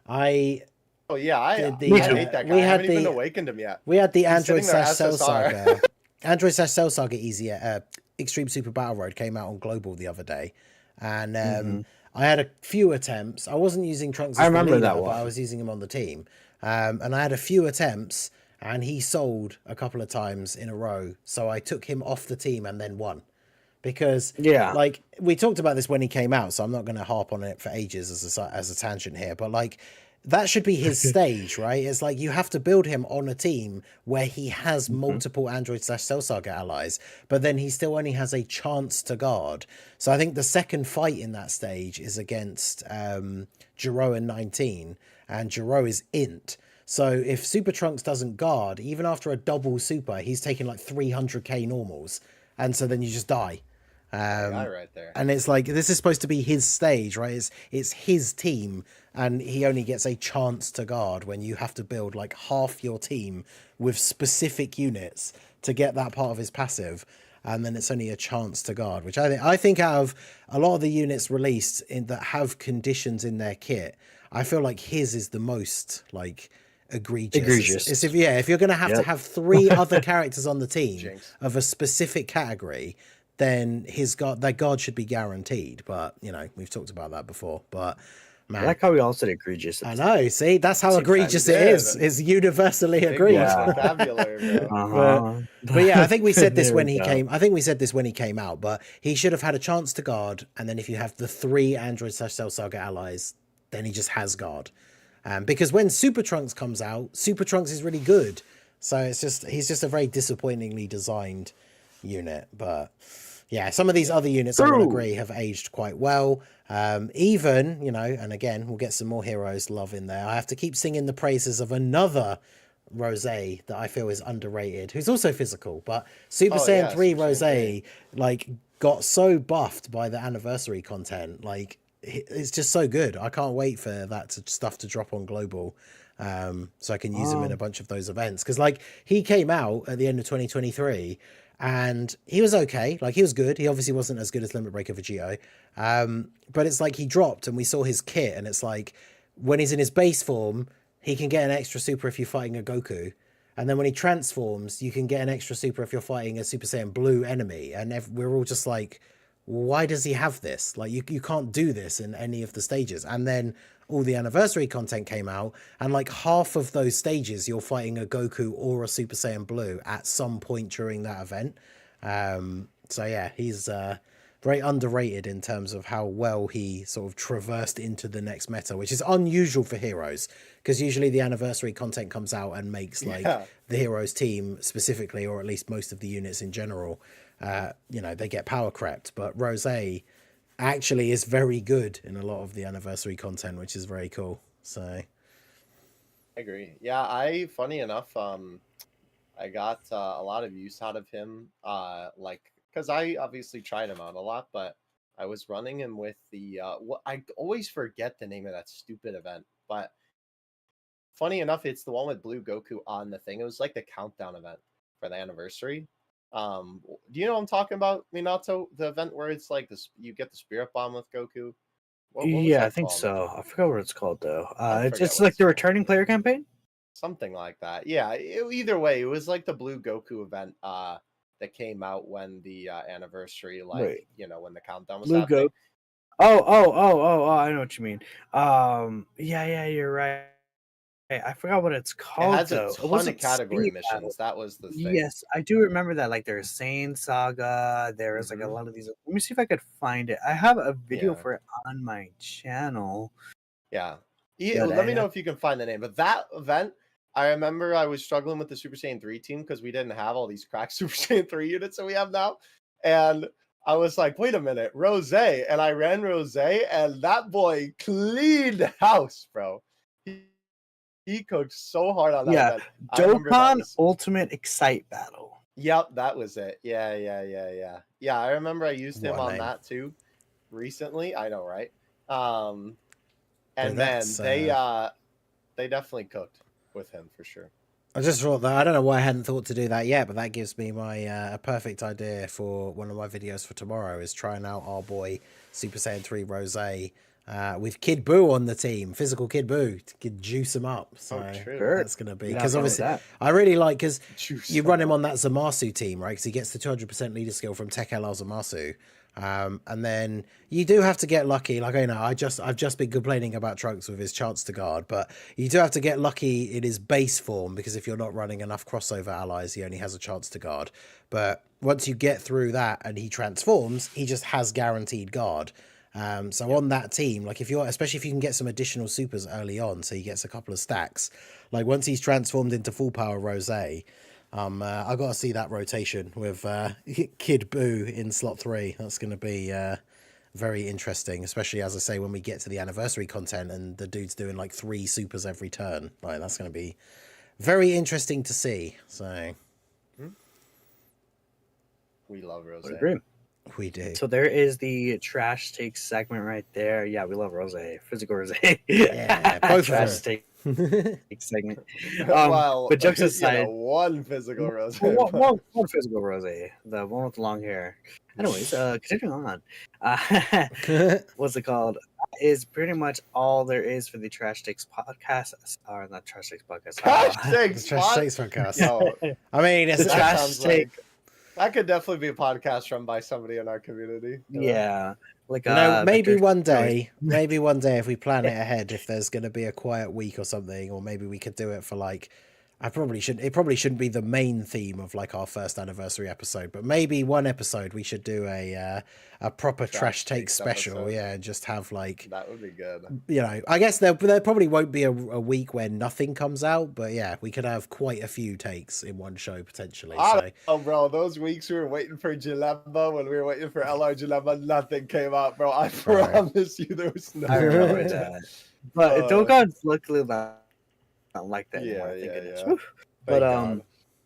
I Oh yeah, I did the hate that guy. I haven't even awakened him yet. we had the He's Android sitting there Cell SSR. Saga. Android Cell Saga easier. Extreme Super Battle Road came out on Global the other day, and I had a few attempts. I wasn't using Trunks as the leader, that but one. I was using him on the team, and I had a few attempts, and he sold a couple of times in a row. So I took him off the team and then won. Because like we talked about this when he came out, so I'm not going to harp on it for ages as a tangent here, but like that should be his stage, right? It's like you have to build him on a team where he has multiple Android/Cell Saga allies, but then he still only has a chance to guard. So I think the second fight in that stage is against Jiro in 19, and Jiro is int. So if Super Trunks doesn't guard, even after a double super, he's taking like 300k normals, and so then you just die. Guy right there. And it's like, this is supposed to be his stage, right? It's his team, and he only gets a chance to guard when you have to build like half your team with specific units to get that part of his passive, and then it's only a chance to guard, which I think out of a lot of the units released in that have conditions in their kit, I feel like his is the most like egregious. It's if you're gonna have to have 3 other characters on the team of a specific category, then their guard should be guaranteed. But you know, we've talked about that before. But man, I like how we all said egregious. I know. See, that's how egregious it is. It's universally agreed. Vocabulary, but yeah, I think we said this when he came. I think we said this when he came out. But he should have had a chance to guard, and then if you have the 3 Android/Cell Saga allies, then he just has guard. Because when Super Trunks comes out, Super Trunks is really good. So he's just a very disappointingly designed unit. But yeah, some of these other units, I will agree, have aged quite well. Even, you know, and again, we'll get some more heroes love in there. I have to keep singing the praises of another Rosé that I feel is underrated, who's also physical, but Super Saiyan 3 Rosé, like, got so buffed by the anniversary content. Like, it's just so good. I can't wait for that stuff to drop on Global, so I can use him in a bunch of those events. Because, like, he came out at the end of 2023, and he was okay. Like, he was good. He obviously wasn't as good as Limit Breaker Vegito. But it's like he dropped and we saw his kit, and it's like when he's in his base form, he can get an extra super if you're fighting a Goku. And then when he transforms, you can get an extra super if you're fighting a Super Saiyan Blue enemy. And we're all just like, why does he have this? Like, you can't do this in any of the stages. And then all the anniversary content came out, and like half of those stages you're fighting a Goku or a Super Saiyan Blue at some point during that event. So yeah, he's very underrated in terms of how well he sort of traversed into the next meta, which is unusual for heroes, because usually the anniversary content comes out and makes like the heroes team specifically, or at least most of the units in general, you know, they get power crept. But Rosé actually is very good in a lot of the anniversary content, which is very cool. So I agree. Yeah, funny enough, I got a lot of use out of him, like, because I obviously tried him out a lot, but I was running him with the I always forget the name of that stupid event, but funny enough, it's the one with Blue Goku on the thing. It was like the countdown event for the anniversary. Do you know what I'm talking about, Minato? The event where it's like this, you get the Spirit Bomb with Goku. What I think called? so. I forgot what it's called though. It's like the returning player campaign, something like that. Yeah. Either way, it was like the Blue Goku event that came out when the anniversary, like you know, when the countdown was happening. Oh! I know what you mean. Yeah, you're right. I forgot what it's called. It has a ton of category missions. That was the thing. Yes, I do remember that. Like, there's Saiyan Saga. There is like a lot of these. Let me see if I could find it. I have a video for it on my channel. Yeah. Let me know if you can find the name. But that event, I remember I was struggling with the Super Saiyan 3 team because we didn't have all these cracked Super Saiyan 3 units that we have now. And I was like, wait a minute, Rosé. And I ran Rosé, and that boy cleaned house, bro. He cooked so hard on that event. Dokkan Ultimate Excite Battle. Yep, that was it. Yeah. Yeah, I remember I used him on that too recently. I know, right? And then they definitely cooked with him for sure. I just thought that, I don't know why I hadn't thought to do that yet, but that gives me my a perfect idea for one of my videos for tomorrow, is trying out our boy Super Saiyan 3 Rosé with Kid Buu on the team, physical Kid Buu, to juice him up. So that's going to be, because obviously I really like, because you run him on that Zamasu team, right? Because he gets the 200% leader skill from Tech LR Zamasu. And then you do have to get lucky. Like, I know I've just been complaining about Trunks with his chance to guard, but you do have to get lucky in his base form, because if you're not running enough crossover allies, he only has a chance to guard. But once you get through that and he transforms, he just has guaranteed guard. So on that team, like especially if you can get some additional supers early on, so he gets a couple of stacks. Like once he's transformed into full power Rose, I got to see that rotation with Kid Buu in slot 3. That's going to be very interesting, especially as I say when we get to the anniversary content and the dude's doing like 3 supers every turn. Like that's going to be very interesting to see. So we love Rose. Would agree. We do. So there is the trash take segment right there. Yeah, we love Rose. Physical Rose. Yeah, both trash take segment. Well, but jokes aside, one physical Rose. one physical Rose, the one with the long hair. Anyways, continuing on. What's it called? Is pretty much all there is for the Trash Takes podcast. Or not Trash Takes podcast. Trash Takes podcast. No, I mean, it's the Trash Take. That could definitely be a podcast run by somebody in our community. Yeah. Like maybe one day, if we plan it ahead, if there's going to be a quiet week or something, or maybe we could do it for like, it probably shouldn't be the main theme of like our first anniversary episode, but maybe one episode we should do a proper trash take special. Episode. Yeah, and just have like, that would be good. You know, I guess there probably won't be a week where nothing comes out, but yeah, we could have quite a few takes in one show potentially. Oh, bro, those weeks we were waiting for Dilemma, when we were waiting for LR Dilemma, nothing came out, bro. I promise you there was no. I remember that. But Dokkan's luckily not like that anymore. Yeah. But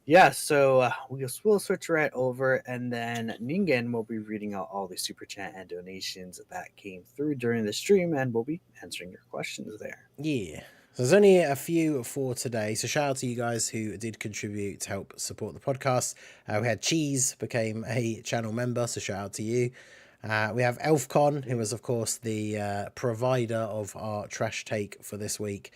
yeah, so we'll switch right over, and then Ningen will be reading out all the super chat and donations that came through during the stream, and we'll be answering your questions there. Yeah. So there's only a few for today. So shout out to you guys who did contribute to help support the podcast. We had Cheese became a channel member, so shout out to you. We have Elfcon, who was of course the provider of our trash take for this week.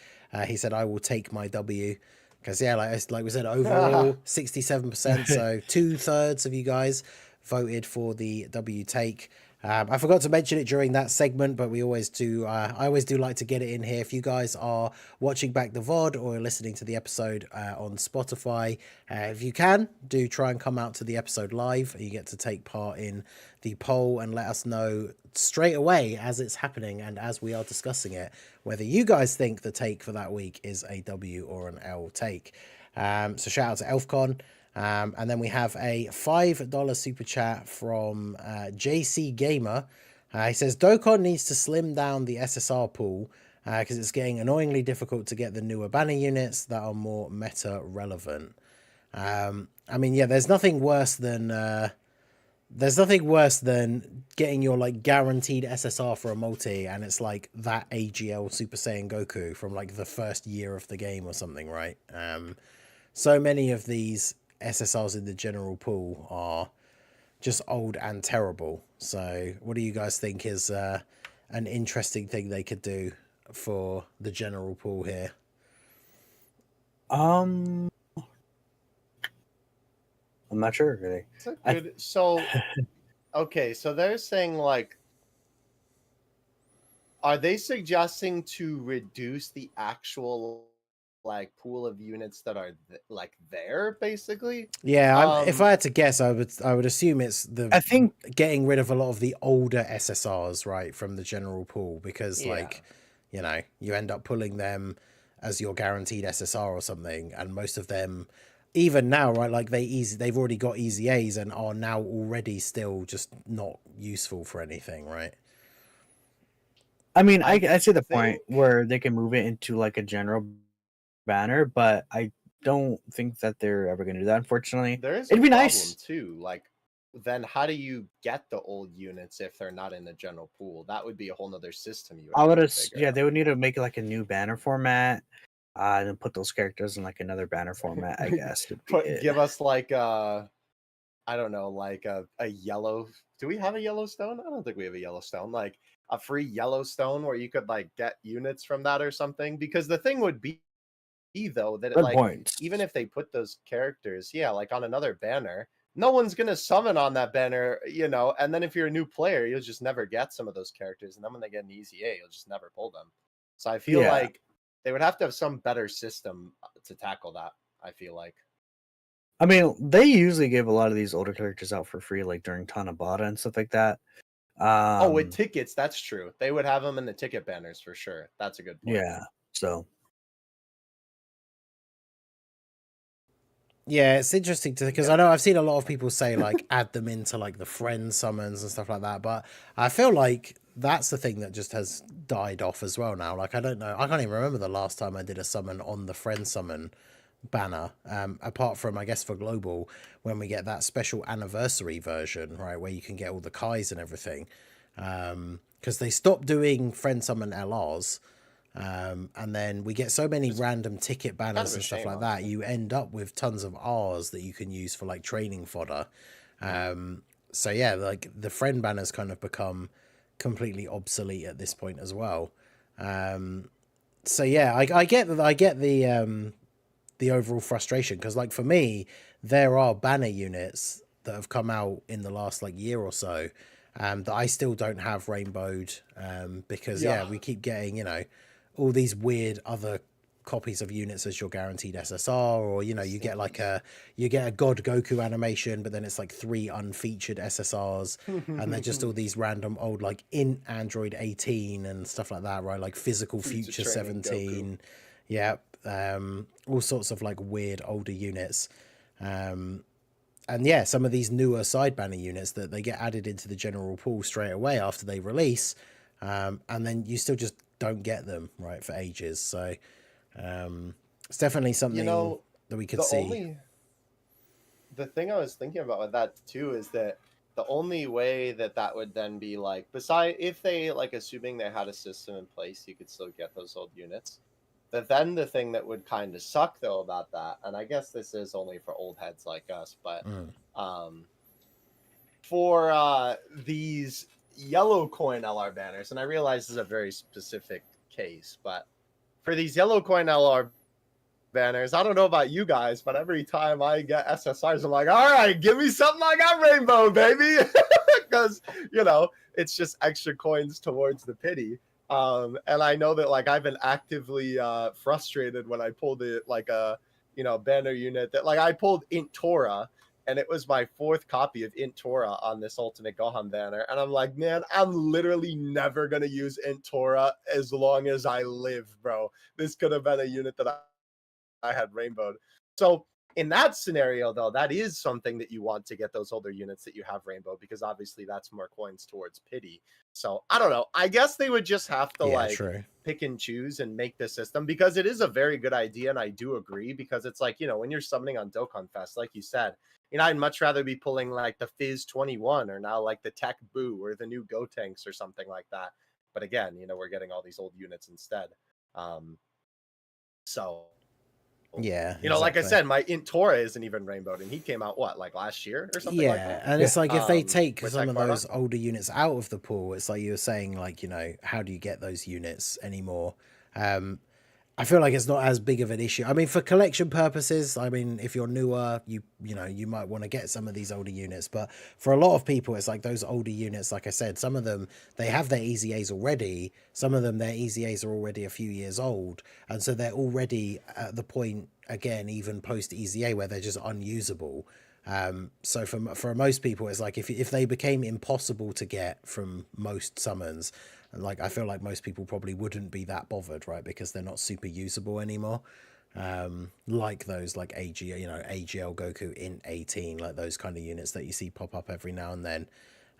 He said, "I will take my W." Because yeah, like we said, overall 67%. So 2/3 of you guys voted for the W take. I forgot to mention it during that segment, but we always do. I always do like to get it in here. If you guys are watching back the VOD or listening to the episode on Spotify, if you can, do try and come out to the episode live. You get to take part in the poll and let us know straight away as it's happening and as we are discussing it, whether you guys think the take for that week is a W or an L take. So shout out to Elfcon. And then we have a $5 super chat from JC Gamer. He says, Dokkan needs to slim down the SSR pool because it's getting annoyingly difficult to get the newer banner units that are more meta relevant. I mean, yeah, there's nothing worse than getting your like guaranteed SSR for a multi, and it's like that AGL Super Saiyan Goku from like the first year of the game or something, right? So many of these SSRs in the general pool are just old and terrible. So what do you guys think is an interesting thing they could do for the general pool here? I'm not sure really. So okay, so they're saying like, are they suggesting to reduce the actual like pool of units that are like there basically? Yeah, if I had to guess, I would assume it's I think getting rid of a lot of the older SSRs, right, from the general pool, because like, you know, you end up pulling them as your guaranteed SSR or something, and most of them even now, right, like they've already got easy A's and are now already still just not useful for anything, right? I mean, I see the point where they can move it into like a general banner, but I don't think that they're ever going to do that, unfortunately. There is It'd be problem nice too. Like, then how do you get the old units if they're not in the general pool? That would be a whole nother system. They would need to make like a new banner format, and then put those characters in like another banner format, I guess. Give us like I don't know, like a yellow. Do we have a Yellowstone? I don't think we have a Yellowstone. Like a free Yellowstone where you could like get units from that or something. Because the thing would be though that even if they put those characters, like on another banner, no one's gonna summon on that banner, you know. And then if you're a new player, you'll just never get some of those characters. And then when they get an easy A, you'll just never pull them. So I feel like they would have to have some better system to tackle that. I feel like. I mean, they usually give a lot of these older characters out for free, like during Tanabata and stuff like that. Oh, with Um, tickets, that's true. They would have them in the ticket banners for sure. That's a good point. yeah. So Yeah, it's interesting to because I know I've seen a lot of people say like add them into like the friend summons and stuff like that, but I feel like that's the thing that just has died off as well now. Like I don't know, I can't even remember the last time I did a summon on the friend summon banner. Apart from I guess for global when we get that special anniversary version, right, where you can get all the Kais and everything. Because they stopped doing friend summon LRs. And then we get so many random ticket banners and stuff like that. You end up with tons of R's that you can use for like training fodder. So yeah, like the friend banners kind of become completely obsolete at this point as well. So yeah, I get that. I get the overall frustration because like for me, there are banner units that have come out in the last like year or so. That I still don't have rainbowed because we keep getting all these weird other copies of units as your guaranteed SSR, or you get like a God Goku animation, but then it's like 3 unfeatured SSRs, and they're just all these random old like int Android 18 and stuff like that, right? Like physical future 17, all sorts of like weird older units. And yeah, some of these newer side banner units that they get added into the general pool straight away after they release, and then you still just don't get them right for ages. So it's definitely something that we could see. The thing I was thinking about with that too is that the only way that that would then be like, beside if they like assuming they had a system in place, you could still get those old units. But then the thing that would kind of suck though about that, and I guess this is only for old heads like us, but for these yellow coin LR banners, and I realize this is a very specific case, but for these yellow coin LR banners, I don't know about you guys, but every time I get SSRs, I'm like, all right, give me something I got rainbow, baby. Because, it's just extra coins towards the pity. And I know that like I've been actively frustrated when I pulled it like a banner unit that like I pulled Int Tora, and it was my 4th copy of Int Tora on this Ultimate Gohan banner, and I'm like, man, I'm literally never gonna use Int Tora as long as I live, bro. This could have been a unit that I had rainbowed. So in that scenario, though, that is something that you want to get those older units that you have rainbow, because obviously that's more coins towards pity. So I don't know. I guess they would just have to pick and choose and make the system, because it is a very good idea. And I do agree, because it's like, when you're summoning on Dokkan Fest, like you said, I'd much rather be pulling like the Fizz 21 or now like the Tech Buu or the new Gotenks or something like that. But again, we're getting all these old units instead. So yeah, like I said, my Int Tora isn't even rainbowed, and he came out like last year or something like that. And it's like if they take some of those Marta? older units out of the pool, it's like you were saying, like how do you get those units anymore? I feel like it's not as big of an issue. I mean, for collection purposes, I mean, if you're newer, you might want to get some of these older units. But for a lot of people, it's like those older units, like I said, some of them, they have their EZAs already. Some of them, their EZAs are already a few years old. And so they're already at the point, again, even post EZA, where they're just unusable. So for most people, it's like if they became impossible to get from most summons, like I feel like most people probably wouldn't be that bothered, right? Because they're not super usable anymore. Like those like AGL Goku Int 18, like those kind of units that you see pop up every now and then.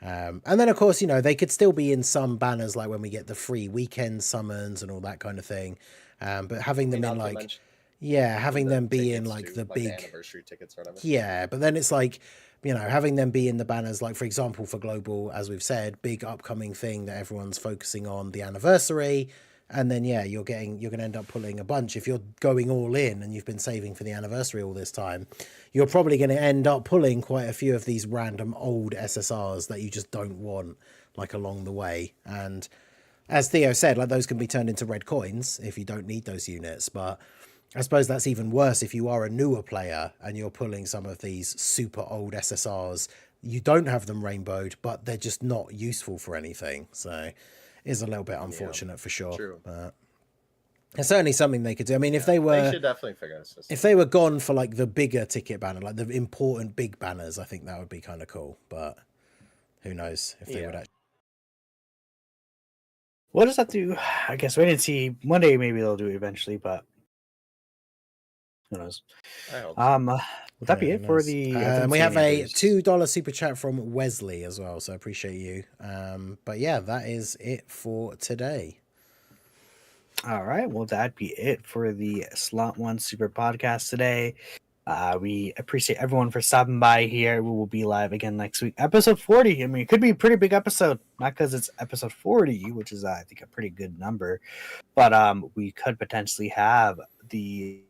And then of course, they could still be in some banners, like when we get the free weekend summons and all that kind of thing. But having them in like, having them be in like the big anniversary tickets or whatever. Yeah, but then it's like, having them be in the banners, like for example for global, as we've said, big upcoming thing that everyone's focusing on, the anniversary, and then you're gonna end up pulling a bunch. If you're going all in and you've been saving for the anniversary all this time, you're probably going to end up pulling quite a few of these random old SSRs that you just don't want, like along the way. And as Theo said, like those can be turned into red coins if you don't need those units, but I suppose that's even worse if you are a newer player and you're pulling some of these super old SSRs. You don't have them rainbowed, but they're just not useful for anything. So it's a little bit unfortunate for sure. True. But it's certainly something they could do. I mean, if they were, they should definitely figure out a system. If they were gone for like the bigger ticket banner, like the important big banners, I think that would be kind of cool. But who knows if they would actually. What does that do? I guess we didn't see. One day maybe they'll do it eventually, but who knows? I hope so. Would that be Yeah, it for nice. the? I didn't We see have any a others. $2 super chat from Wesley as well, so I appreciate you. But yeah, that is it for today. All right. Well, that'd be it for the Slot One Super Podcast today. We appreciate everyone for stopping by here. We will be live again next week, episode 40. I mean, it could be a pretty big episode, not because it's episode 40, which is I think a pretty good number, but we could potentially have the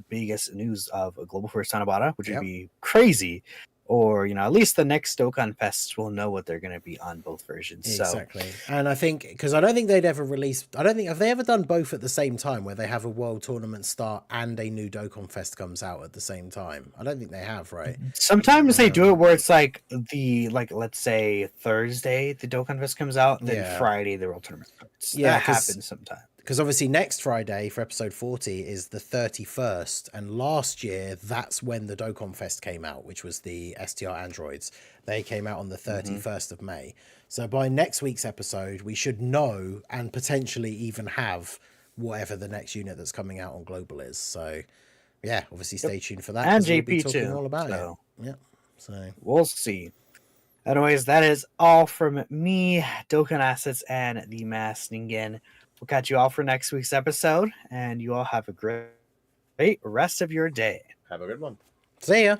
biggest news of a global first Tanabata, which would be crazy. Or, at least the next Dokkan Fest will know what they're going to be on both versions. Exactly. And I think, because I don't think they'd ever release, have they ever done both at the same time where they have a world tournament start and a new Dokkan Fest comes out at the same time? I don't think they have, right? Sometimes they do it where it's let's say Thursday the Dokkan Fest comes out, then Friday the world tournament starts. Yeah, that happens sometimes. Because obviously next Friday for episode 40 is the 31st. And last year, that's when the Dokkan Fest came out, which was the STR androids. They came out on the 31st of May. So by next week's episode, we should know and potentially even have whatever the next unit that's coming out on Global is. So yeah, obviously stay tuned for that. And we'll be JP talking too. all about it. Yeah. So we'll see. Anyways, that is all from me, Dokkan Assets, and the Mass Ningen. We'll catch you all for next week's episode, and you all have a great rest of your day. Have a good one. See ya.